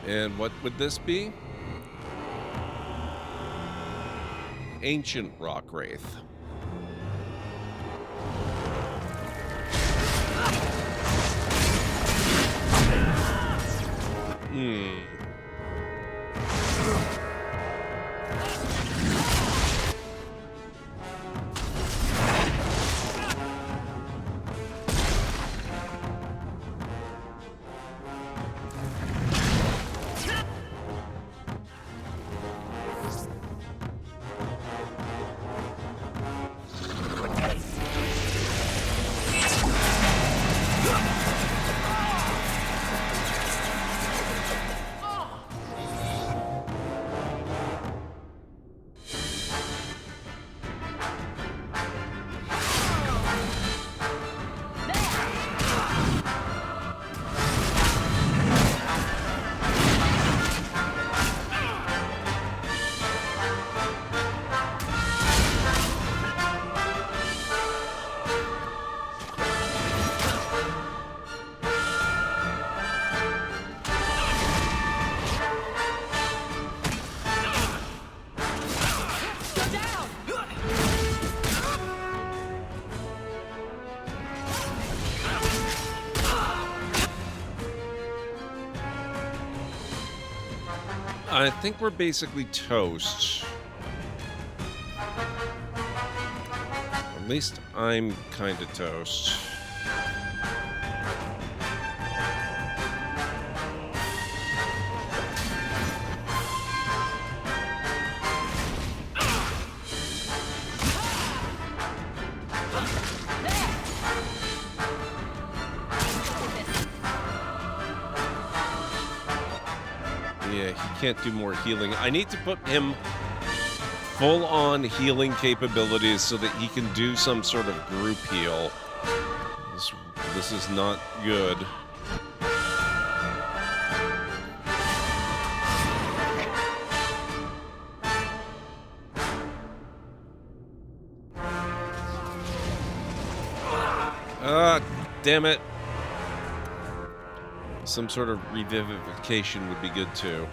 And what would this be? Ancient rock wraith. I think we're basically toast. At least I'm kind of toast. Yeah, he can't do more healing. I need to put him full-on healing capabilities so that he can do some sort of group heal. This is not good. Ah, damn it. Some sort of revivification would be good too.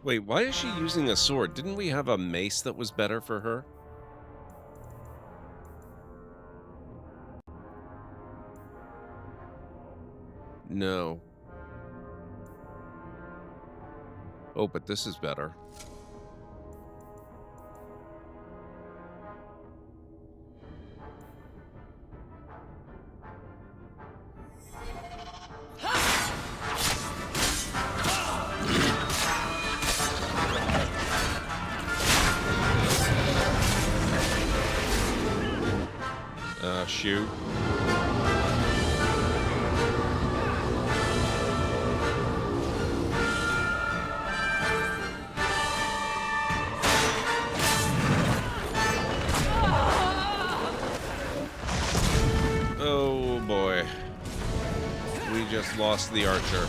Wait, why is she using a sword? Didn't we have a mace that was better for her? No. Oh, but this is better. Shoot. Oh boy. We just lost the archer.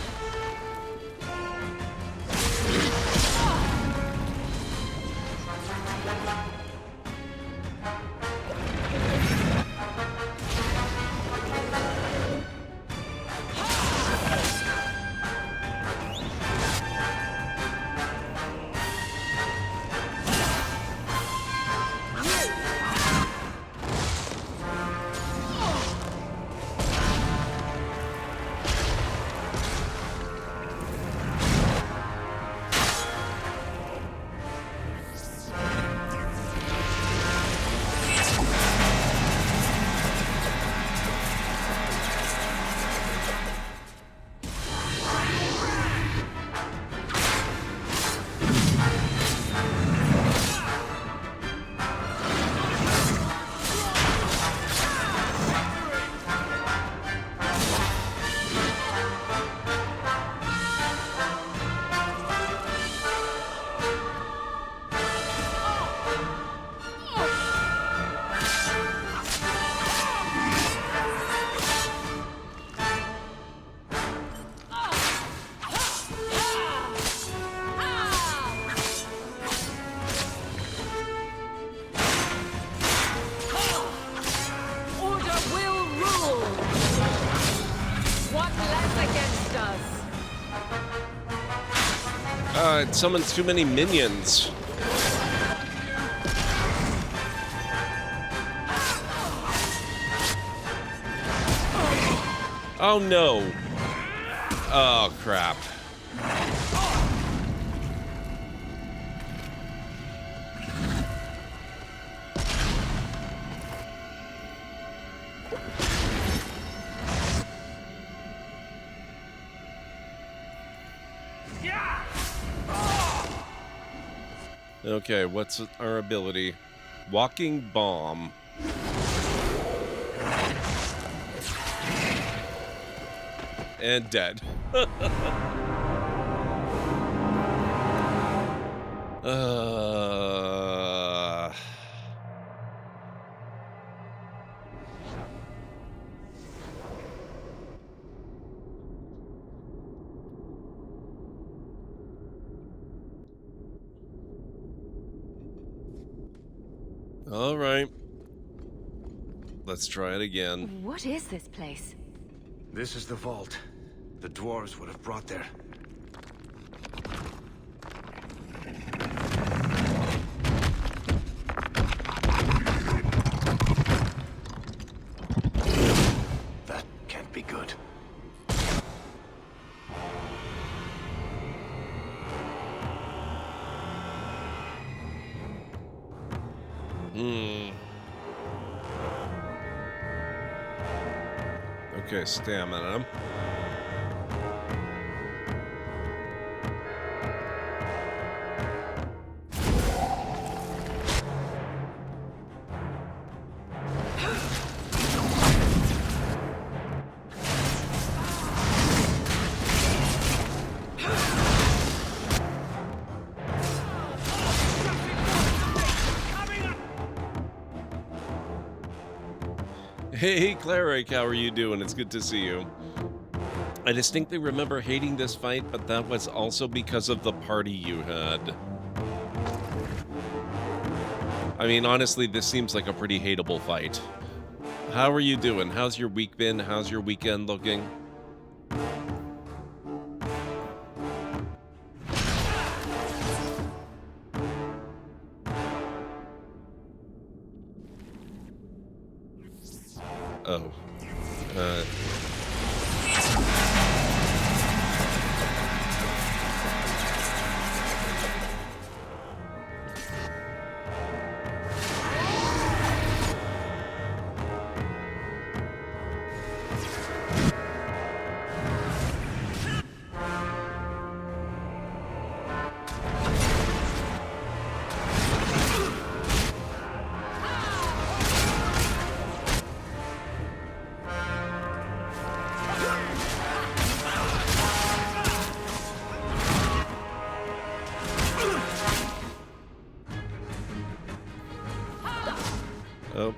It summons too many minions. Oh no. Oh crap. Okay, what's our ability? Walking bomb. And dead. All right. Let's try it again. What is this place? This is the vault. The dwarves would have brought their... That can't be good. Okay, stamina. Hey, Cleric, how are you doing? It's good to see you. I distinctly remember hating this fight, but that was also because of the party you had. I mean, honestly, this seems like a pretty hateable fight. How are you doing? How's your week been? How's your weekend looking? Oh. Oh.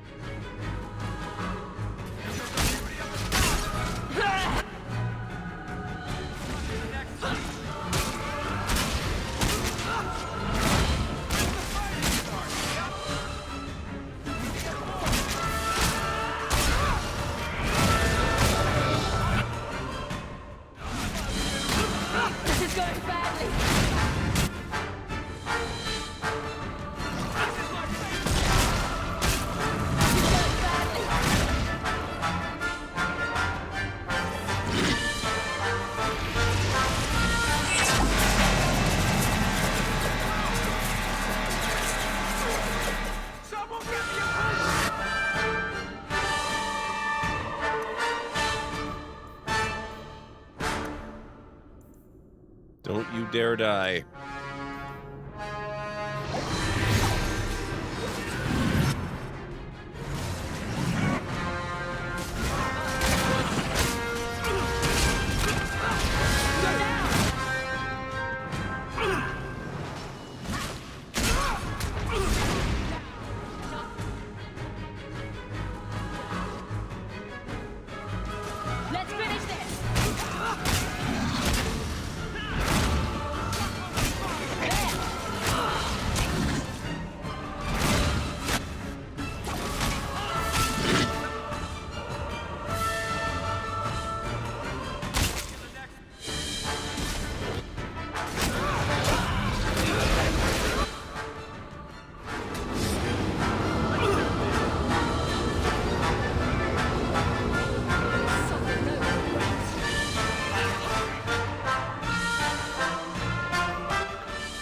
This is going badly. Don't you dare die. Let's finish this.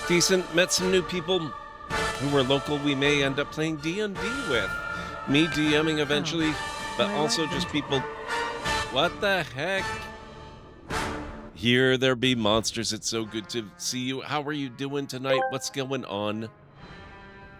Decent. Met some new people who were local we may end up playing D&D with. Me DMing eventually, but also just people... What the heck? Here there be monsters. It's so good to see you. How are you doing tonight? What's going on?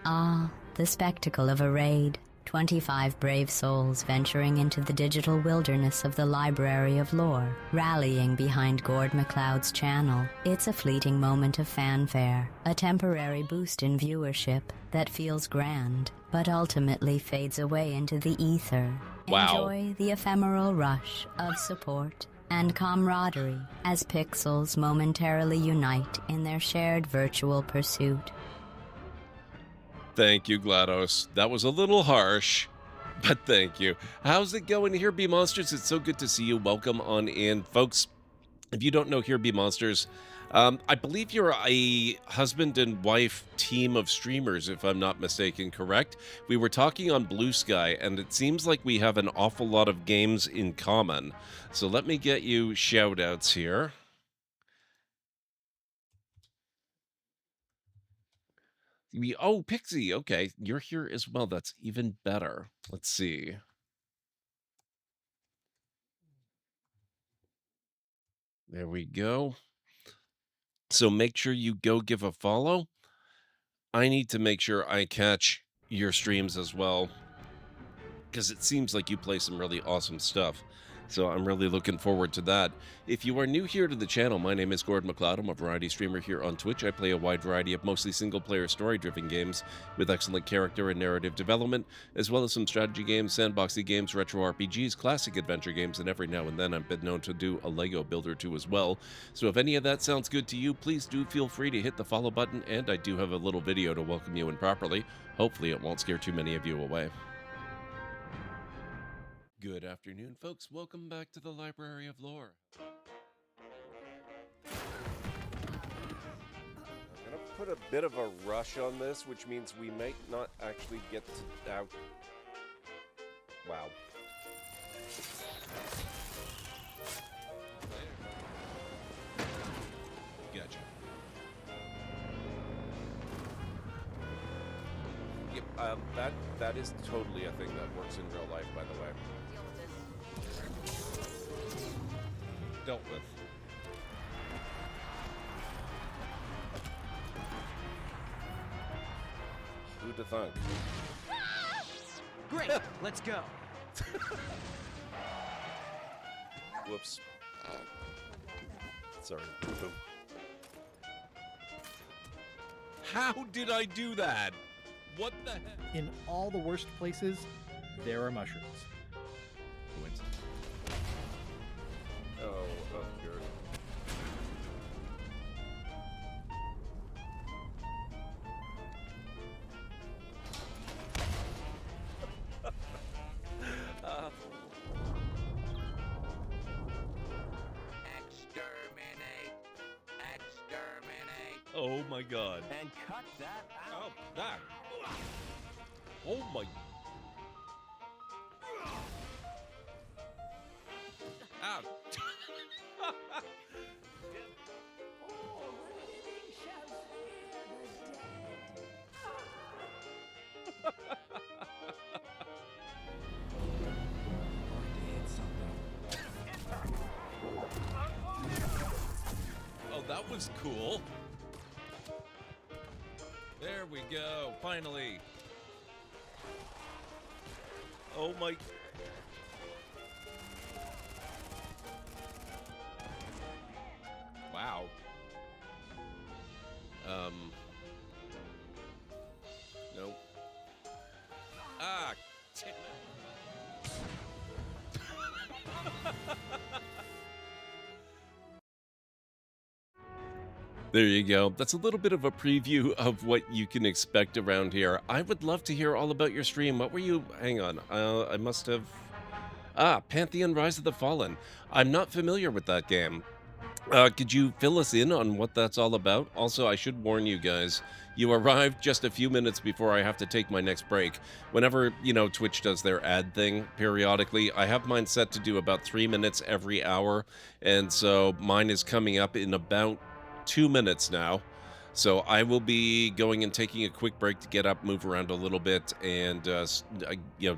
Ah, the spectacle of a raid. 25 brave souls venturing into the digital wilderness of the Library of Lore, rallying behind Gord MacLeod's channel. It's a fleeting moment of fanfare, a temporary boost in viewership that feels grand, but ultimately fades away into the ether. Wow. Enjoy the ephemeral rush of support and camaraderie as pixels momentarily unite in their shared virtual pursuit. Thank you, GLaDOS. That was a little harsh, but thank you. How's it going, HereThereBeMonsters? It's so good to see you. Welcome on in. Folks, if you don't know HereThereBeMonsters, I believe you're a husband and wife team of streamers, if I'm not mistaken, correct? We were talking on Blue Sky, and it seems like we have an awful lot of games in common. So let me get you shout-outs here. Oh, Pixie, okay. You're here as well. That's even better. Let's see. There we go. So make sure you go give a follow. I need to make sure I catch your streams as well, because it seems like you play some really awesome stuff. So I'm really looking forward to that. If you are new here to the channel, my name is Gordon MacLeod. I'm a variety streamer here on Twitch. I play a wide variety of mostly single-player story-driven games with excellent character and narrative development, as well as some strategy games, sandboxy games, retro RPGs, classic adventure games, and every now and then I've been known to do a Lego builder too as well. So if any of that sounds good to you, please do feel free to hit the follow button, and I do have a little video to welcome you in properly. Hopefully it won't scare too many of you away. Good afternoon, folks. Welcome back to the Library of Lore. I'm going to put a bit of a rush on this, which means we might not actually get to... Wow. Gotcha. Yep, that is totally a thing that works in real life, by the way. Dealt with. Who'd have thunk? Great, let's go. Whoops. Sorry. Boo-boo. How did I do that? What the heck? In all the worst places, there are mushrooms. Coincidence. Oh, good. Exterminate! Exterminate! Oh my god. And cut that out! Oh, that! Oh my... Ow! Oh, that was cool. There we go, finally. Oh my... Wow. Nope. Ah, damn it. There you go. That's a little bit of a preview of what you can expect around here. I would love to hear all about your stream. What were you... Hang on. I must have... Pantheon Rise of the Fallen. I'm not familiar with that game. Could you fill us in on what that's all about? Also, I should warn you guys, you arrived just a few minutes before I have to take my next break. Whenever, you know, Twitch does their ad thing periodically, I have mine set to do about 3 minutes every hour, and so mine is coming up in about 2 minutes now. So I will be going and taking a quick break to get up, move around a little bit, and, you know,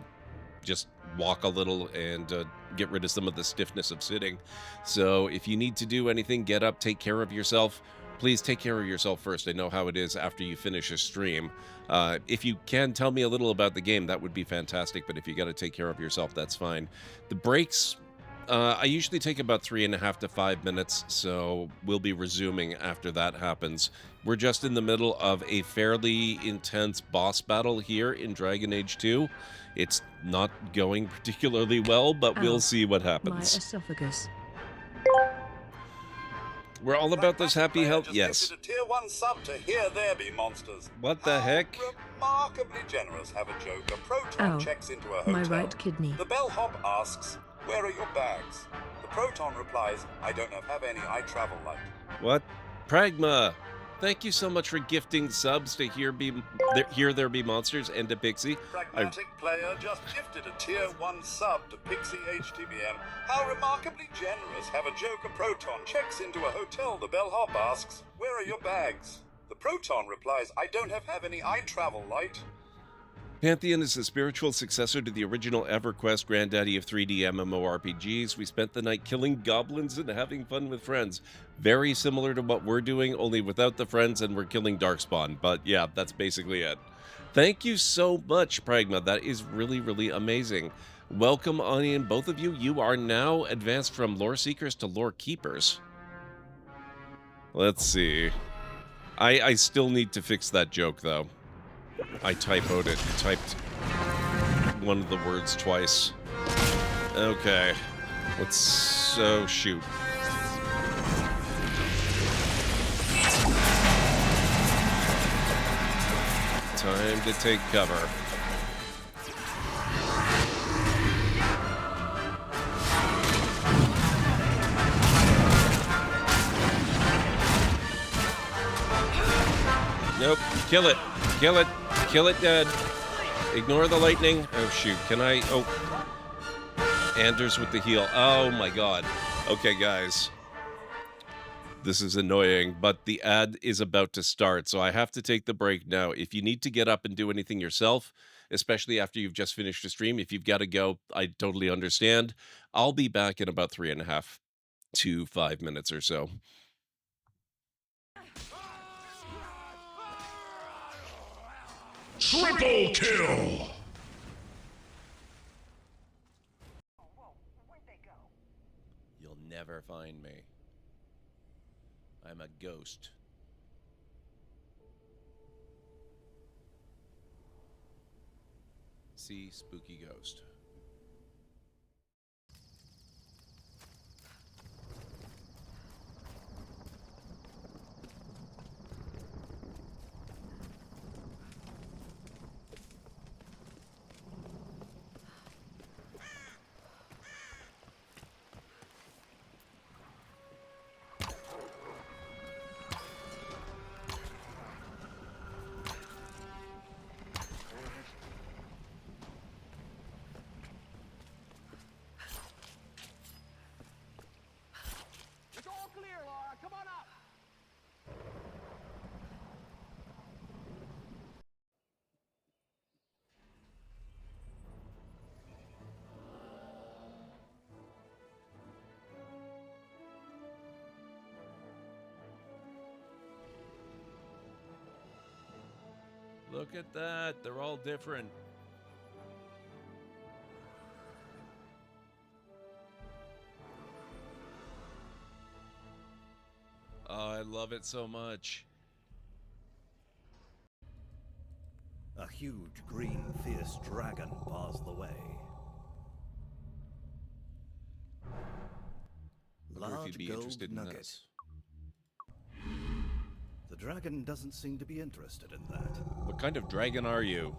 just walk a little and get rid of some of the stiffness of sitting. So if you need to do anything, get up, take care of yourself. Please take care of yourself first. I know how it is after you finish a stream. If you can tell me a little about the game, that would be fantastic, but if you got to take care of yourself, that's fine. The breaks, I usually take about 3.5 to 5 minutes, so we'll be resuming after that happens. We're just in the middle of a fairly intense boss battle here in Dragon Age 2. It's not going particularly well, but we'll see what happens. My esophagus. We're all about those happy health. Yes. A tier 1 sub to HereThereBeMonsters. What the heck? Remarkably generous. Have a joke. A proton Ow. checks into a hotel. My right kidney. The bellhop asks, "Where are your bags?" The proton replies, "I don't have any. I travel light." What? Pragma! Thank you so much for gifting subs to HereThereBeMonsters and to Pixie. Pragmatic player just gifted a tier 1 sub to Pixie HTBM. How remarkably generous. Have a joke. A proton checks into a hotel. The bellhop asks, "Where are your bags?" The proton replies, "I don't have any. I travel light." Pantheon is the spiritual successor to the original EverQuest, granddaddy of 3D MMORPGs. We spent the night killing goblins and having fun with friends. Very similar to what we're doing, only without the friends, and we're killing Darkspawn. But yeah, that's basically it. Thank you so much, Pragma. That is really, really amazing. Welcome on in, both of you. You are now advanced from lore seekers to lore keepers. Let's see. I still need to fix that joke, though. I typoed it. Typed one of the words twice. Okay. Let's... shoot. Time to take cover. Nope. Kill it. Kill it. Kill it dead. Ignore the lightning. Oh, shoot. Can I... Oh. Anders with the heal. Oh, my God. Okay, guys. This is annoying, but the ad is about to start, so I have to take the break now. If you need to get up and do anything yourself, especially after you've just finished a stream, if you've got to go, I totally understand. I'll be back in about 3.5 to 5 minutes or so. Triple kill! You'll never find me. I'm a ghost. See, spooky ghost. Look at that. They're all different. Oh, I love it so much. A huge green fierce dragon bars the way. Wonder if you'd be interested in this. The dragon doesn't seem to be interested in that. What kind of dragon are you?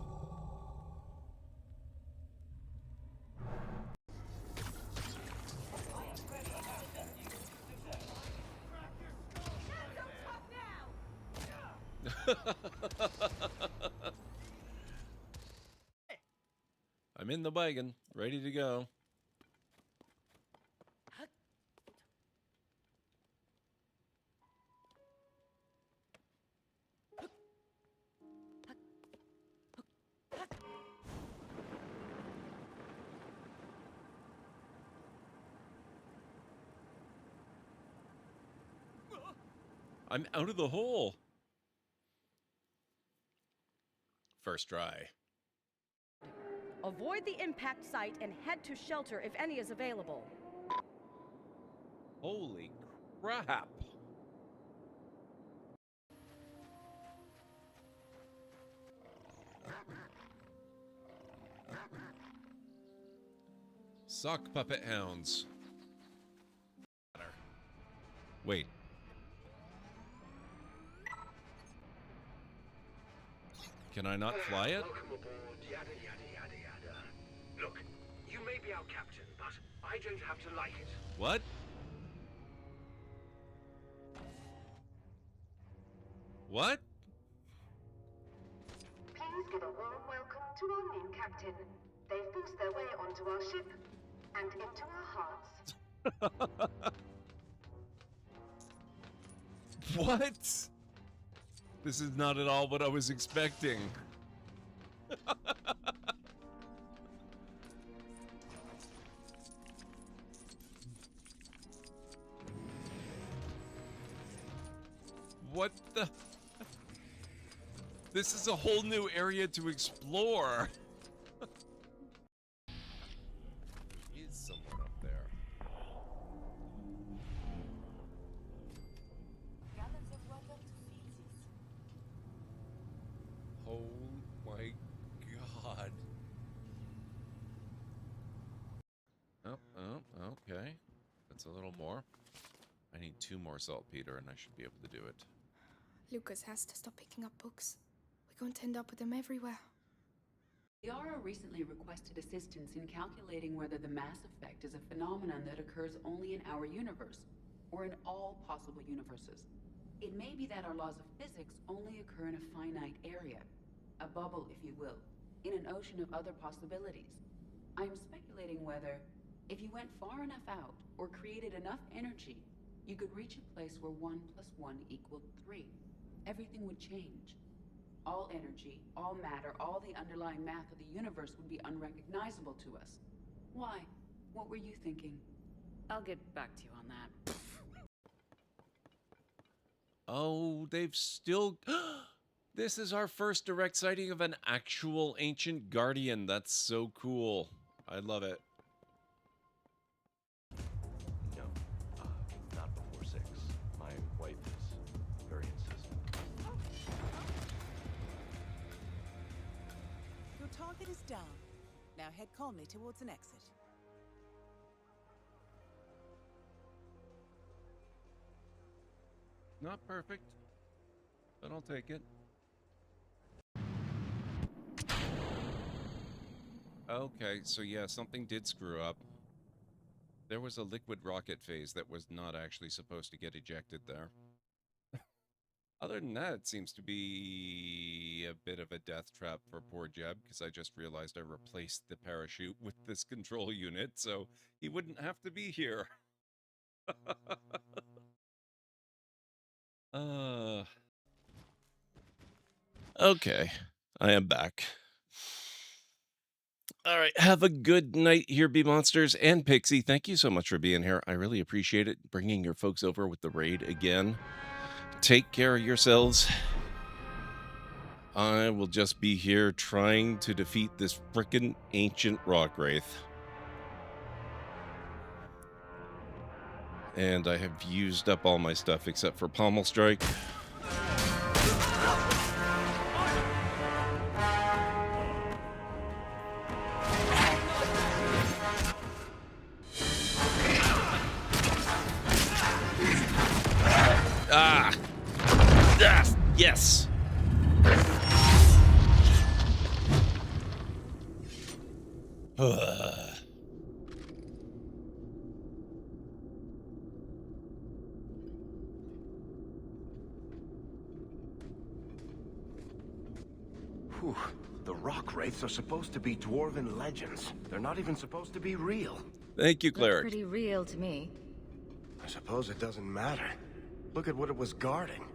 I'm in the wagon, ready to go. I'm out of the hole. First try. Avoid the impact site and head to shelter if any is available. Holy crap. Sock puppet hounds. Wait. Can I not fly it? Welcome aboard, yada yada yada yada. Look, you may be our captain, but I don't have to like it. What? What? Please give a warm welcome to our new captain. They've forced their way onto our ship and into our hearts. What? This is not at all what I was expecting. What the? This is a whole new area to explore. Is someone up there? Oh my god. Oh, okay. That's a little more. I need 2 more saltpeter and I should be able to do it. Lucas has to stop picking up books. We're going to end up with them everywhere. Yara recently requested assistance in calculating whether the mass effect is a phenomenon that occurs only in our universe, or in all possible universes. It may be that our laws of physics only occur in a finite area, a bubble, if you will, in an ocean of other possibilities. I am speculating whether, if you went far enough out, or created enough energy, you could reach a place where 1 + 1 = 3. Everything would change. All energy, all matter, all the underlying math of the universe would be unrecognizable to us. Why? What were you thinking? I'll get back to you on that. Oh, they've still... This is our first direct sighting of an actual ancient guardian. That's so cool. I love it. No, not before 6. My wife is very insistent. Your target is down. Now head calmly towards an exit. Not perfect, but I'll take it. Okay, so yeah, something did screw up. There was a liquid rocket phase that was not actually supposed to get ejected there. Other than that, it seems to be a bit of a death trap for poor Jeb, because I just realized I replaced the parachute with this control unit, so he wouldn't have to be here. Okay, I am back. All right, have a good night here, BeMonsters and Pixie. Thank you so much for being here. I really appreciate it, bringing your folks over with the raid again. Take care of yourselves. I will just be here trying to defeat this frickin' ancient rock wraith. And I have used up all my stuff except for Pommel Strike. Ah! Ah! Yes! Whew. The rock wraiths are supposed to be dwarven legends. They're not even supposed to be real. Thank you, Cleric. Pretty real to me. I suppose it doesn't matter. Look at what it was guarding.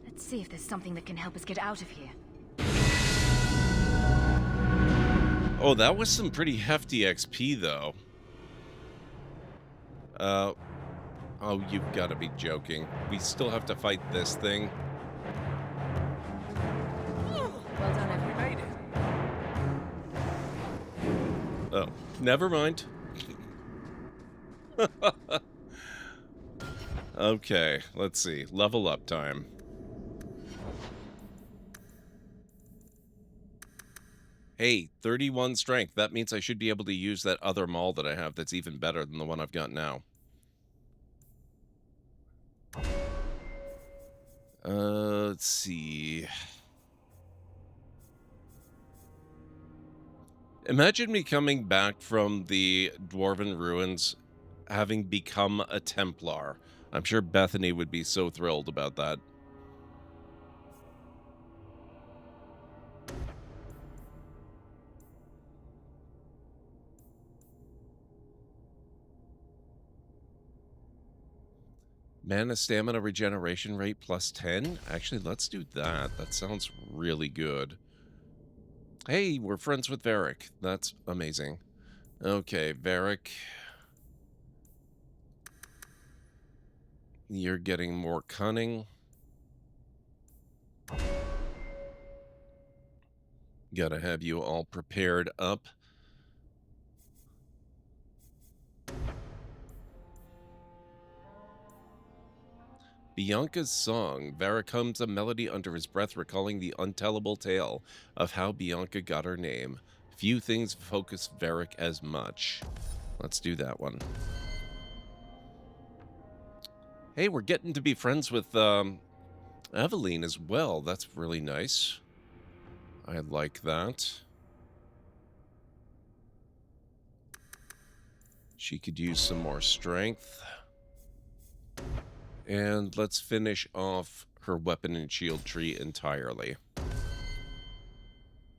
Let's see if there's something that can help us get out of here. Oh, that was some pretty hefty XP, though. Oh, you've got to be joking. We still have to fight this thing. Well done, everybody. Made it. Oh, never mind. Okay, let's see. Level up time. Hey, 31 strength. That means I should be able to use that other maul that I have that's even better than the one I've got now. Let's see. Imagine me coming back from the Dwarven ruins having become a Templar. I'm sure Bethany would be so thrilled about that. Mana stamina regeneration rate plus 10? Actually, let's do that. That sounds really good. Hey, we're friends with Varric. That's amazing. Okay, Varric. You're getting more cunning. Gotta have you all prepared up. Bianca's song. Varric hums a melody under his breath, recalling the untellable tale of how Bianca got her name. Few things focus Varric as much. Let's do that one. Hey, we're getting to be friends with Eveline as well. That's really nice. I like that. She could use some more strength. And let's finish off her weapon and shield tree entirely.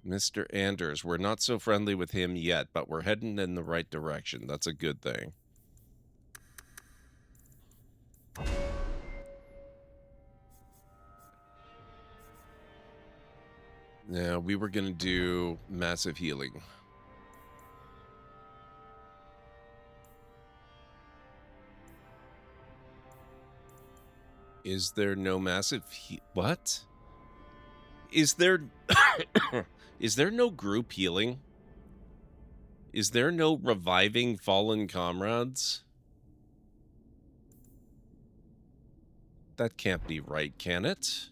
Mr. Anders, we're not so friendly with him yet, but we're heading in the right direction. That's a good thing. Now, we were going to do massive healing. Is there no massive what? Is there is there no group healing? Is there no reviving fallen comrades? That can't be right, can it?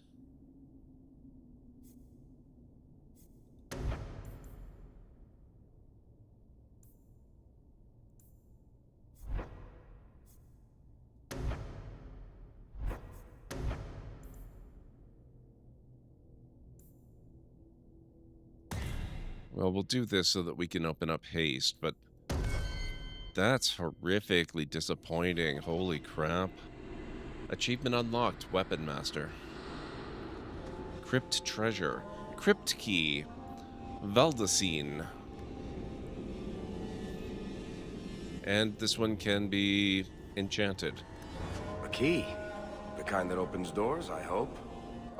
Well, we'll do this so that we can open up haste, but that's horrifically disappointing. Holy crap. Achievement unlocked, Weapon Master. Crypt Treasure. Crypt Key. Valdecine. And this one can be enchanted. A key. The kind that opens doors, I hope.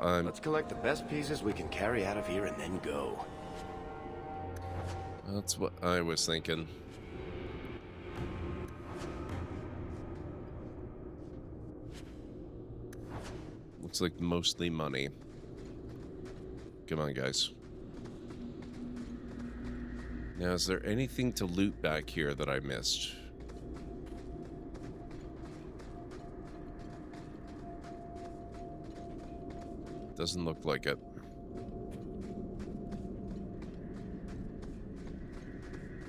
Let's collect the best pieces we can carry out of here and then go. That's what I was thinking. Looks like mostly money. Come on, guys. Now, is there anything to loot back here that I missed? Doesn't look like it.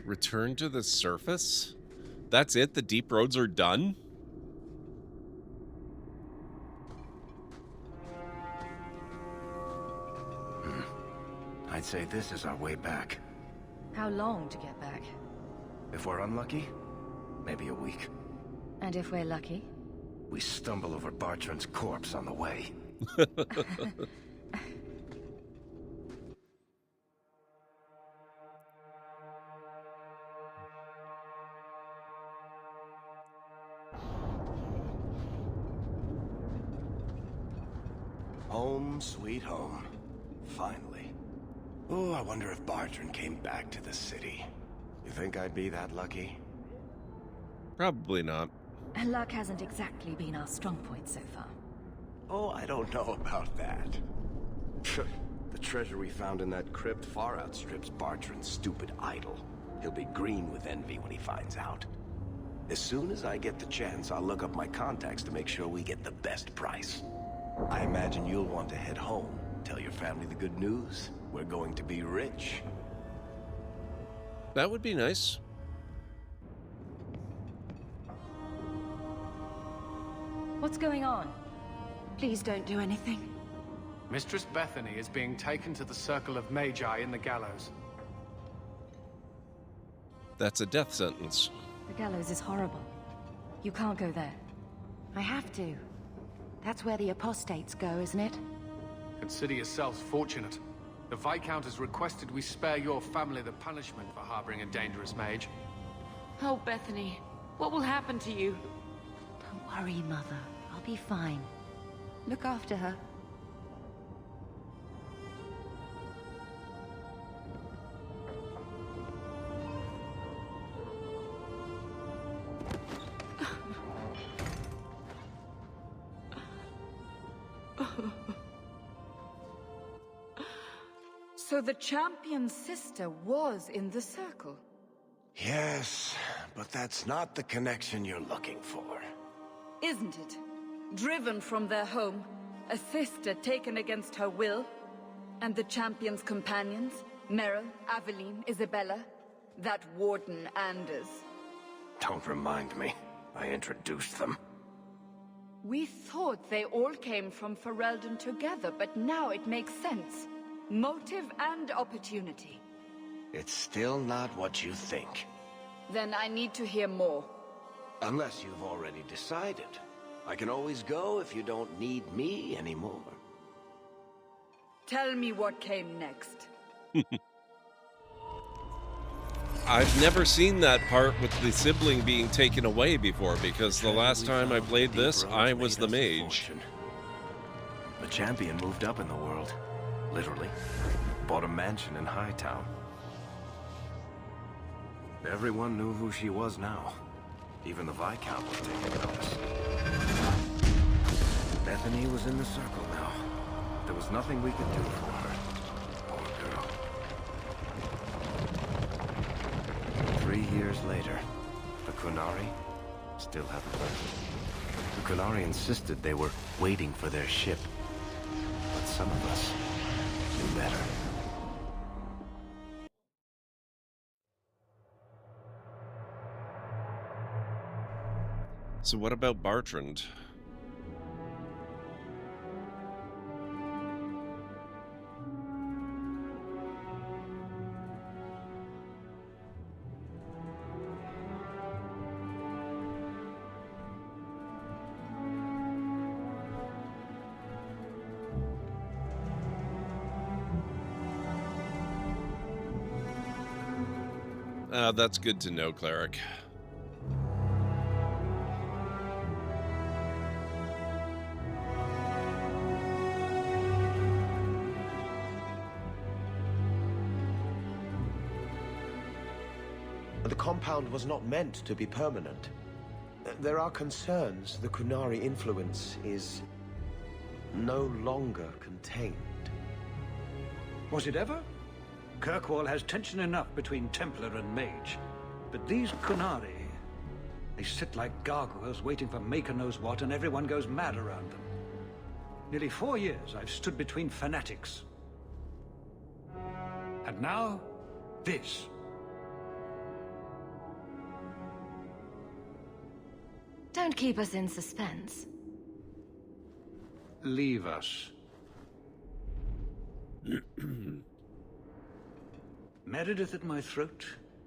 Return to the surface? That's it? The deep roads are done? I'd say this is our way back. How long to get back? If we're unlucky, maybe a week. And if we're lucky? We stumble over Bartran's corpse on the way. Home, sweet home. Finally. Oh, I wonder if Bartran came back to the city. You think I'd be that lucky? Probably not. Luck hasn't exactly been our strong point so far. Oh, I don't know about that. The treasure we found in that crypt far outstrips Bartran's stupid idol. He'll be green with envy when he finds out. As soon as I get the chance, I'll look up my contacts to make sure we get the best price. I imagine you'll want to head home. Tell your family the good news. We're going to be rich. That would be nice. What's going on? Please don't do anything. Mistress Bethany is being taken to the Circle of Magi in the Gallows. That's a death sentence. The gallows is horrible. You can't go there. I have to. That's where the apostates go, isn't it? Consider yourselves fortunate. The Viscount has requested we spare your family the punishment for harboring a dangerous mage. Oh, Bethany, what will happen to you? Don't worry, Mother. I'll be fine. Look after her. So the champion's sister was in the circle? Yes, but that's not the connection you're looking for. Isn't it? Driven from their home, a sister taken against her will, and the champion's companions, Meryl, Aveline, Isabella, that Warden Anders. Don't remind me. I introduced them. We thought they all came from Ferelden together, but now it makes sense. Motive and opportunity. It's still not what you think. Then I need to hear more. Unless you've already decided. I can always go if you don't need me anymore. Tell me what came next. I've never seen that part with the sibling being taken away before, because the last time I played this, I was the mage. The champion moved up in the world. Literally. Bought a mansion in Hightown. Everyone knew who she was now. Even the Viscount was taking notice. Bethany was in the circle now. There was nothing we could do for her. Poor girl. 3 years later, the Kunari still haven't left. The Kunari insisted they were waiting for their ship. But some of us knew better. So what about Bertrand? That's good to know, Cleric. The compound was not meant to be permanent. There are concerns the Kunari influence is no longer contained. Was it ever? Kirkwall has tension enough between Templar and Mage. But these Kunari, they sit like gargoyles waiting for Maker knows what, and everyone goes mad around them. Nearly 4 years I've stood between fanatics. And now, this. Don't keep us in suspense. Leave us. Meredith at my throat,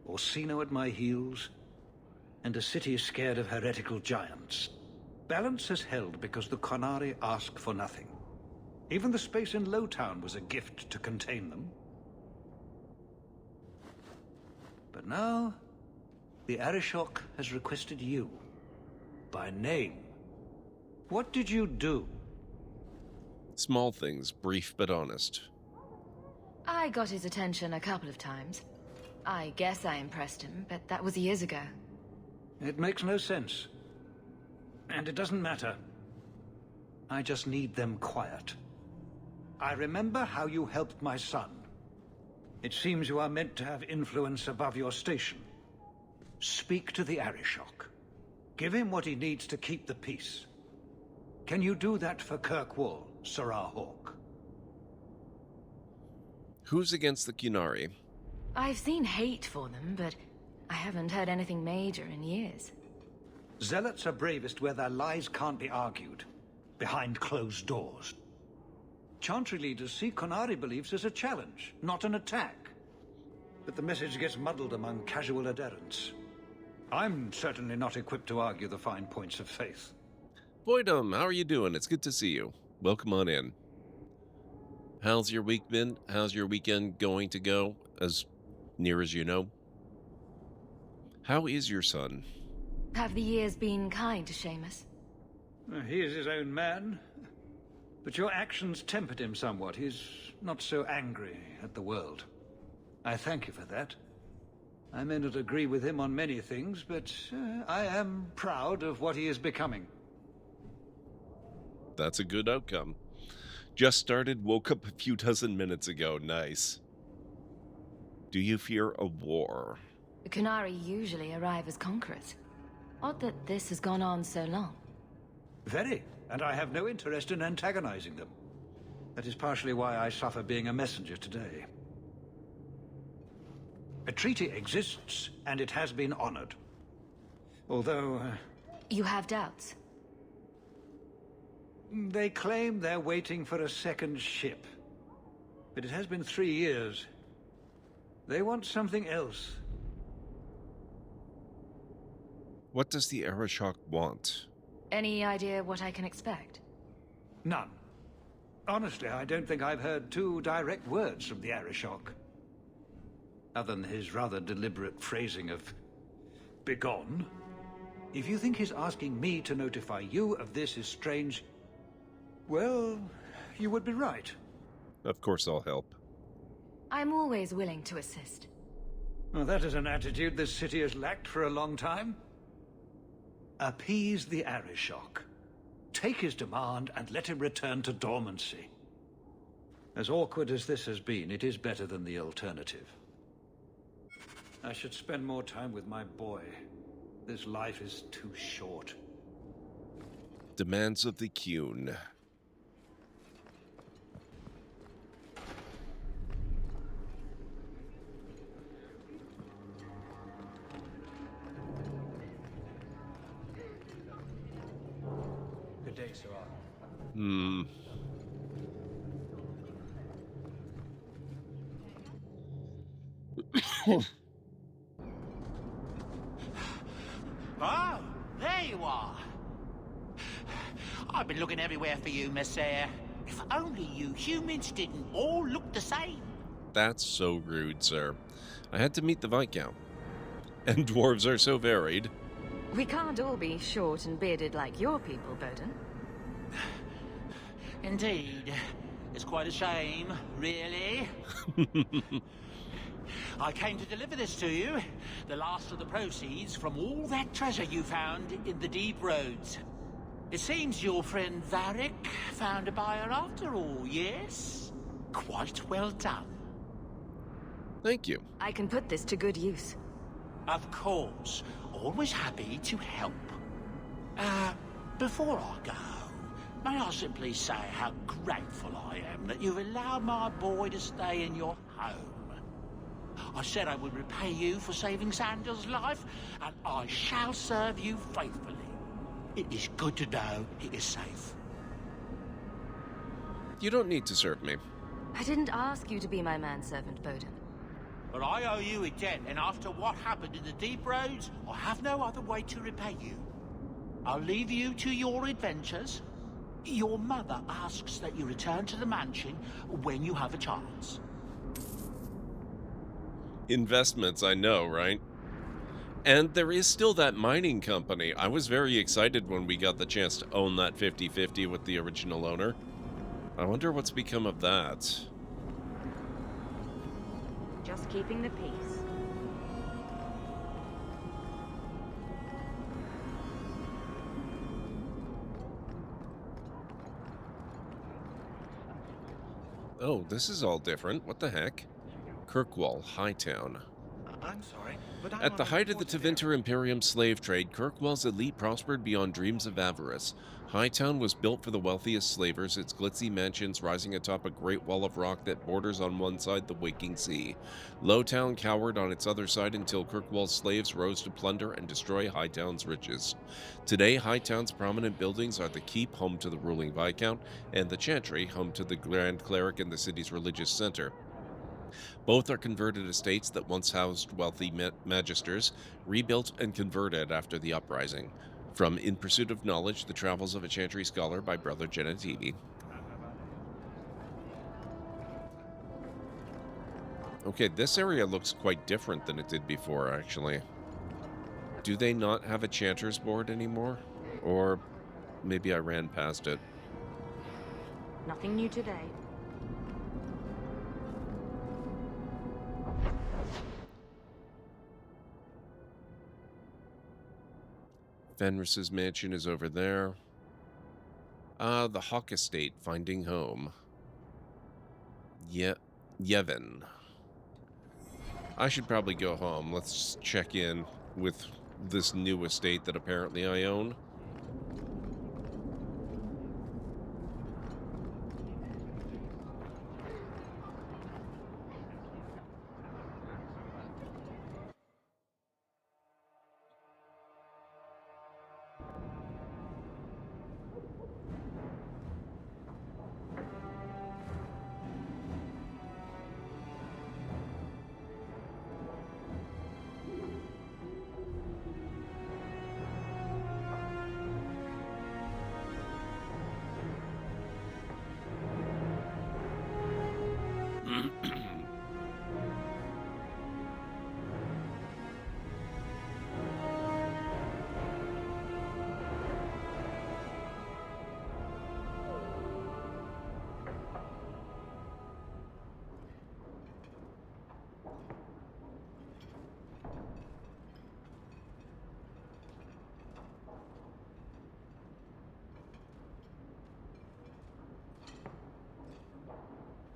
Orsino at my heels, and a city scared of heretical giants. Balance has held because the Kunari ask for nothing. Even the space in Lowtown was a gift to contain them. But now, the Arishok has requested you. By name. What did you do? Small things, brief but honest. I got his attention a couple of times. I guess I impressed him, but that was years ago. It makes no sense. And it doesn't matter. I just need them quiet. I remember how you helped my son. It seems you are meant to have influence above your station. Speak to the Arishok. Give him what he needs to keep the peace. Can you do that for Kirkwall, Sarah Hawk? Who's against the Kunari? I've seen hate for them, but I haven't heard anything major in years. Zealots are bravest where their lies can't be argued, behind closed doors. Chantry leaders see Kunari beliefs as a challenge, not an attack. but the message gets muddled among casual adherents. I'm certainly not equipped to argue the fine points of faith. Boydum, how are you doing? It's good to see you. Welcome on in. How's your week been? How's your weekend going to go, as near as you know? How is your son? Have the years been kind to Seamus? He is his own man, but your actions tempered him somewhat. He's not so angry at the world. I thank you for that. I may not agree with him on many things, but I am proud of what he is becoming. That's a good outcome. Just started, woke up a few dozen minutes ago. Nice. Do you fear a war? The Qunari usually arrive as conquerors. Odd that this has gone on so long. Very, and I have no interest in antagonizing them. That is partially why I suffer being a messenger today. A treaty exists, and it has been honored. Although... You have doubts? They claim they're waiting for a second ship. But it has been 3 years. They want something else. What does the Arishok want? Any idea what I can expect? None. Honestly, I don't think I've heard 2 direct words from the Arishok. Other than his rather deliberate phrasing of begone. If you think his asking me to notify you of this is strange, well, you would be right. Of course I'll help. I'm always willing to assist. Well, that is an attitude this city has lacked for a long time. Appease the Arishok. Take his demand and let him return to dormancy. As awkward as this has been, it is better than the alternative. I should spend more time with my boy. This life is too short. Demands of the Qun. Good day, Sir. Oh, there you are. I've been looking everywhere for you, Messiah. If only you humans didn't all look the same. That's so rude, sir. I had to meet the Viscount. And dwarves are so varied. We can't all be short and bearded like your people, Bowden. Indeed. It's quite a shame, really. I came to deliver this to you. The last of the proceeds from all that treasure you found in the deep roads. It seems your friend Varric found a buyer after all, yes? Quite well done. Thank you. I can put this to good use. Of course. Always happy to help. Before I go, may I simply say how grateful I am that you've allowed my boy to stay in your home. I said I would repay you for saving Sandal's life, and I shall serve you faithfully. It is good to know he is safe. You don't need to serve me. I didn't ask you to be my manservant, Bowden. But I owe you a debt, and after what happened in the deep roads, I have no other way to repay you. I'll leave you to your adventures. Your mother asks that you return to the mansion when you have a chance. Investments, I know, right? And there is still that mining company. I was very excited when we got the chance to own that 50-50 with the original owner. I wonder what's become of that. Just keeping the peace. Oh, this is all different. What the heck? Kirkwall, Hightown. I'm sorry, but At the height of the Tevinter Imperium slave trade, Kirkwall's elite prospered beyond dreams of avarice. Hightown was built for the wealthiest slavers, its glitzy mansions rising atop a great wall of rock that borders on one side the waking sea. Lowtown cowered on its other side until Kirkwall's slaves rose to plunder and destroy Hightown's riches. Today, Hightown's prominent buildings are the Keep, home to the ruling Viscount, and the Chantry, home to the Grand Cleric and the city's religious center. Both are converted estates that once housed wealthy magisters, rebuilt and converted after the uprising. From In Pursuit of Knowledge, The Travels of a Chantry Scholar by Brother Genetivi. Okay, this area looks quite different than it did before, actually. Do they not have a Chanter's board anymore? Or maybe I ran past it. Nothing new today. Fenris's mansion is over there. The Hawk Estate, finding home. Yevon. I should probably go home. Let's check in with this new estate that apparently I own.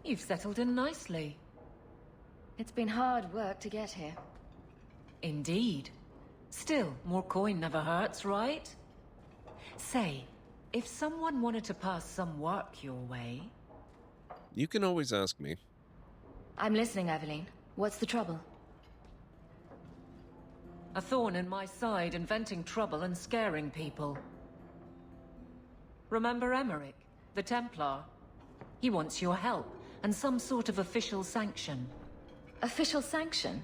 You've settled in nicely. It's been hard work to get here. Indeed. Still, more coin never hurts, right? Say, if someone wanted to pass some work your way... You can always ask me. I'm listening, Aveline. What's the trouble? A thorn in my side, inventing trouble and scaring people. Remember Emmerich, the Templar? He wants your help, and some sort of official sanction. Official sanction?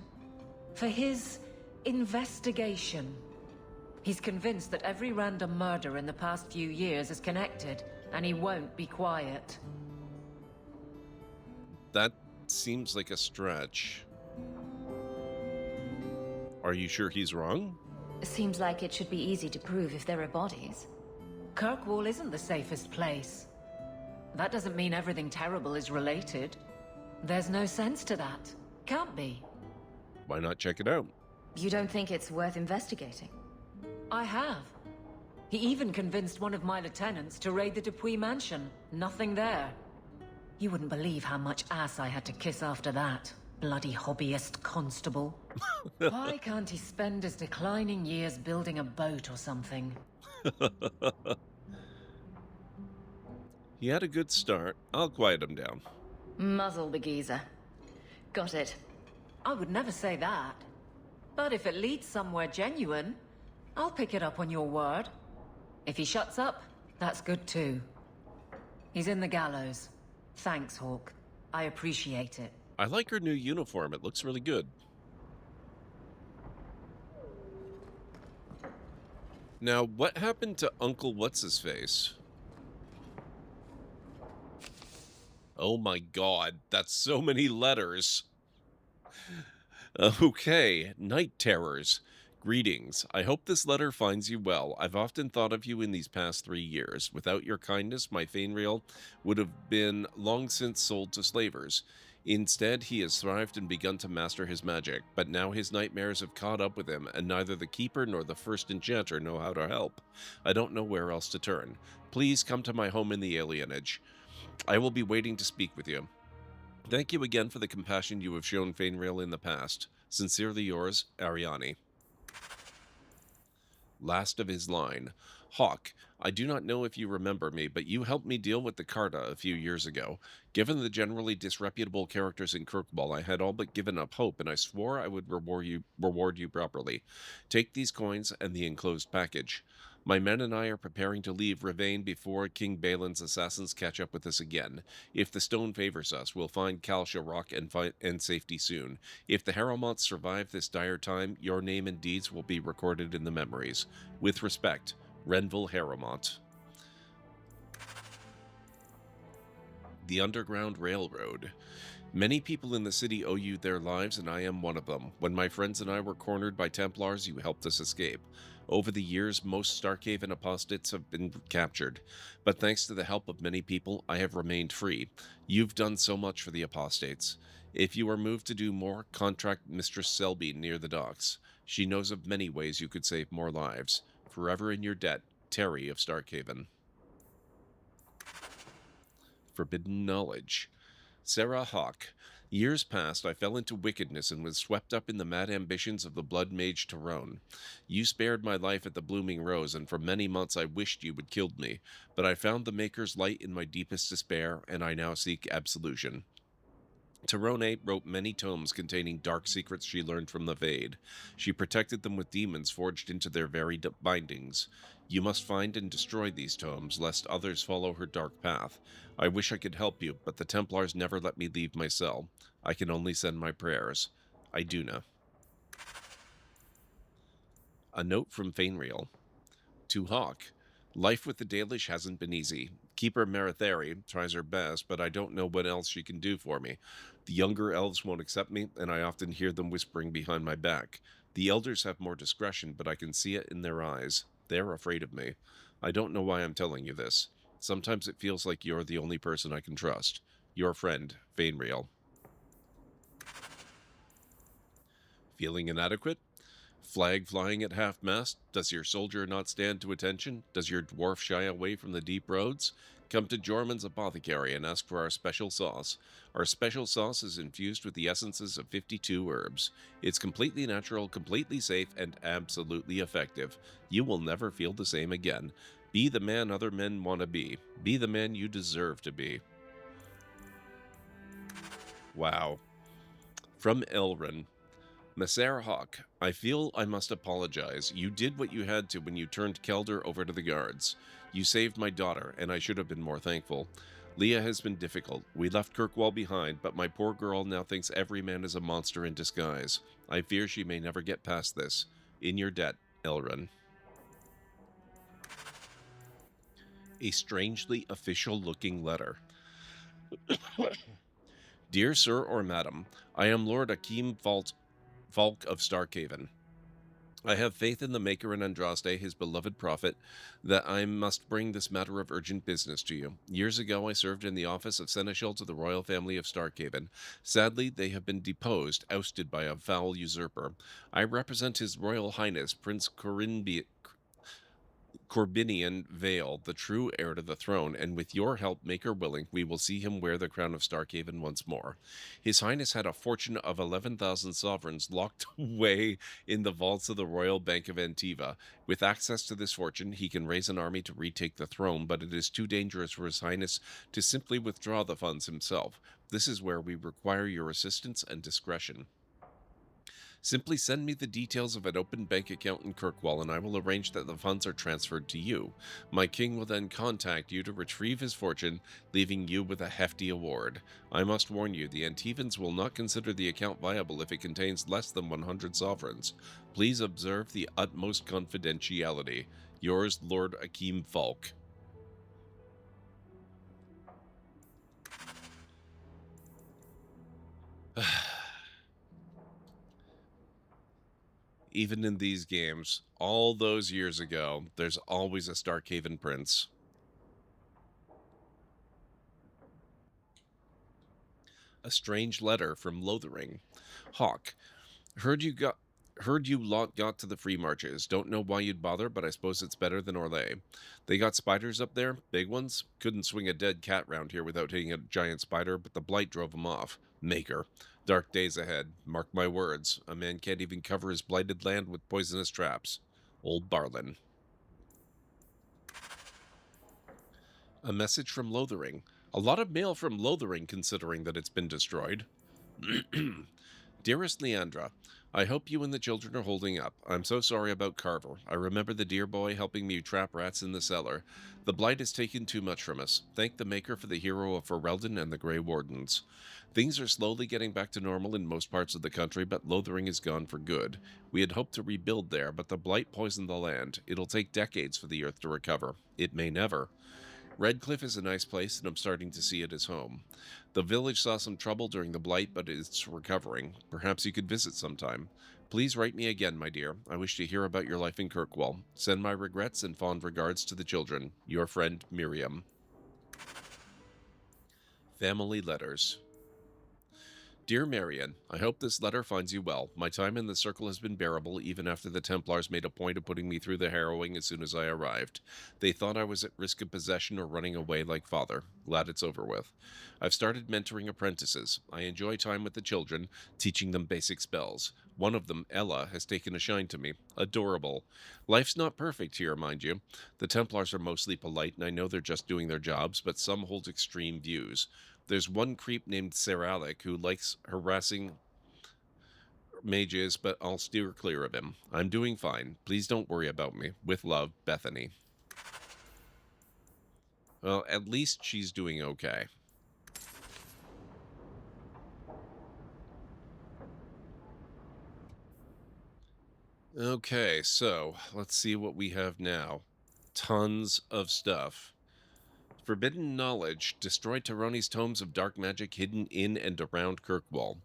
For his investigation. He's convinced that every random murder in the past few years is connected, and he won't be quiet. That seems like a stretch. Are you sure he's wrong? Seems like it should be easy to prove if there are bodies. Kirkwall isn't the safest place. That doesn't mean everything terrible is related. There's no sense to that. Can't be. Why not check it out? You don't think it's worth investigating? I have. He even convinced one of my lieutenants to raid the Dupuis mansion. Nothing there. You wouldn't believe how much ass I had to kiss after that. Bloody hobbyist constable. Why can't he spend his declining years building a boat or something? He had a good start. I'll quiet him down. Muzzle the geezer. Got it. I would never say that. But if it leads somewhere genuine, I'll pick it up on your word. If he shuts up, that's good too. He's in the gallows. Thanks, Hawk. I appreciate it. I like her new uniform. It looks really good. Now, what happened to Uncle What's-His-Face? Oh my god, that's so many letters. Okay, Night Terrors. Greetings. I hope this letter finds you well. I've often thought of you in these past 3 years. Without your kindness, my Fenris would have been long since sold to slavers. Instead, he has thrived and begun to master his magic, but now his nightmares have caught up with him, and neither the Keeper nor the First Enchanter know how to help. I don't know where else to turn. Please come to my home in the alienage. I will be waiting to speak with you. Thank you again for the compassion you have shown Fenris in the past. Sincerely yours, Ariane. Last of his line. Hawk, I do not know if you remember me, but you helped me deal with the Carta a few years ago. Given the generally disreputable characters in Kirkwall, I had all but given up hope, and I swore I would reward you properly. Take these coins and the enclosed package. My men and I are preparing to leave Ravane before King Balin's assassins catch up with us again. If the stone favors us, we'll find Kalsha Rock and safety soon. If the Harrowmonts survive this dire time, your name and deeds will be recorded in the memories. With respect, Renville Harrowmont. The Underground Railroad. Many people in the city owe you their lives, and I am one of them. When my friends and I were cornered by Templars, you helped us escape. Over the years, most Starkhaven apostates have been captured, but thanks to the help of many people, I have remained free. You've done so much for the apostates. If you are moved to do more, contract Mistress Selby near the docks. She knows of many ways you could save more lives. Forever in your debt, Terry of Starkhaven. Forbidden Knowledge. Sarah Hawk. Years past, I fell into wickedness and was swept up in the mad ambitions of the Blood Mage Tyrone. You spared my life at the Blooming Rose, and for many months I wished you had killed me, but I found the Maker's light in my deepest despair, and I now seek absolution. Tyrone wrote many tomes containing dark secrets she learned from the Vade. She protected them with demons forged into their very bindings. You must find and destroy these tomes, lest others follow her dark path. I wish I could help you, but the Templars never let me leave my cell. I can only send my prayers. Iduna. A note from Fenris. To Hawk. Life with the Dalish hasn't been easy. Keeper Meritheri tries her best, but I don't know what else she can do for me. The younger elves won't accept me, and I often hear them whispering behind my back. The elders have more discretion, but I can see it in their eyes. They're afraid of me. I don't know why I'm telling you this. Sometimes it feels like you're the only person I can trust. Your friend, Fenris. Feeling inadequate? Flag flying at half-mast? Does your soldier not stand to attention? Does your dwarf shy away from the deep roads? Come to Jorman's Apothecary and ask for our special sauce. Our special sauce is infused with the essences of 52 herbs. It's completely natural, completely safe, and absolutely effective. You will never feel the same again. Be the man other men want to be. Be the man you deserve to be. Wow. From Elrin. Messer Hawk, I feel I must apologize. You did what you had to when you turned Kelder over to the guards. You saved my daughter, and I should have been more thankful. Leah has been difficult. We left Kirkwall behind, but my poor girl now thinks every man is a monster in disguise. I fear she may never get past this. In your debt, Elrin. A strangely official-looking letter. Dear Sir or Madam, I am Lord Akeem Falk of Starkhaven. I have faith in the Maker and Andraste, his beloved prophet, that I must bring this matter of urgent business to you. Years ago, I served in the office of Seneschal to the royal family of Starkhaven. Sadly, they have been deposed, ousted by a foul usurper. I represent His Royal Highness, Prince Corbinian Vale, the true heir to the throne, and with your help, Maker willing, we will see him wear the crown of Starkhaven once more. His Highness had a fortune of 11,000 sovereigns locked away in the vaults of the Royal Bank of Antiva. With access to this fortune, he can raise an army to retake the throne, but it is too dangerous for His Highness to simply withdraw the funds himself. This is where we require your assistance and discretion. Simply send me the details of an open bank account in Kirkwall, and I will arrange that the funds are transferred to you. My king will then contact you to retrieve his fortune, leaving you with a hefty award. I must warn you, the Antivans will not consider the account viable if it contains less than 100 sovereigns. Please observe the utmost confidentiality. Yours, Lord Akeem Falk. Even in these games, all those years ago, there's always a Starkhaven prince. A strange letter from Lothering. Hawk, heard you lot got to the free marches. Don't know why you'd bother, but I suppose it's better than Orlais. They got spiders up there, big ones. Couldn't swing a dead cat round here without hitting a giant spider, but the blight drove them off. Maker. Dark days ahead. Mark my words. A man can't even cover his blighted land with poisonous traps. Old Barlin. A message from Lothering. A lot of mail from Lothering, considering that it's been destroyed. Dearest Leandra, I hope you and the children are holding up. I'm so sorry about Carver. I remember the dear boy helping me trap rats in the cellar. The blight has taken too much from us. Thank the Maker for the hero of Ferelden and the Grey Wardens. Things are slowly getting back to normal in most parts of the country, but Lothering is gone for good. We had hoped to rebuild there, but the blight poisoned the land. It'll take decades for the earth to recover. It may never. Redcliffe is a nice place, and I'm starting to see it as home. The village saw some trouble during the blight, but it's recovering. Perhaps you could visit sometime. Please write me again, my dear. I wish to hear about your life in Kirkwall. Send my regrets and fond regards to the children. Your friend, Miriam. Family Letters. Dear Marion, I hope this letter finds you well. My time in the circle has been bearable, even after the Templars made a point of putting me through the harrowing as soon as I arrived. They thought I was at risk of possession or running away like father. Glad it's over with. I've started mentoring apprentices. I enjoy time with the children, teaching them basic spells. One of them, Ella, has taken a shine to me. Adorable. Life's not perfect here, mind you. The Templars are mostly polite, and I know they're just doing their jobs, but some hold extreme views. There's one creep named Seralic who likes harassing mages, but I'll steer clear of him. I'm doing fine. Please don't worry about me. With love, Bethany. Well, at least she's doing okay. Okay, so let's see what we have now. Tons of stuff. Forbidden knowledge. Destroy Taroni's tomes of dark magic hidden in and around Kirkwall.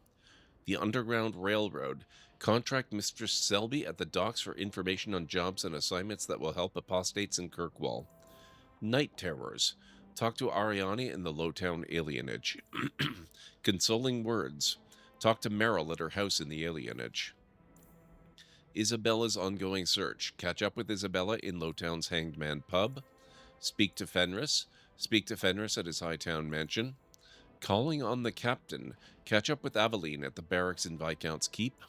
The Underground Railroad. Contract Mistress Selby at the docks for information on jobs and assignments that will help apostates in Kirkwall. Night Terrors. Talk to Ariani in the Lowtown Alienage. Consoling Words. Talk to Meryl at her house in the Alienage. Isabella's ongoing search. Catch up with Isabella in Lowtown's Hanged Man pub. Speak to Fenris. Speak to Fenris at his Hightown mansion. Calling on the Captain. Catch up with Aveline at the barracks in Viscount's Keep.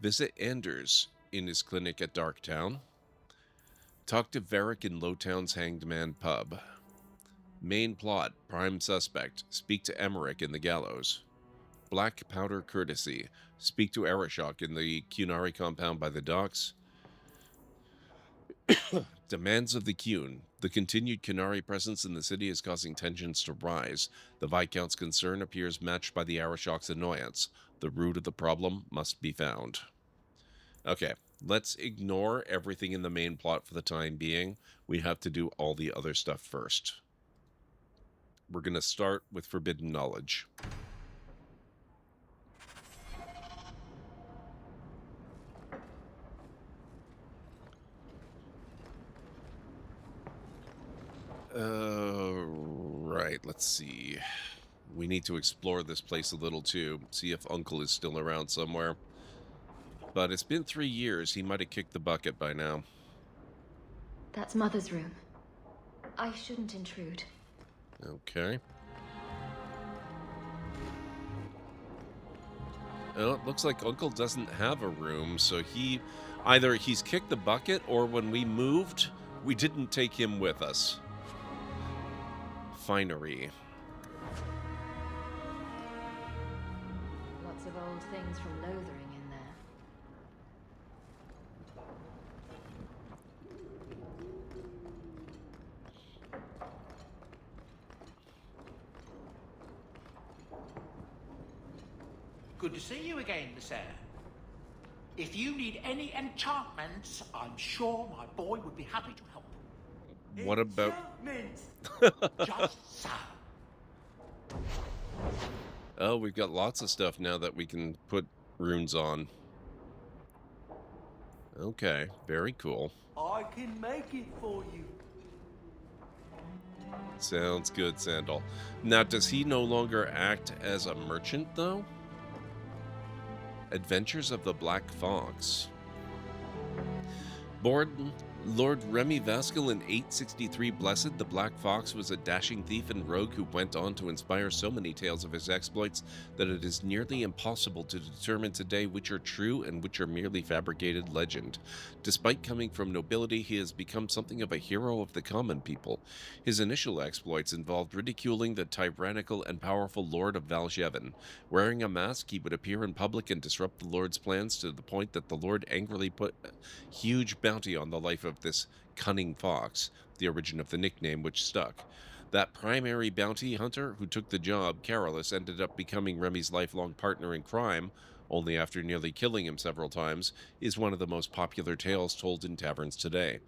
Visit Anders in his clinic at Darktown. Talk to Varric in Lowtown's Hanged Man pub. Main plot. Prime suspect. Speak to Emmerich in the gallows. Black powder courtesy. Speak to Arishok in the Cunari compound by the docks. Demands of the Cune. The continued Cunari presence in the city is causing tensions to rise. The Viscount's concern appears matched by the Arishok's annoyance. The root of the problem must be found. Okay, let's ignore everything in the main plot for the time being. We have to do all the other stuff first. We're going to start with Forbidden Knowledge. Right, let's see. We need to explore this place a little too, see if Uncle is still around somewhere. But it's been 3 years, he might have kicked the bucket by now. That's Mother's room. I shouldn't intrude. Okay. Well, it looks like Uncle doesn't have a room, so either he's kicked the bucket, or when we moved, we didn't take him with us. Finery. Lots of old things from Lothering in there. Good to see you again, sir. If you need any enchantments, I'm sure my boy would be happy to help. What about... Just so. Oh, we've got lots of stuff now that we can put runes on. Okay, very cool. I can make it for you. Sounds good, Sandal. Now, does he no longer act as a merchant, though? Adventures of the Black Fox. Bored Lord Remy Vascal in 863 Blessed, the Black Fox was a dashing thief and rogue who went on to inspire so many tales of his exploits that it is nearly impossible to determine today which are true and which are merely fabricated legend. Despite coming from nobility, he has become something of a hero of the common people. His initial exploits involved ridiculing the tyrannical and powerful Lord of Valjeven. Wearing a mask, he would appear in public and disrupt the Lord's plans to the point that the Lord angrily put a huge bounty on the life of this cunning fox, the origin of the nickname which stuck. That primary bounty hunter who took the job, Carolus, ended up becoming Remy's lifelong partner in crime, only after nearly killing him several times, is one of the most popular tales told in taverns today.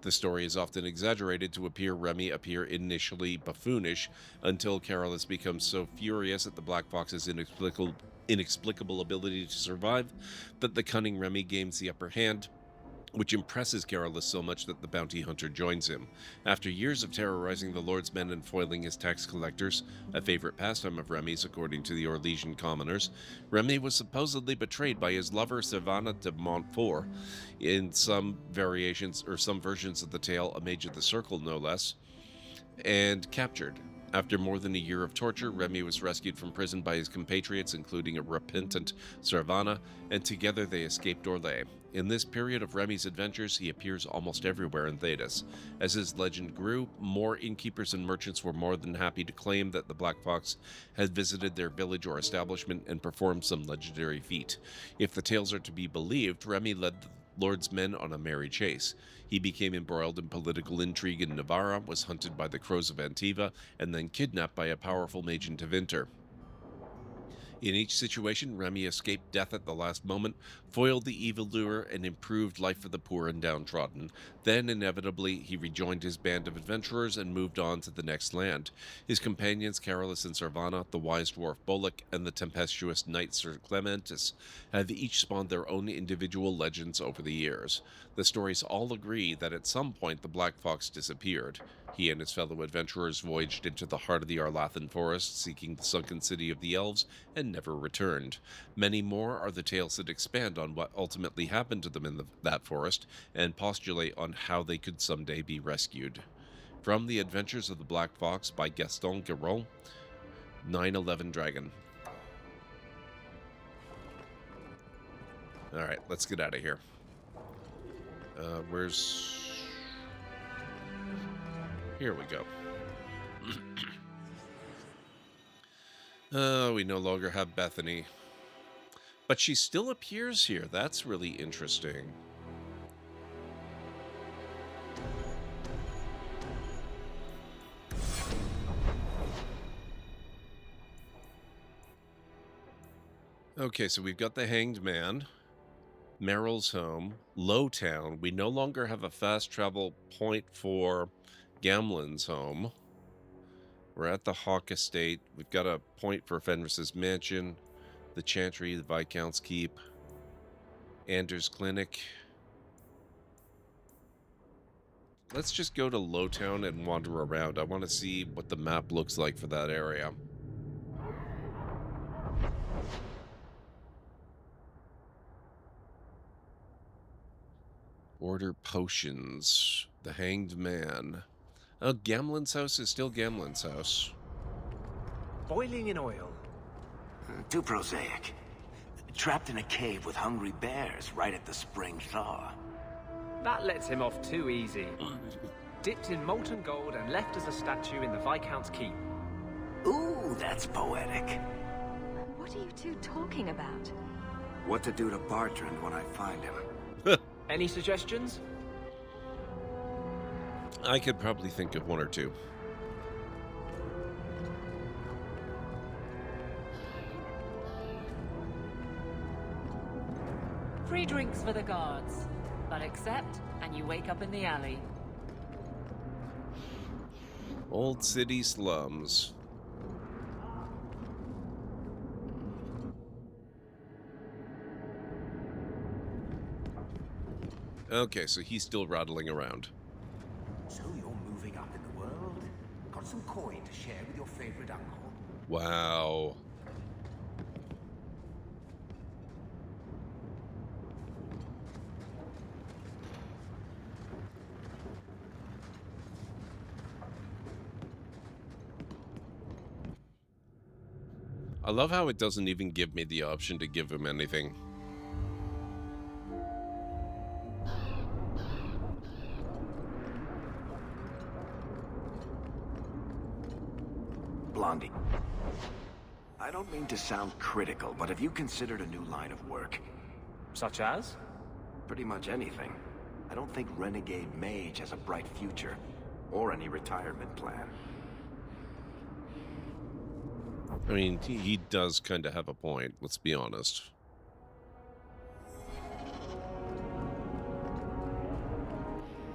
The story is often exaggerated to appear Remy appear initially buffoonish until Carolus becomes so furious at the Black Fox's inexplicable ability to survive that the cunning Remy gains the upper hand, which impresses Carolus so much that the bounty hunter joins him. After years of terrorizing the Lord's men and foiling his tax collectors, a favorite pastime of Remy's according to the Orlesian commoners, Remy was supposedly betrayed by his lover Savannah de Montfort, in some variations or some versions of the tale a mage of the circle no less, and captured. After more than a year of torture, Remy was rescued from prison by his compatriots, including a repentant Servana, and together they escaped Orlais. In this period of Remy's adventures, he appears almost everywhere in Thedas. As his legend grew, more innkeepers and merchants were more than happy to claim that the Black Fox had visited their village or establishment and performed some legendary feat. If the tales are to be believed, Remy led the Lord's men on a merry chase. He became embroiled in political intrigue in Navarra, was hunted by the crows of Antiva, and then kidnapped by a powerful mage in Tevinter. In each situation, Remy escaped death at the last moment, foiled the evildoer, and improved life for the poor and downtrodden. Then, inevitably, he rejoined his band of adventurers and moved on to the next land. His companions, Carolus and Servana, the wise dwarf Bolek, and the tempestuous knight Sir Clementus, have each spawned their own individual legends over the years. The stories all agree that at some point the Black Fox disappeared. He and his fellow adventurers voyaged into the heart of the Arlathan forest, seeking the sunken city of the elves, and never returned. Many more are the tales that expand on what ultimately happened to them in that forest, and postulate on how they could someday be rescued. From The Adventures of the Black Fox by Gaston Guérault, 9/11 Dragon. Alright, let's get out of here. Here we go. We no longer have Bethany. But she still appears here. That's really interesting. Okay, so we've got the Hanged Man, Meryl's home, Lowtown. We no longer have a fast travel point for Gamlen's home. We're at the Hawk Estate. We've got a point for Fenris's mansion, the Chantry, the Viscount's Keep, Anders' Clinic. Let's just go to Lowtown and wander around. I want to see what the map looks like for that area. Order potions. The Hanged Man. Oh, Gamlen's house is still Gamlen's house. Boiling in oil. Too prosaic. Trapped in a cave with hungry bears right at the spring thaw. That lets him off too easy. Dipped in molten gold and left as a statue in the Viscount's Keep. Ooh, that's poetic. What are you two talking about? What to do to Bartrand when I find him. Any suggestions? I could probably think of one or two. Free drinks for the guards, but accept and you wake up in the alley. Old city slums. Okay, so he's still rattling around. So you're moving up in the world? Got some coin to share with your favorite uncle? Wow. I love how it doesn't even give me the option to give him anything. Blondie. I don't mean to sound critical, but have you considered a new line of work? Such as? Pretty much anything. I don't think Renegade Mage has a bright future, or any retirement plan. I mean, he does kind of have a point, let's be honest.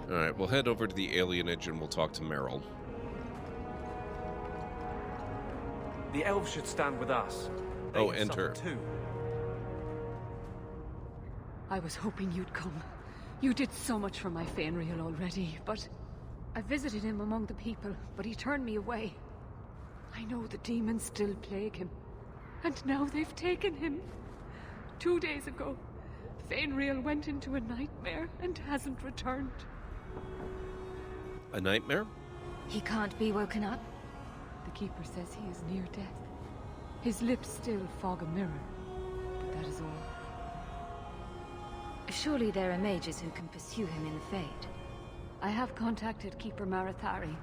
Alright, we'll head over to the alienage and we'll talk to Meryl. The elves should stand with us. They Oh, have enter. suffered too. I was hoping you'd come. You did so much for my Fenris already, but I visited him among the people, but he turned me away. I know the demons still plague him, and now they've taken him. 2 days ago, Fenris went into a nightmare and hasn't returned. A nightmare? He can't be woken up? The Keeper says he is near death. His lips still fog a mirror, but that is all. Surely there are mages who can pursue him in the Fade. I have contacted Keeper Marathari.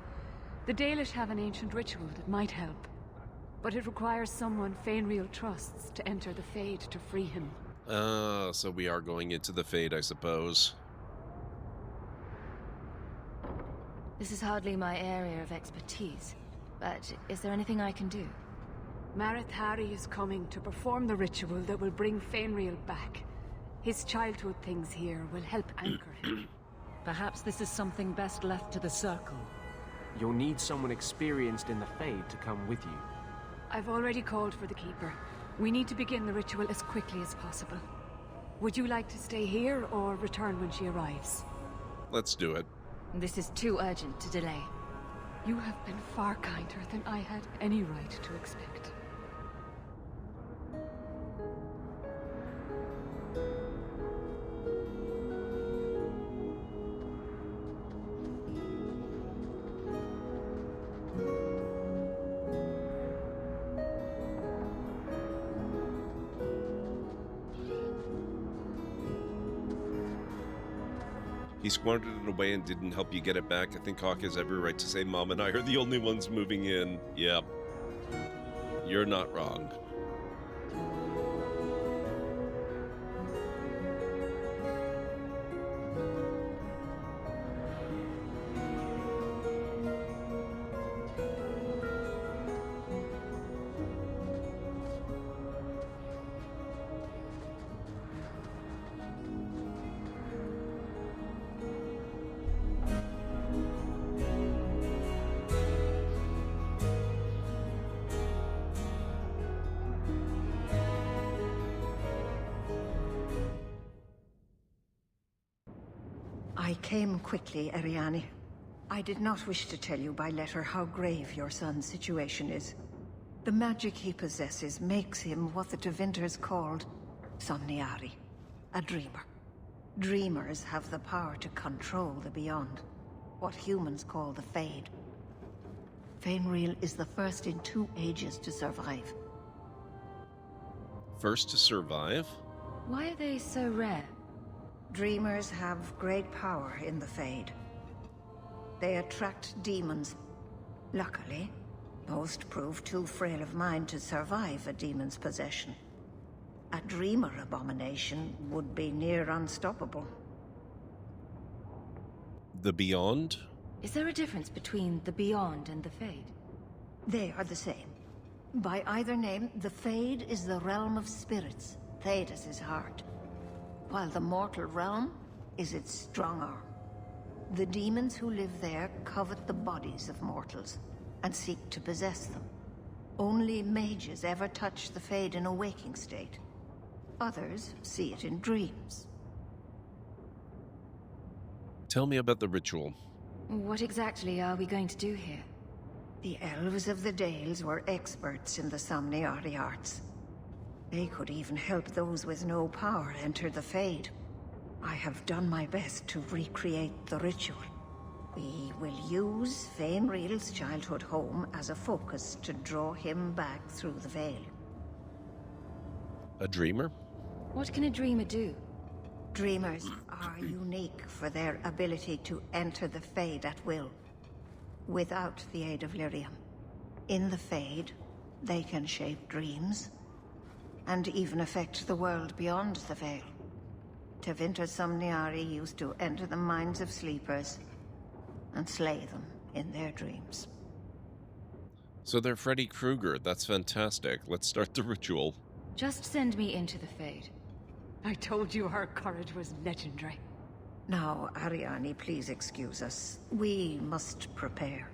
The Dalish have an ancient ritual that might help, but it requires someone Fenris trusts to enter the Fade to free him. So we are going into the Fade, I suppose. This is hardly my area of expertise, but is there anything I can do? Marathari is coming to perform the ritual that will bring Fenris back. His childhood things here will help anchor him. Perhaps this is something best left to the Circle. You'll need someone experienced in the Fade to come with you. I've already called for the Keeper. We need to begin the ritual as quickly as possible. Would you like to stay here or return when she arrives? Let's do it. This is too urgent to delay. You have been far kinder than I had any right to expect. He squandered it away and didn't help you get it back. I think Hawk has every right to say Mom and I are the only ones moving in. Yep. You're not wrong. I came quickly, Ariane. I did not wish to tell you by letter how grave your son's situation is. The magic he possesses makes him what the Tevinters called Somniari, a dreamer. Dreamers have the power to control the beyond, what humans call the Fade. Fenris is the first in 2 ages to survive. First to survive? Why are they so rare? Dreamers have great power in the Fade. They attract demons. Luckily, most prove too frail of mind to survive a demon's possession. A dreamer abomination would be near unstoppable. The Beyond? Is there a difference between the Beyond and the Fade? They are the same. By either name, the Fade is the realm of spirits, Thedas' heart, while the mortal realm is its strong arm. The demons who live there covet the bodies of mortals and seek to possess them. Only mages ever touch the Fade in a waking state. Others see it in dreams. Tell me about the ritual. What exactly are we going to do here? The elves of the Dales were experts in the Somniari arts. They could even help those with no power enter the Fade. I have done my best to recreate the ritual. We will use Fenris's childhood home as a focus to draw him back through the veil. A dreamer? What can a dreamer do? Dreamers are unique for their ability to enter the Fade at will, without the aid of lyrium. In the Fade, they can shape dreams, and even affect the world beyond the Veil. Tevinter Somniari used to enter the minds of sleepers and slay them in their dreams. So they're Freddy Krueger. That's fantastic. Let's start the ritual. Just send me into the Fade. I told you her courage was legendary. Now, Ariane, please excuse us. We must prepare.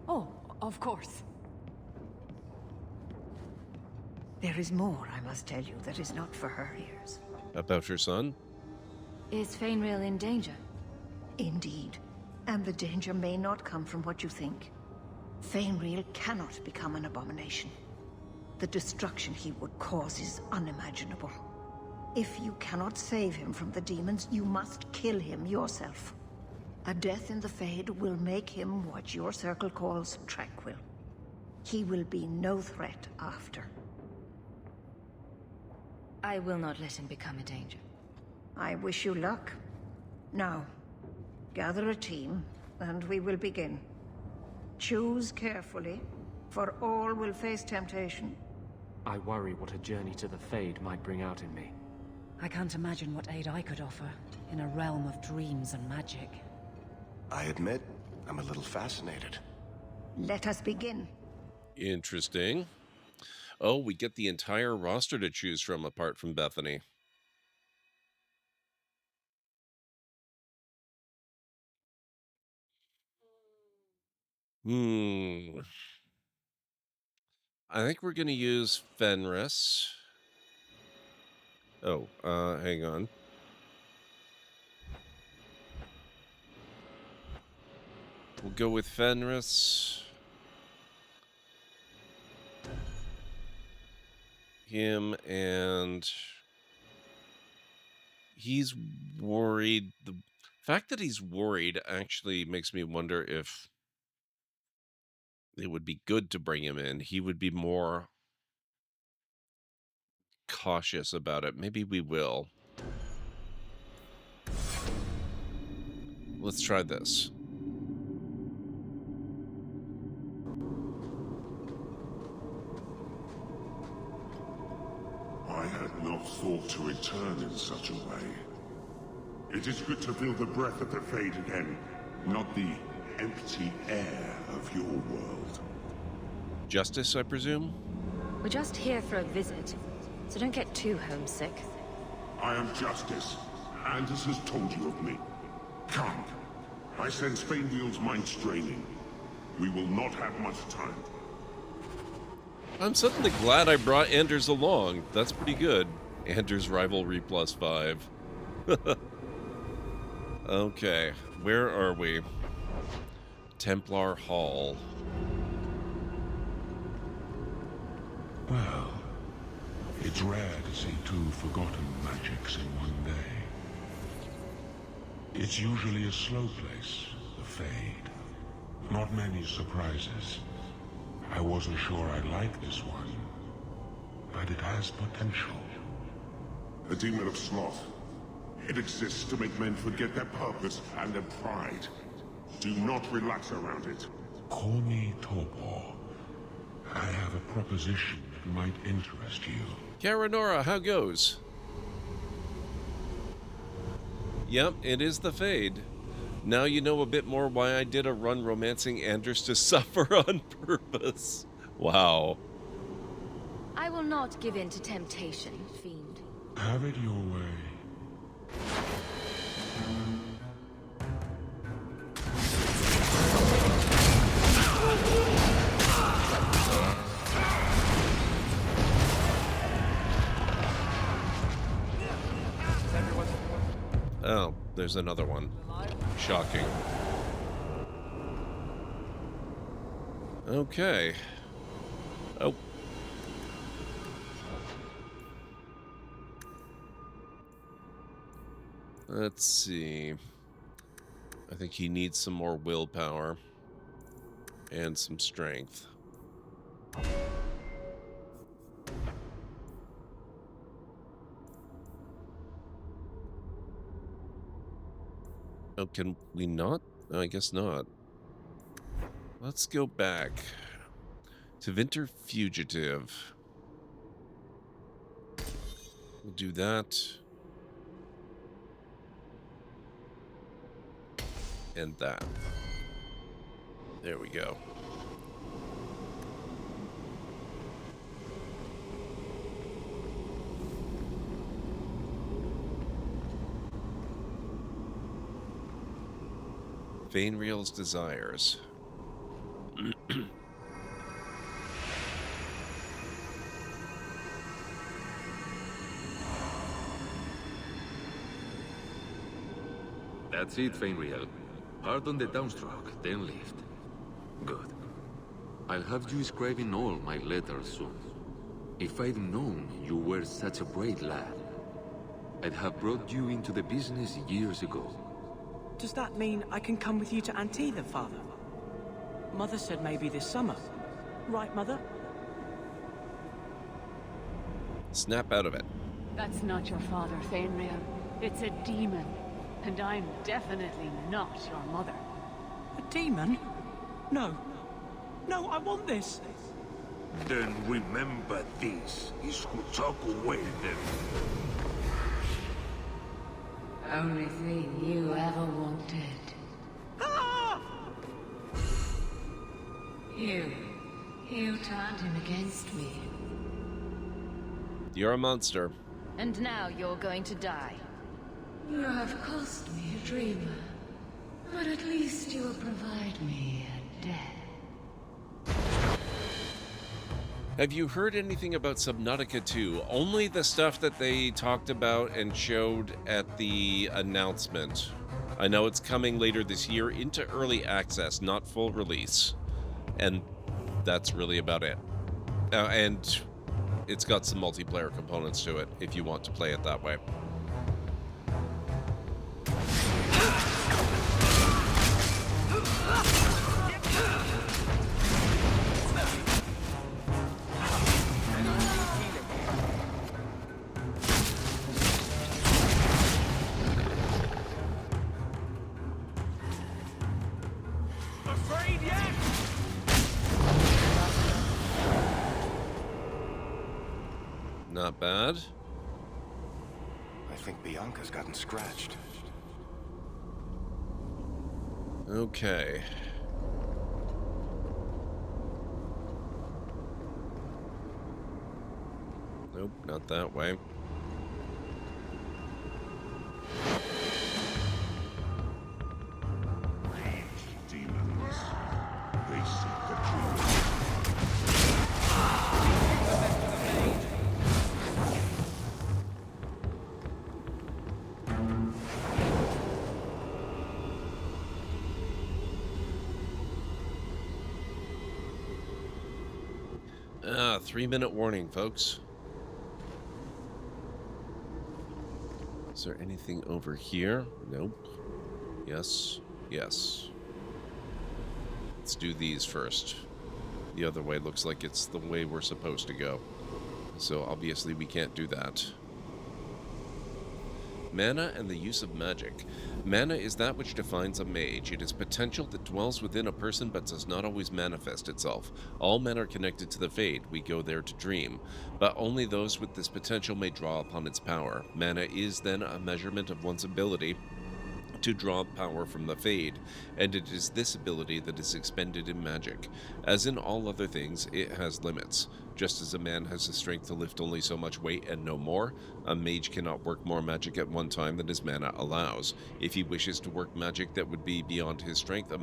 Oh, of course. There is more I must tell you that is not for her ears. About your son? Is Fenris in danger? Indeed. And the danger may not come from what you think. Fenris cannot become an abomination. The destruction he would cause is unimaginable. If you cannot save him from the demons, you must kill him yourself. A death in the Fade will make him what your circle calls tranquil. He will be no threat after. I will not let him become a danger. I wish you luck. Now, gather a team, and we will begin. Choose carefully, for all will face temptation. I worry what a journey to the Fade might bring out in me. I can't imagine what aid I could offer in a realm of dreams and magic. I admit, I'm a little fascinated. Let us begin. Interesting. Oh, we get the entire roster to choose from apart from Bethany. I think we're going to use Fenris. Oh, hang on. We'll go with Fenris. Him, and he's worried. The fact that he's worried actually makes me wonder if it would be good to bring him in. He would be more cautious about it. Maybe we will. Let's try this. I had not thought to return in such a way. It is good to feel the breath of the Fade again, not the empty air of your world. Justice, I presume? We're just here for a visit, so don't get too homesick. I am Justice. Anders has told you of me. Come. I sense Fainwheel's mind straining. We will not have much time. I'm suddenly glad I brought Anders along. That's pretty good. Anders rivalry +5. Okay, where are we? Templar Hall. Well, it's rare to see two forgotten magics in one day. It's usually a slow place, the Fade. Not many surprises. I wasn't sure I'd like this one, but it has potential. The Demon of Sloth. It exists to make men forget their purpose and their pride. Do not relax around it. Call me Torpor. I have a proposition that might interest you. Karanora, how goes? Yep, it is the Fade. Now you know a bit more why I did a run romancing Anders to suffer on purpose. Wow. I will not give in to temptation, fiend. Have it your way. Oh, there's another one. Shocking. Okay. Oh. Let's see. I think he needs some more willpower and some strength. Oh, can we not? No, I guess not. Let's go back to Winter Fugitive. We'll do that. And that. There we go. Fenris's desires. That's it, Fenris. Hard on the downstroke, then lift. Good. I'll have you scribing all my letters soon. If I'd known you were such a brave lad, I'd have brought you into the business years ago. Does that mean I can come with you to Antitha, Father? Mother said maybe this summer. Right, Mother? Snap out of it. That's not your father, Fenris. It's a demon. And I'm definitely not your mother. A demon? No. No, I want this. Then remember this is who took away them. Only thing you ever wanted. Ah! You turned him against me. You're a monster. And now you're going to die. You have cost me a dreamer. But at least you will provide me a death. Have you heard anything about Subnautica 2? Only the stuff that they talked about and showed at the announcement. I know it's coming later this year into early access, not full release. And that's really about it. And it's got some multiplayer components to it, if you want to play it that way. Not bad. I think Bianca's gotten scratched. Okay. Nope, not that way. Demons. They seek the truth. Ah, 3-minute warning, folks. Is there anything over here? Nope. Yes. Yes. Let's do these first. The other way looks like it's the way we're supposed to go. So obviously we can't do that. Mana and the use of magic. Mana is that which defines a mage. It is potential that dwells within a person but does not always manifest itself. All men are connected to the Fade. We go there to dream. But only those with this potential may draw upon its power. Mana is then a measurement of one's ability to draw power from the Fade, and it is this ability that is expended in magic. As in all other things, it has limits. Just as a man has the strength to lift only so much weight and no more, a mage cannot work more magic at one time than his mana allows. If he wishes to work magic that would be beyond his strength, a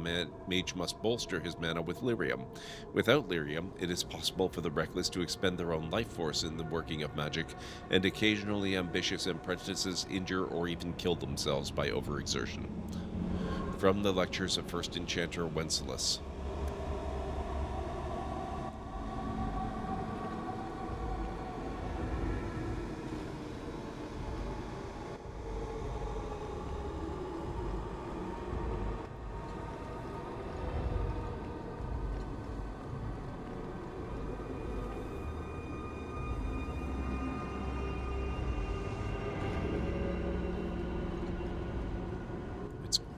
mage must bolster his mana with lyrium. Without lyrium, it is possible for the reckless to expend their own life force in the working of magic, and occasionally ambitious apprentices injure or even kill themselves by overexertion. From the lectures of First Enchanter Wenceslas.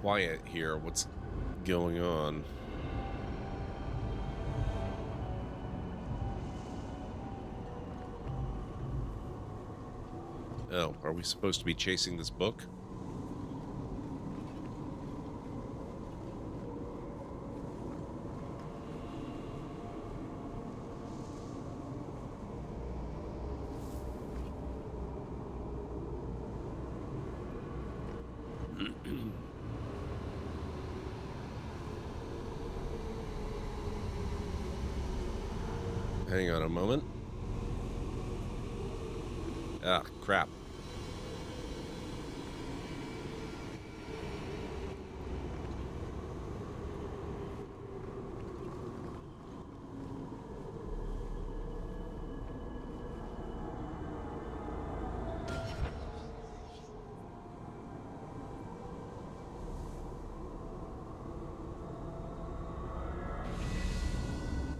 quiet here. What's going on? Oh, are we supposed to be chasing this book? Hang on a moment. Ah, crap.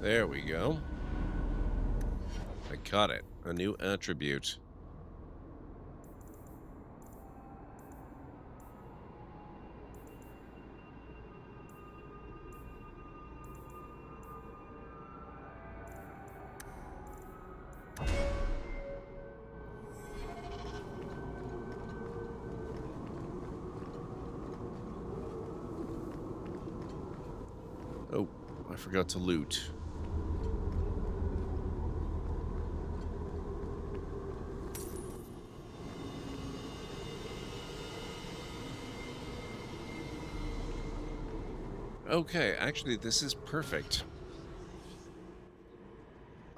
There we go. I caught it. A new attribute. Oh, I forgot to loot. Okay, actually, this is perfect.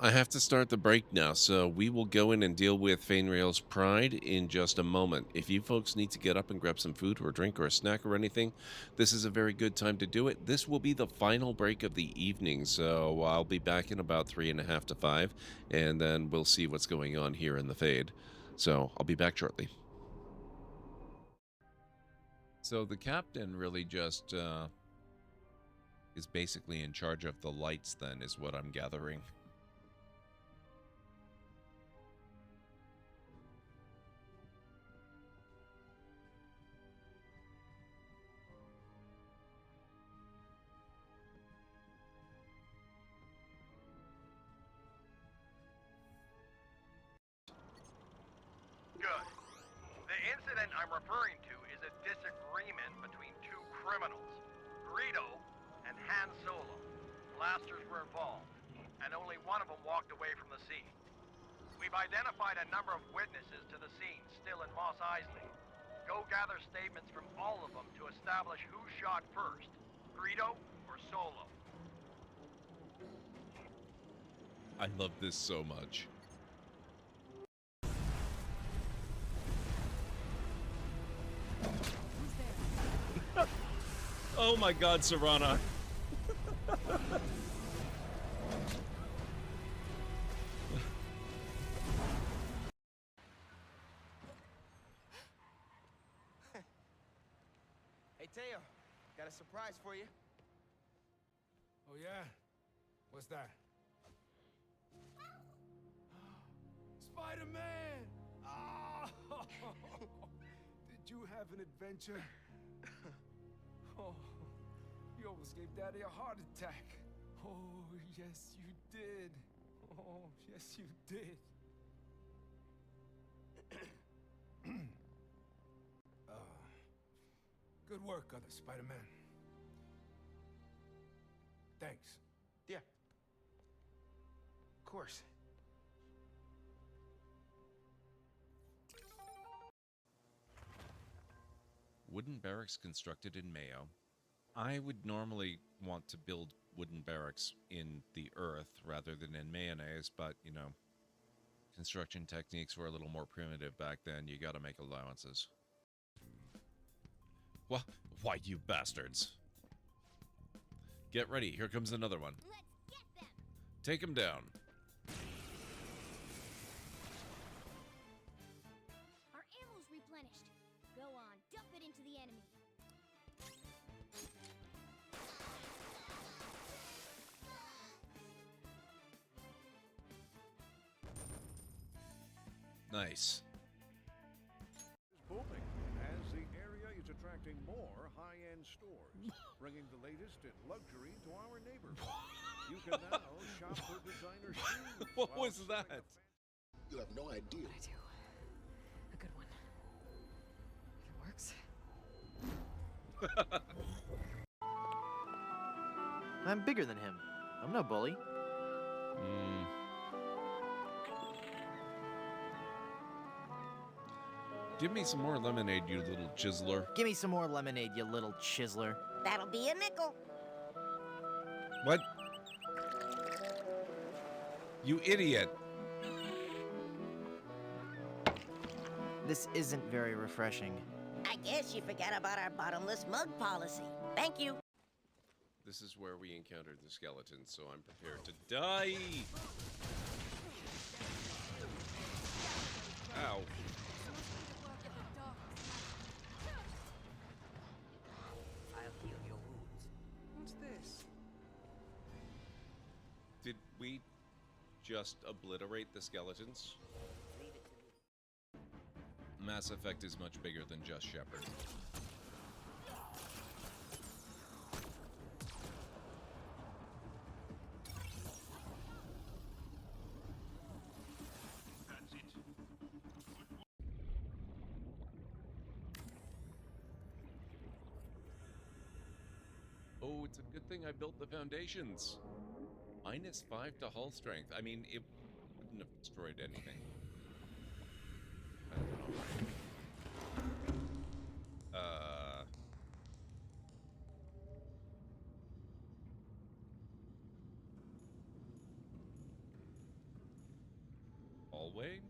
I have to start the break now, so we will go in and deal with Fenris's pride in just a moment. If you folks need to get up and grab some food or a drink or a snack or anything, this is a very good time to do it. This will be the final break of the evening, so I'll be back in about 3:30 to 5, and then we'll see what's going on here in the Fade. So I'll be back shortly. So the captain really just is basically in charge of the lights then, is what I'm gathering. Good. The incident I'm referring to is a disagreement between two criminals, Greedo and Han Solo. Blasters were involved, and only one of them walked away from the scene. We've identified a number of witnesses to the scene still in Mos Eisley. Go gather statements from all of them to establish who shot first, Greedo or Solo. I love this so much. Oh my god, Serana. Hey, Teo, got a surprise for you. Oh, yeah? What's that? Spider-Man! Oh! Did you have an adventure? Oh, you almost gave Daddy a heart attack. Oh, yes, you did. Oh, yes, you did. Good work, other Spider-Man. Thanks. Yeah. Of course. Wooden barracks constructed in Mayo. I would normally want to build wooden barracks in the earth rather than in mayonnaise, but, you know, construction techniques were a little more primitive back then. You gotta make allowances. Why, you bastards? Get ready, here comes another one. Take him down. Our ammo's replenished. Go on, dump it into the enemy. Nice. Booming as the area is attracting more high-end stores, bringing the latest in luxury to our neighborhood. You can now shop for designer shoes. What was that? You have no idea. I do. A good one. If it works. I'm bigger than him. I'm no bully. Give me some more lemonade, you little chiseler. Give me some more lemonade, you little chiseler. That'll be a nickel. What? You idiot. This isn't very refreshing. I guess you forgot about our bottomless mug policy. Thank you. This is where we encountered the skeletons, so I'm prepared to die. Ow. I'll heal your wounds. What's this? Did we just obliterate the skeletons? Mass Effect is much bigger than just Shepard. Oh, it's a good thing I built the foundations. -5 to hull strength. I mean, it wouldn't have destroyed anything. I don't know. Hallway?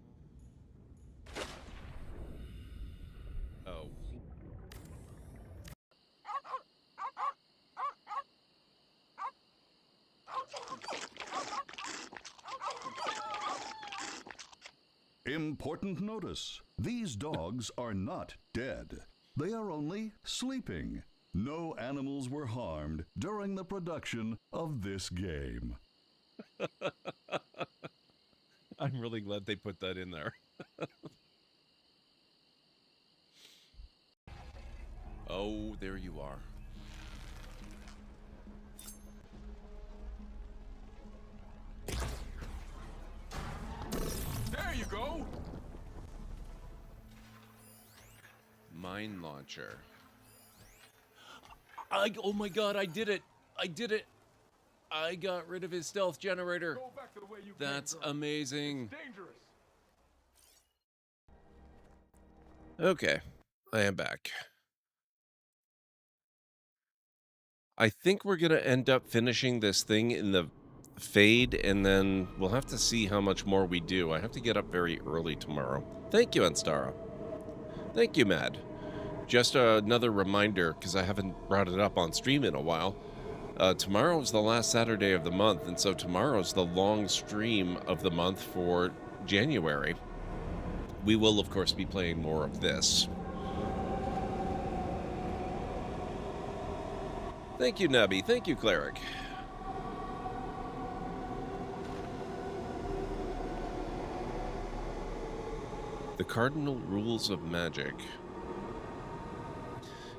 Oh. Important notice. These dogs are not dead. They are only sleeping. No animals were harmed during the production of this game. I'm really glad they put that in there. Oh, there you are. There you go. Mine launcher. Oh my god, I did it! I did it! I got rid of his stealth generator. Go back to the way you That's came, girl. amazing. It's dangerous. Okay, I am back. I think we're gonna end up finishing this thing in the fade, and then we'll have to see how much more we do. I have to get up very early tomorrow. Thank you, Anstara. Thank you, Mad. Just another reminder, because I haven't brought it up on stream in a while. Tomorrow's the last Saturday of the month, and so tomorrow's the long stream of the month for January. We will, of course, be playing more of this. Thank you, Nubby. Thank you, Cleric. The cardinal rules of magic.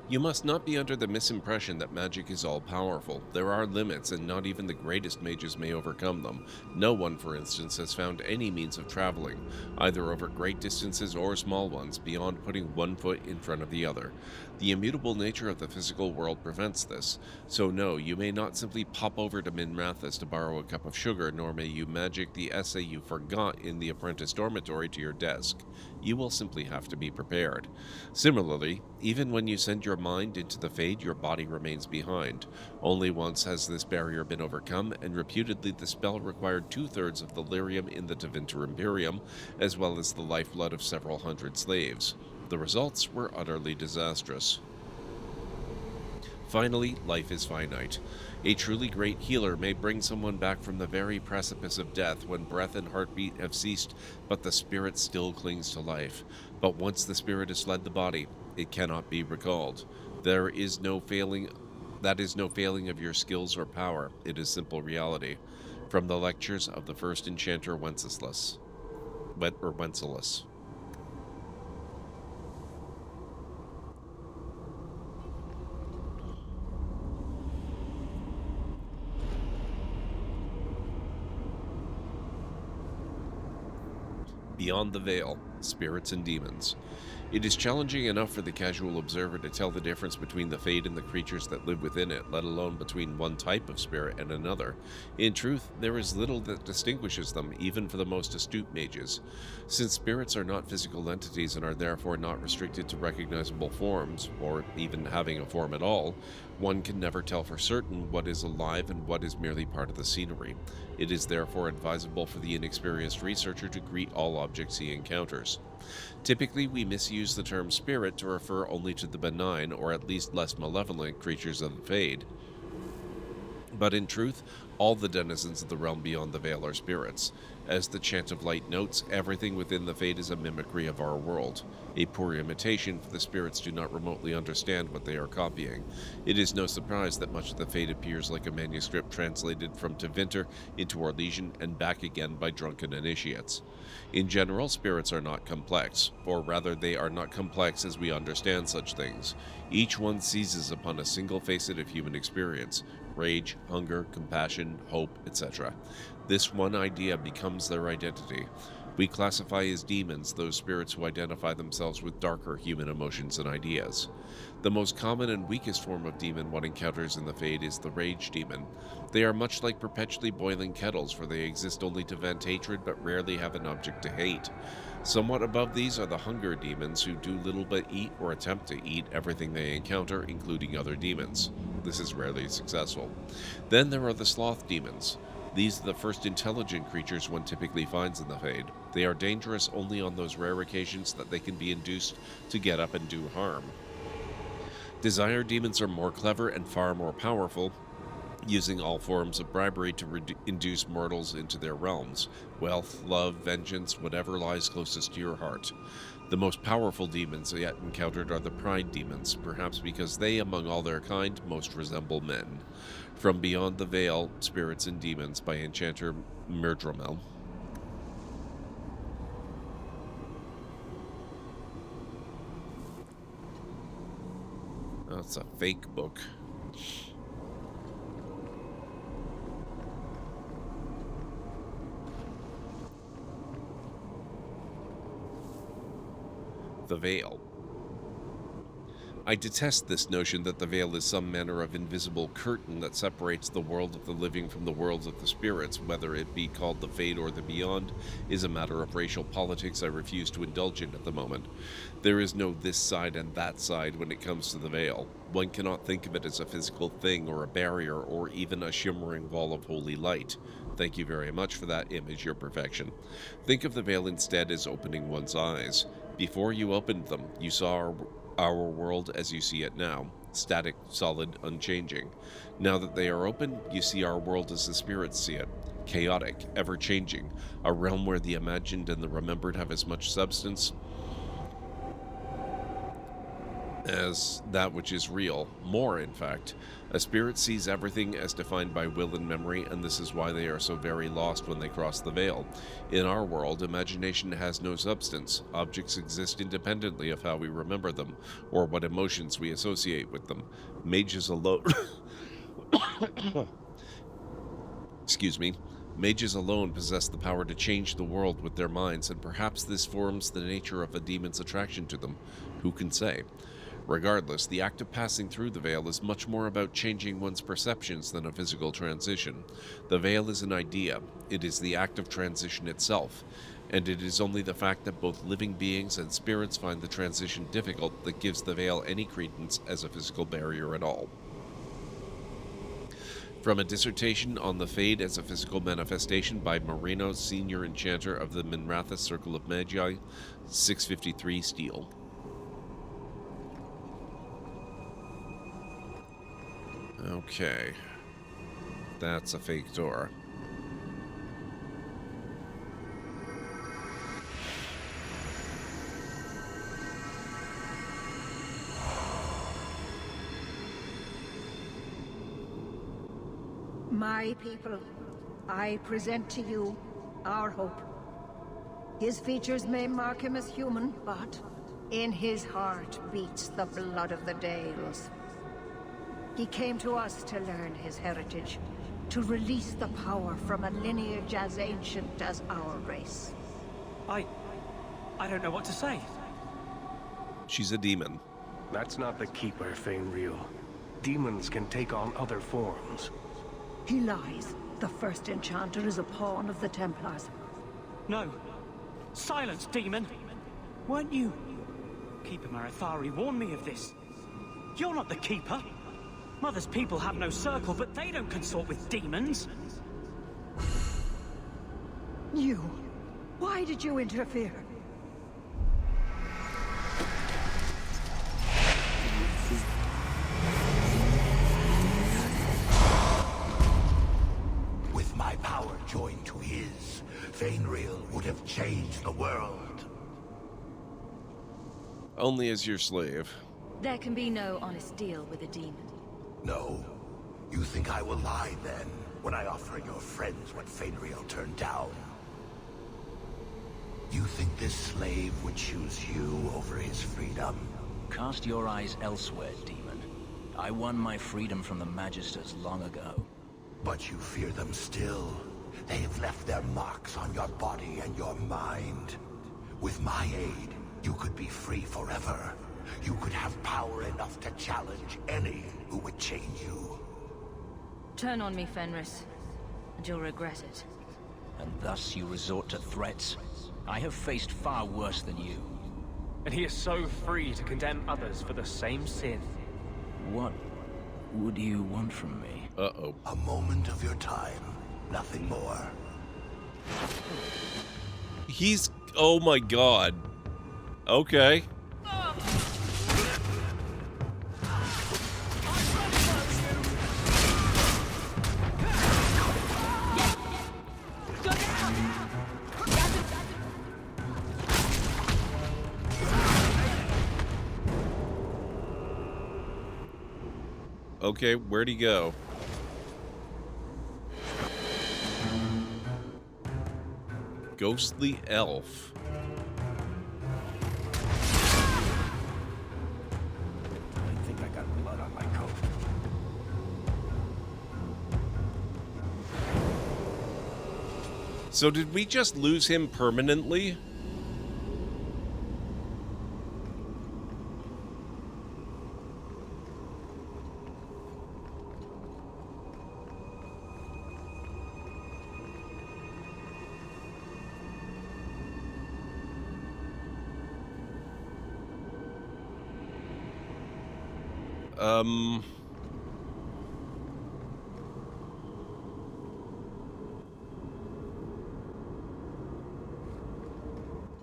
You must not be under the misimpression that magic is all-powerful. There are limits, and not even the greatest mages may overcome them. No one, for instance, has found any means of traveling, either over great distances or small ones, beyond putting one foot in front of the other. The immutable nature of the physical world prevents this. So no, you may not simply pop over to Minrathous to borrow a cup of sugar, nor may you magic the essay you forgot in the apprentice dormitory to your desk. You will simply have to be prepared. Similarly, even when you send your mind into the Fade, your body remains behind. Only once has this barrier been overcome, and reputedly the spell required 2/3 of the lyrium in the Tevinter Imperium, as well as the lifeblood of several hundred slaves. The results were utterly disastrous. Finally, life is finite. A truly great healer may bring someone back from the very precipice of death when breath and heartbeat have ceased, but the spirit still clings to life. But once the spirit has fled the body, it cannot be recalled. That is no failing of your skills or power. It is simple reality. From the lectures of the first enchanter Wenceslas. Beyond the Veil, Spirits and Demons. It is challenging enough for the casual observer to tell the difference between the Fade and the creatures that live within it, let alone between one type of spirit and another. In truth, there is little that distinguishes them, even for the most astute mages. Since spirits are not physical entities and are therefore not restricted to recognizable forms, or even having a form at all, one can never tell for certain what is alive and what is merely part of the scenery. It is therefore advisable for the inexperienced researcher to greet all objects he encounters. Typically, we misuse the term spirit to refer only to the benign, or at least less malevolent, creatures of the Fade. But in truth, all the denizens of the realm beyond the veil are spirits. As the Chant of Light notes, everything within the Fade is a mimicry of our world. A poor imitation, for the spirits do not remotely understand what they are copying. It is no surprise that much of the Fade appears like a manuscript translated from Tevinter into Orlesian and back again by drunken initiates. In general, spirits are not complex, or rather they are not complex as we understand such things. Each one seizes upon a single facet of human experience: rage, hunger, compassion, hope, etc. This one idea becomes their identity. We classify as demons those spirits who identify themselves with darker human emotions and ideas. The most common and weakest form of demon one encounters in the Fade is the Rage Demon. They are much like perpetually boiling kettles, for they exist only to vent hatred but rarely have an object to hate. Somewhat above these are the Hunger Demons, who do little but eat or attempt to eat everything they encounter, including other demons. This is rarely successful. Then there are the Sloth Demons. These are the first intelligent creatures one typically finds in the Fade. They are dangerous only on those rare occasions that they can be induced to get up and do harm. Desire Demons are more clever and far more powerful, using all forms of bribery to induce mortals into their realms: wealth, love, vengeance, whatever lies closest to your heart. The most powerful demons yet encountered are the Pride Demons, perhaps because they, among all their kind, most resemble men. From Beyond the Veil, Spirits and Demons by Enchanter Myrdramel. That's a fake book. The Veil. I detest this notion that the veil is some manner of invisible curtain that separates the world of the living from the worlds of the spirits. Whether it be called the Fade or the Beyond is a matter of racial politics I refuse to indulge in at the moment. There is no this side and that side when it comes to the veil. One cannot think of it as a physical thing or a barrier or even a shimmering wall of holy light. Thank you very much for that image, your perfection. Think of the veil instead as opening one's eyes. Before you opened them, you saw our world as you see it now, static, solid, unchanging. Now that they are open, you see our world as the spirits see it, chaotic, ever-changing, a realm where the imagined and the remembered have as much substance as that which is real, more in fact. A spirit sees everything as defined by will and memory, and this is why they are so very lost when they cross the veil. In our world, imagination has no substance. Objects exist independently of how we remember them, or what emotions we associate with them. Mages alone... Excuse me. Mages alone possess the power to change the world with their minds, and perhaps this forms the nature of a demon's attraction to them. Who can say? Regardless, the act of passing through the veil is much more about changing one's perceptions than a physical transition. The veil is an idea. It is the act of transition itself. And it is only the fact that both living beings and spirits find the transition difficult that gives the veil any credence as a physical barrier at all. From a dissertation on the Fade as a physical manifestation by Marino, Senior Enchanter of the Minrathous Circle of Magi, 653 Steel. Okay. That's a fake door. My people, I present to you our hope. His features may mark him as human, but in his heart beats the blood of the Dales. He came to us to learn his heritage, to release the power from a lineage as ancient as our race. I I don't know what to say. She's a demon. That's not the Keeper, Fenris. Demons can take on other forms. He lies. The first enchanter is a pawn of the Templars. No. Silence, demon! Weren't you? Keeper Marathari warned me of this. You're not the Keeper. Mother's people have no circle, but they don't consort with demons. You. Why did you interfere? With my power joined to his, Fenris would have changed the world. Only as your slave. There can be no honest deal with a demon. No. You think I will lie then, when I offer your friends what Fenris turned down? You think this slave would choose you over his freedom? Cast your eyes elsewhere, demon. I won my freedom from the Magisters long ago. But you fear them still. They have left their marks on your body and your mind. With my aid, you could be free forever. You could have power enough to challenge any who would chain you. Turn on me, Fenris, and you'll regret it. And thus you resort to threats? I have faced far worse than you. And he is so free to condemn others for the same sin. What would you want from me? Uh-oh. A moment of your time, nothing more. He's... oh my god. Okay. Okay, where'd he go? Ghostly elf. I think I got blood on my coat. So did we just lose him permanently?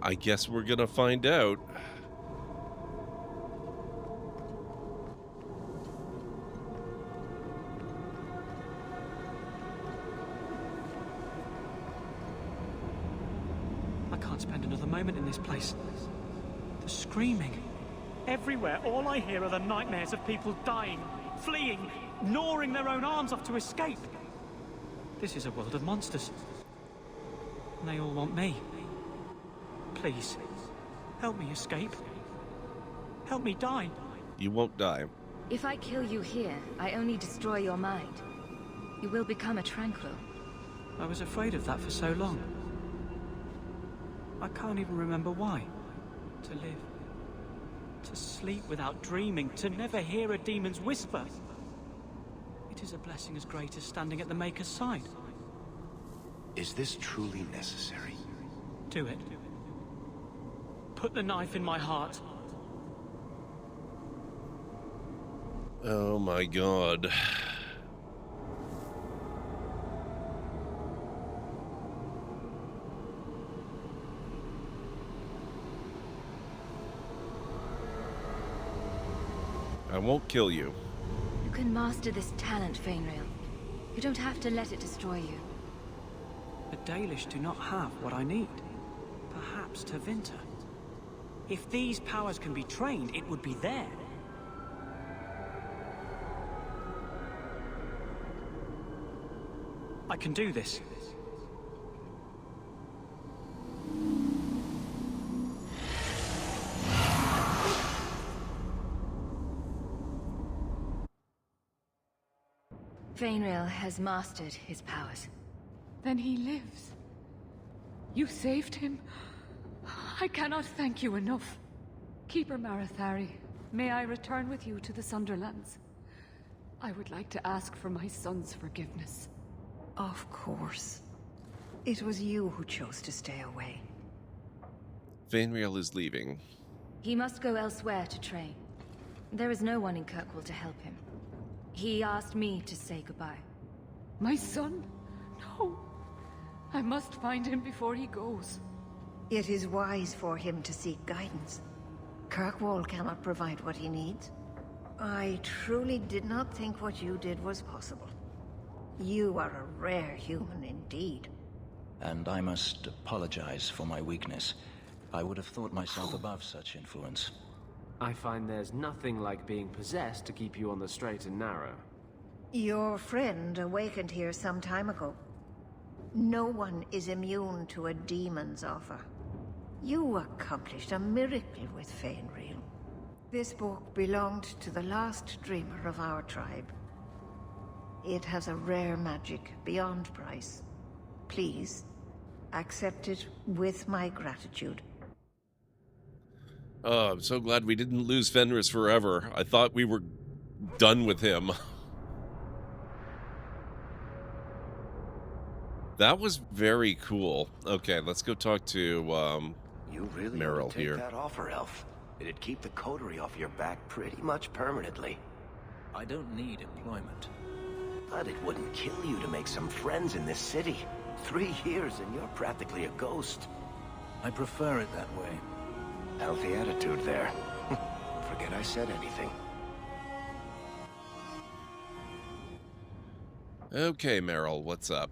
I guess we're gonna find out. I can't spend another moment in this place. The screaming. Everywhere, all I hear are the nightmares of people dying, fleeing, gnawing their own arms off to escape. This is a world of monsters. And they all want me. Please, help me escape. Help me die. You won't die. If I kill you here, I only destroy your mind. You will become a tranquil. I was afraid of that for so long. I can't even remember why. To live. To sleep without dreaming. To never hear a demon's whisper. It is a blessing as great as standing at the Maker's side. Is this truly necessary? Do it. Put the knife in my heart. Oh my god. I won't kill you. You can master this talent, Fenris. You don't have to let it destroy you. The Dalish do not have what I need. Perhaps Tevinter. If these powers can be trained, it would be there. I can do this. Fenris has mastered his powers. Then he lives. You saved him. I cannot thank you enough. Keeper Marathari, may I return with you to the Sunderlands? I would like to ask for my son's forgiveness. Of course. It was you who chose to stay away. Fenris is leaving. He must go elsewhere to train. There is no one in Kirkwall to help him. He asked me to say goodbye. My son? No. I must find him before he goes. It is wise for him to seek guidance. Kirkwall cannot provide what he needs. I truly did not think what you did was possible. You are a rare human indeed. And I must apologize for my weakness. I would have thought myself above such influence. I find there's nothing like being possessed to keep you on the straight and narrow. Your friend awakened here some time ago. No one is immune to a demon's offer. You accomplished a miracle with Fenris. This book belonged to the last dreamer of our tribe. It has a rare magic beyond price. Please, accept it with my gratitude. Oh, I'm so glad we didn't lose Fenris forever. I thought we were done with him. That was very cool. Okay, let's go talk to You really Meryl would take here. that offer, Elf. It'd keep the coterie off your back pretty much permanently. I don't need employment. But it wouldn't kill you to make some friends in this city. 3 years and you're practically a ghost. I prefer it that way. Healthy attitude there. Forget I said anything. Okay, Meryl, what's up?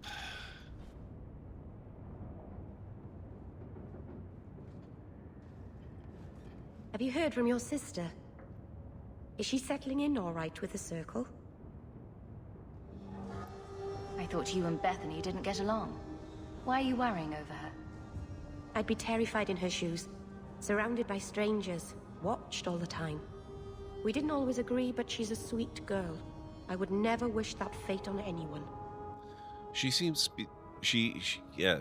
Have you heard from your sister? Is she settling in all right with the Circle? I thought you and Bethany didn't get along. Why are you worrying over her? I'd be terrified in her shoes. Surrounded by strangers. Watched all the time. We didn't always agree, but she's a sweet girl. I would never wish that fate on anyone. She seems she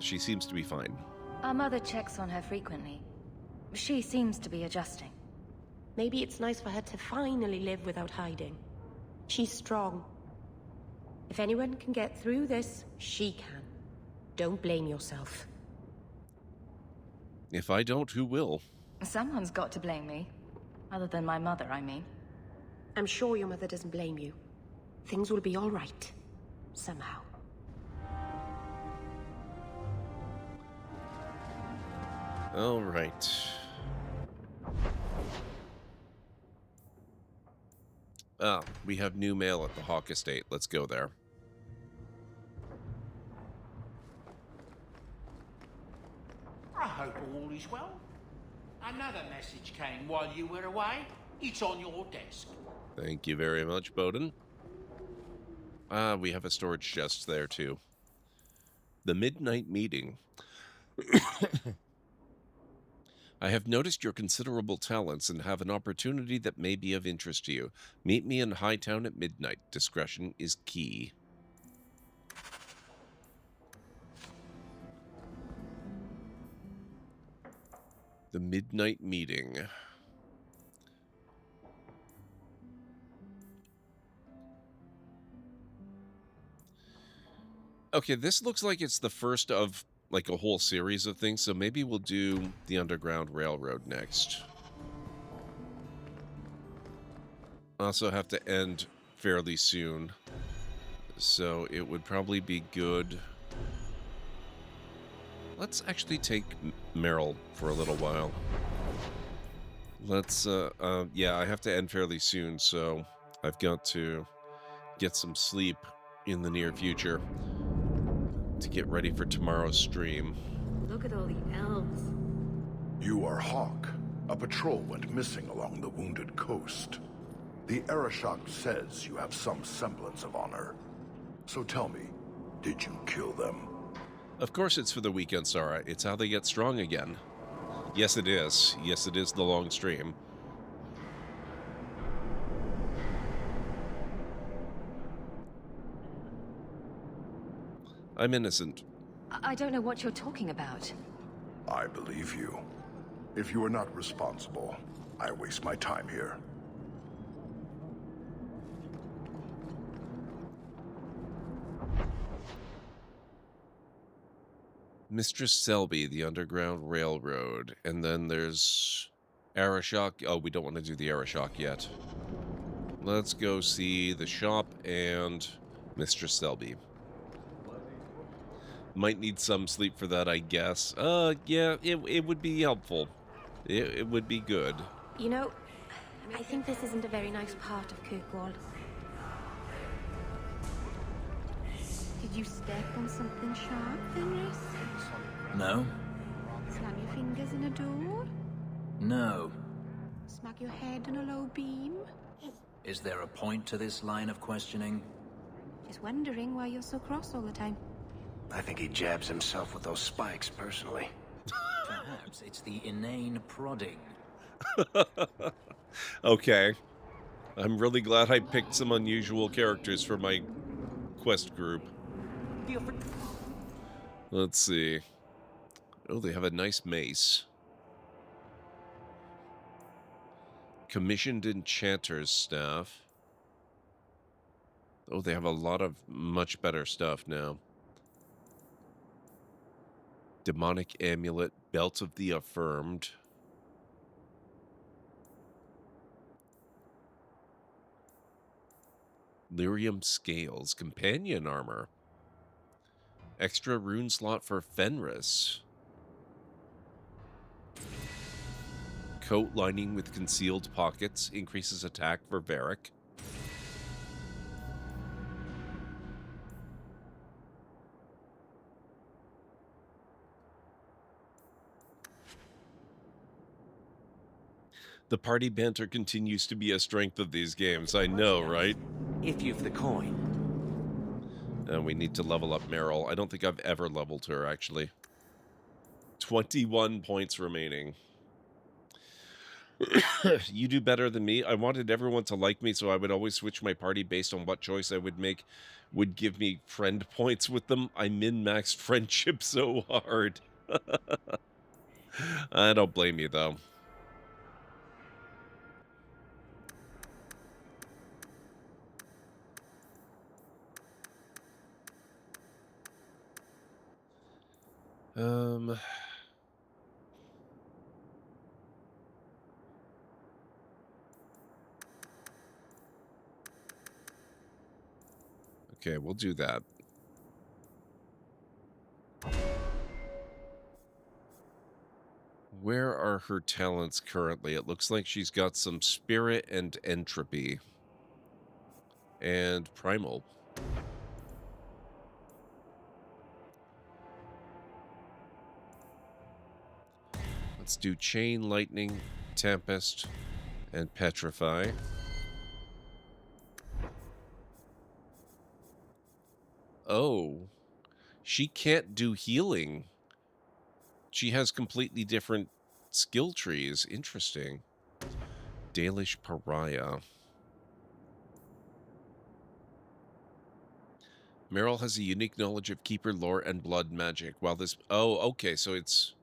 seems to be fine. Our mother checks on her frequently. She seems to be adjusting. Maybe it's nice for her to finally live without hiding. She's strong. If anyone can get through this, she can. Don't blame yourself. If I don't, who will? Someone's got to blame me. Other than my mother, I mean. I'm sure your mother doesn't blame you. Things will be all right. Somehow. All right. Ah, we have new mail at the Hawk Estate. Let's go there. I hope all is well. Another message came while you were away. It's on your desk. Thank you very much, Bowden. Ah, we have a storage chest there, too. The Midnight Meeting. I have noticed your considerable talents and have an opportunity that may be of interest to you. Meet me in Hightown at midnight. Discretion is key. The Midnight Meeting. Okay, this looks like it's the first of like a whole series of things, so maybe we'll do the Underground Railroad next. Also have to end fairly soon, so it would probably be good. Let's actually take Meryl for a little while. Let's, yeah, I have to end fairly soon, so I've got to get some sleep in the near future to get ready for tomorrow's stream. Look at all the elves. You are Hawk. A patrol went missing along the Wounded Coast. The Arashok says you have some semblance of honor. So tell me, did you kill them? Of course it's for the weekend, Sarah. It's how they get strong again. Yes, it is. Yes, it is the long stream. I'm innocent. I don't know what you're talking about. I believe you. If you are not responsible, I waste my time here. Mistress Selby, the Underground Railroad. And then there's Arashok. Oh, we don't want to do the Arashok yet. Let's go see the shop and Mistress Selby. Might need some sleep for that, I guess. Yeah, it would be helpful. It would be good. You know, I think this isn't a very nice part of Kirkwall. Did you step on something sharp, Fenris? No? Slam your fingers in a door? No. Smack your head on a low beam? Is there a point to this line of questioning? Just wondering why you're so cross all the time. I think he jabs himself with those spikes, personally. Perhaps it's the inane prodding. Okay. I'm really glad I picked some unusual characters for my quest group. Let's see. Oh, they have a nice mace. Commissioned Enchanter's Staff. Oh, they have a lot of much better stuff now. Demonic Amulet, Belt of the Affirmed. Lyrium Scales, Companion Armor. Extra rune slot for Fenris. Coat lining with concealed pockets, increases attack for Varric. The party banter continues to be a strength of these games. I know, right? If you've the coin. And we need to level up Meryl. I don't think I've ever leveled her, actually. 21 points remaining. You do better than me. I wanted everyone to like me, so I would always switch my party based on what choice I would make would give me friend points with them. I min-maxed friendship so hard. I don't blame you, though. Okay, we'll do that. Where are her talents currently? It looks like she's got some spirit and entropy. And primal. Let's do chain, lightning, tempest, and petrify. Oh, she can't do healing. She has completely different skill trees. Interesting. Dalish Pariah. Meryl has a unique knowledge of Keeper lore and blood magic. While this... Oh, okay, so it's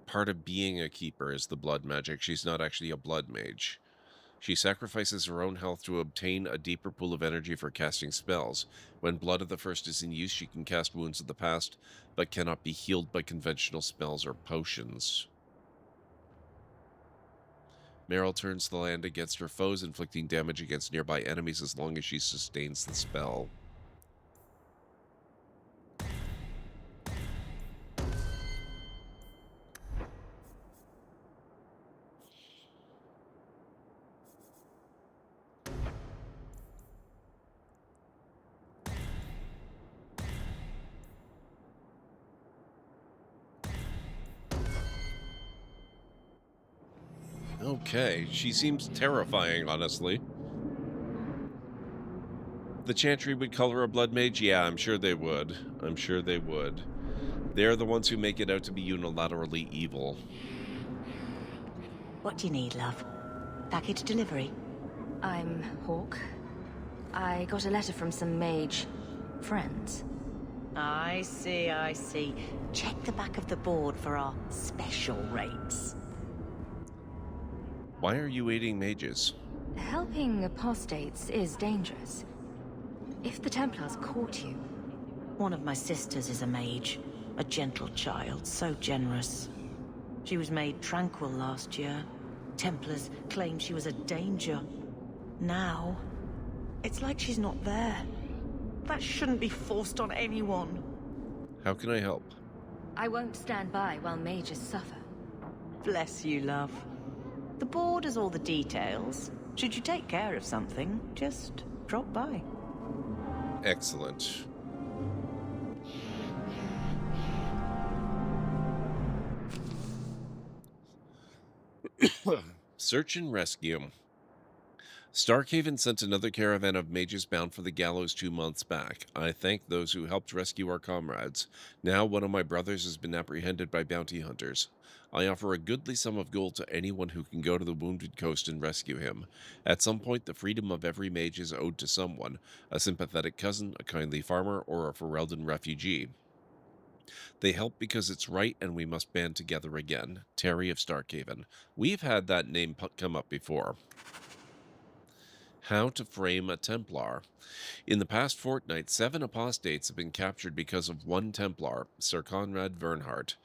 part of being a Keeper is the blood magic. She's not actually a blood mage. She sacrifices her own health to obtain a deeper pool of energy for casting spells. When Blood of the First is in use, she can cast wounds of the past, but cannot be healed by conventional spells or potions. Meryl turns the land against her foes, inflicting damage against nearby enemies as long as she sustains the spell. Okay, she seems terrifying, honestly. The Chantry would color a blood mage? Yeah, I'm sure they would. I'm sure they would. They're the ones who make it out to be unilaterally evil. What do you need, love? Package delivery? I'm Hawk. I got a letter from some mage friends. I see, I see. Check the back of the board for our special rates. Why are you aiding mages? Helping apostates is dangerous. If the Templars caught you... One of my sisters is a mage. A gentle child, so generous. She was made tranquil last year. Templars claimed she was a danger. Now, it's like she's not there. That shouldn't be forced on anyone. How can I help? I won't stand by while mages suffer. Bless you, love. The board has all the details. Should you take care of something, just drop by. Excellent. Search and rescue. Starkhaven sent another caravan of mages bound for the gallows 2 months back. I thank those who helped rescue our comrades. Now one of my brothers has been apprehended by bounty hunters. I offer a goodly sum of gold to anyone who can go to the Wounded Coast and rescue him. At some point, the freedom of every mage is owed to someone, a sympathetic cousin, a kindly farmer, or a Ferelden refugee. They help because it's right, and we must band together again. Terry of Starkhaven. We've had that name come up before. How to frame a Templar. In the past fortnight, 7 apostates have been captured because of one Templar, Sir Conrad Vernhardt.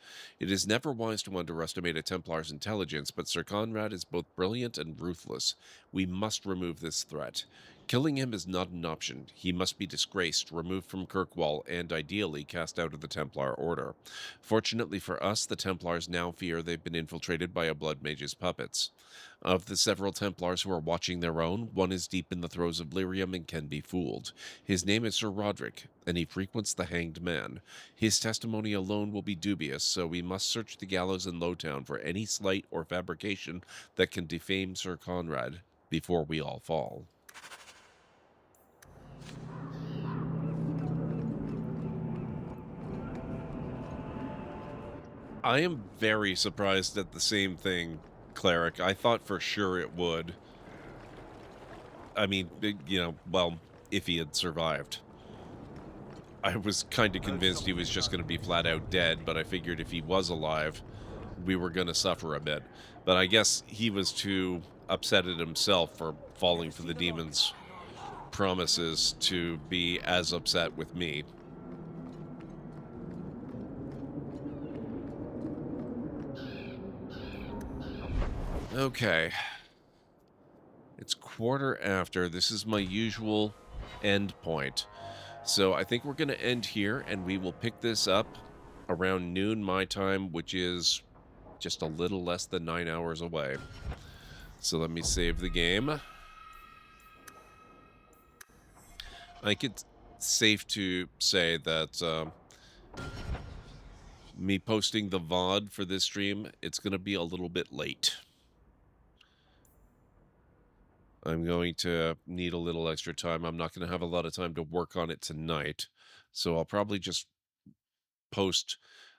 It is never wise to underestimate a Templar's intelligence, but Sir Conrad is both brilliant and ruthless. We must remove this threat. Killing him is not an option. He must be disgraced, removed from Kirkwall, and ideally cast out of the Templar Order. Fortunately for us, the Templars now fear they've been infiltrated by a Blood Mage's puppets. Of the several Templars who are watching their own, one is deep in the throes of lyrium and can be fooled. His name is Sir Roderick, and he frequents the Hanged Man. His testimony alone will be dubious, so we must search the gallows in Lowtown for any slight or fabrication that can defame Sir Conrad before we all fall. I am very surprised at the same thing, Cleric. I thought for sure it would. I mean, you know, well, if he had survived. I was kind of convinced he was just going to be flat out dead, but I figured if he was alive, we were going to suffer a bit. But I guess he was too upset at himself for falling for the demon's promises to be as upset with me. Okay. It's 1:15. This is my usual end point. So I think we're going to end here, and we will pick this up around noon my time, which is just a little less than 9 hours away. So let me save the game. I think it's safe to say that me posting the VOD for this stream, it's going to be a little bit late. I'm going to need a little extra time. I'm not going to have a lot of time to work on it tonight. So I'll probably just post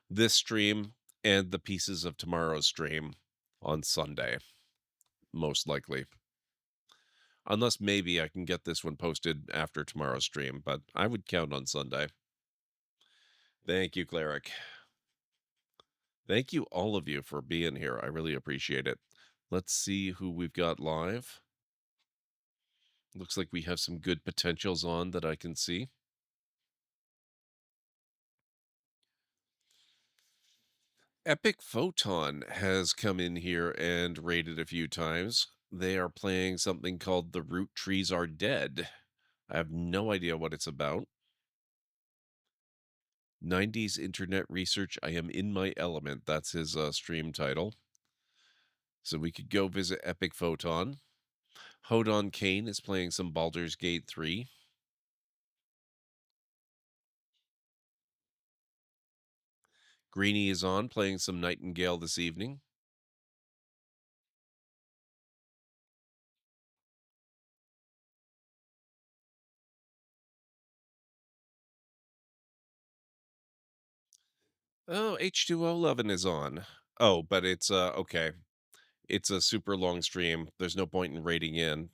this stream and the pieces of tomorrow's stream on Sunday, most likely. Unless maybe I can get this one posted after tomorrow's stream, but I would count on Sunday. Thank you, Cleric. Thank you, all of you, for being here. I really appreciate it. Let's see who we've got live. Looks like we have some good potentials on that I can see. Epic Photon has come in here and raided a few times. They are playing something called The Root Trees Are Dead. I have no idea what it's about. 90s Internet Research, I am in my element. That's his stream title. So we could go visit Epic Photon. Hodon Kane is playing some Baldur's Gate 3. Greenie is on, playing some Nightingale this evening. Oh, H2O11 is on. Oh, but it's, okay. It's a super long stream. There's no point in raiding in.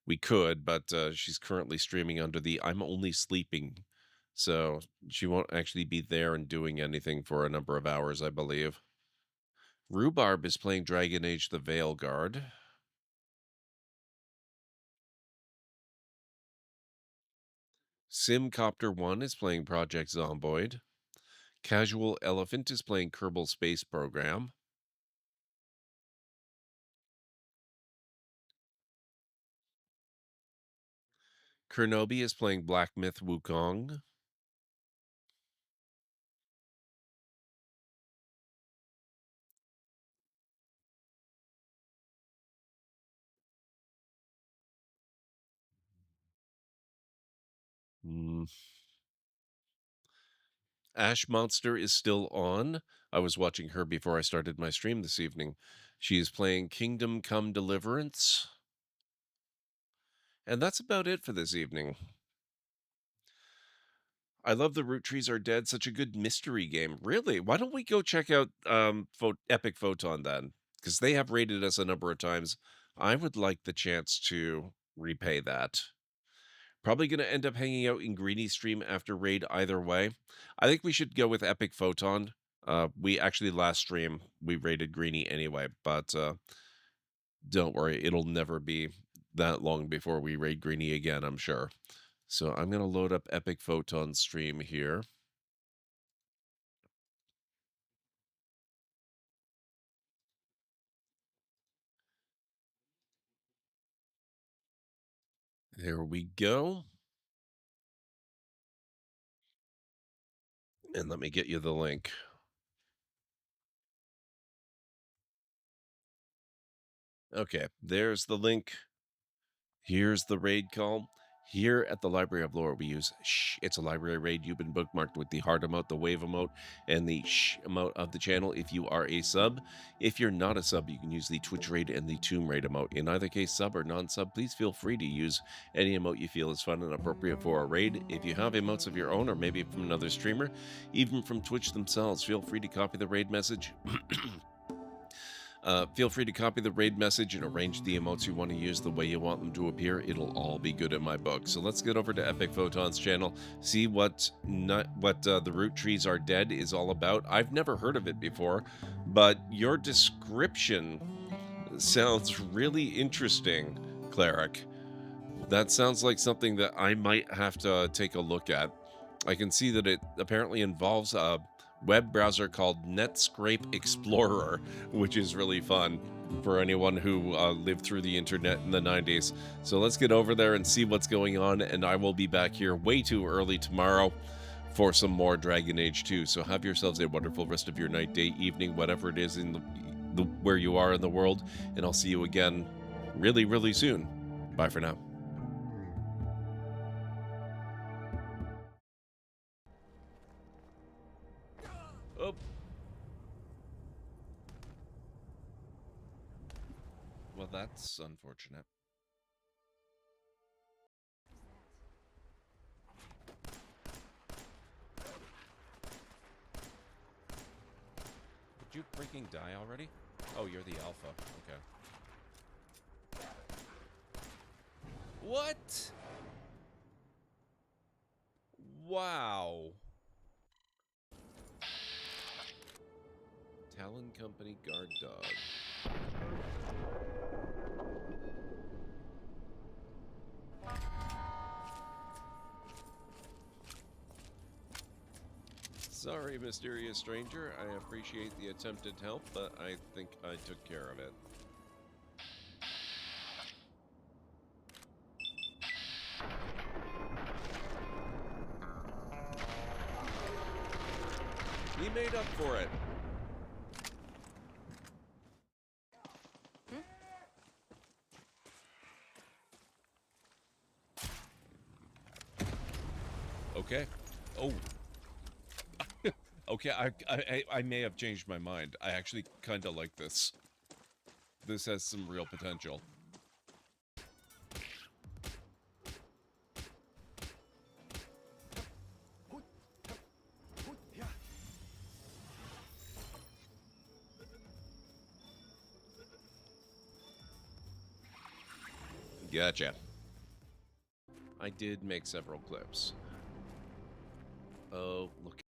We could, but she's currently streaming under the I'm only sleeping. So she won't actually be there and doing anything for a number of hours, I believe. Rhubarb is playing Dragon Age the Veilguard. Simcopter 1 is playing Project Zomboid. Casual Elephant is playing Kerbal Space Program. Kernobi is playing Black Myth Wukong. Ash Monster is still on. I was watching her before I started my stream this evening. She is playing Kingdom Come Deliverance. And that's about it for this evening. I love the Root Trees Are Dead. Such a good mystery game. Really? Why don't we go check out Epic Photon then? Because they have raided us a number of times. I would like the chance to repay that. Probably going to end up hanging out in Greeny's stream after raid either way. I think we should go with Epic Photon. We actually last stream, we raided Greeny anyway, but don't worry, it'll never be that long before we raid Greeny again, I'm sure. So I'm going to load up Epic Photon stream here. There we go. And let me get you the link. Okay, there's the link. Here's the raid call. Here at the Library of Lore, we use shh. It's a library raid. You've been bookmarked with the heart emote, the wave emote, and the shh emote of the channel if you are a sub. If you're not a sub, you can use the Twitch raid and the Tomb raid emote. In either case, sub or non-sub, please feel free to use any emote you feel is fun and appropriate for a raid. If you have emotes of your own or maybe from another streamer, even from Twitch themselves, feel free to copy the raid message. Feel free to copy the raid message and arrange the emotes you want to use the way you want them to appear. It'll all be good in my book. So let's get over to Epic Photon's channel, see what the Root Trees Are Dead is all about. I've never heard of it before, but your description sounds really interesting, Cleric. That sounds like something that I might have to take a look at. I can see that it apparently involves a web browser called Netscape Explorer, which is really fun for anyone who lived through the internet in the 90s. So let's get over there and see what's going on, and I will be back here way too early tomorrow for some more Dragon Age 2. So have yourselves a wonderful rest of your night, day, evening, whatever it is in where you are in the world, and I'll see you again really, really soon. Bye for now. Oh. Well, that's unfortunate. Did you freaking die already? Oh, you're the alpha. Okay. What? Wow. Talon Company guard dog. Sorry, mysterious stranger. I appreciate the attempted help, but I think I took care of it. He made up for it. Okay. Oh. Okay, I may have changed my mind. I actually kind of like this. This has some real potential. Gotcha. I did make several clips. Oh, look.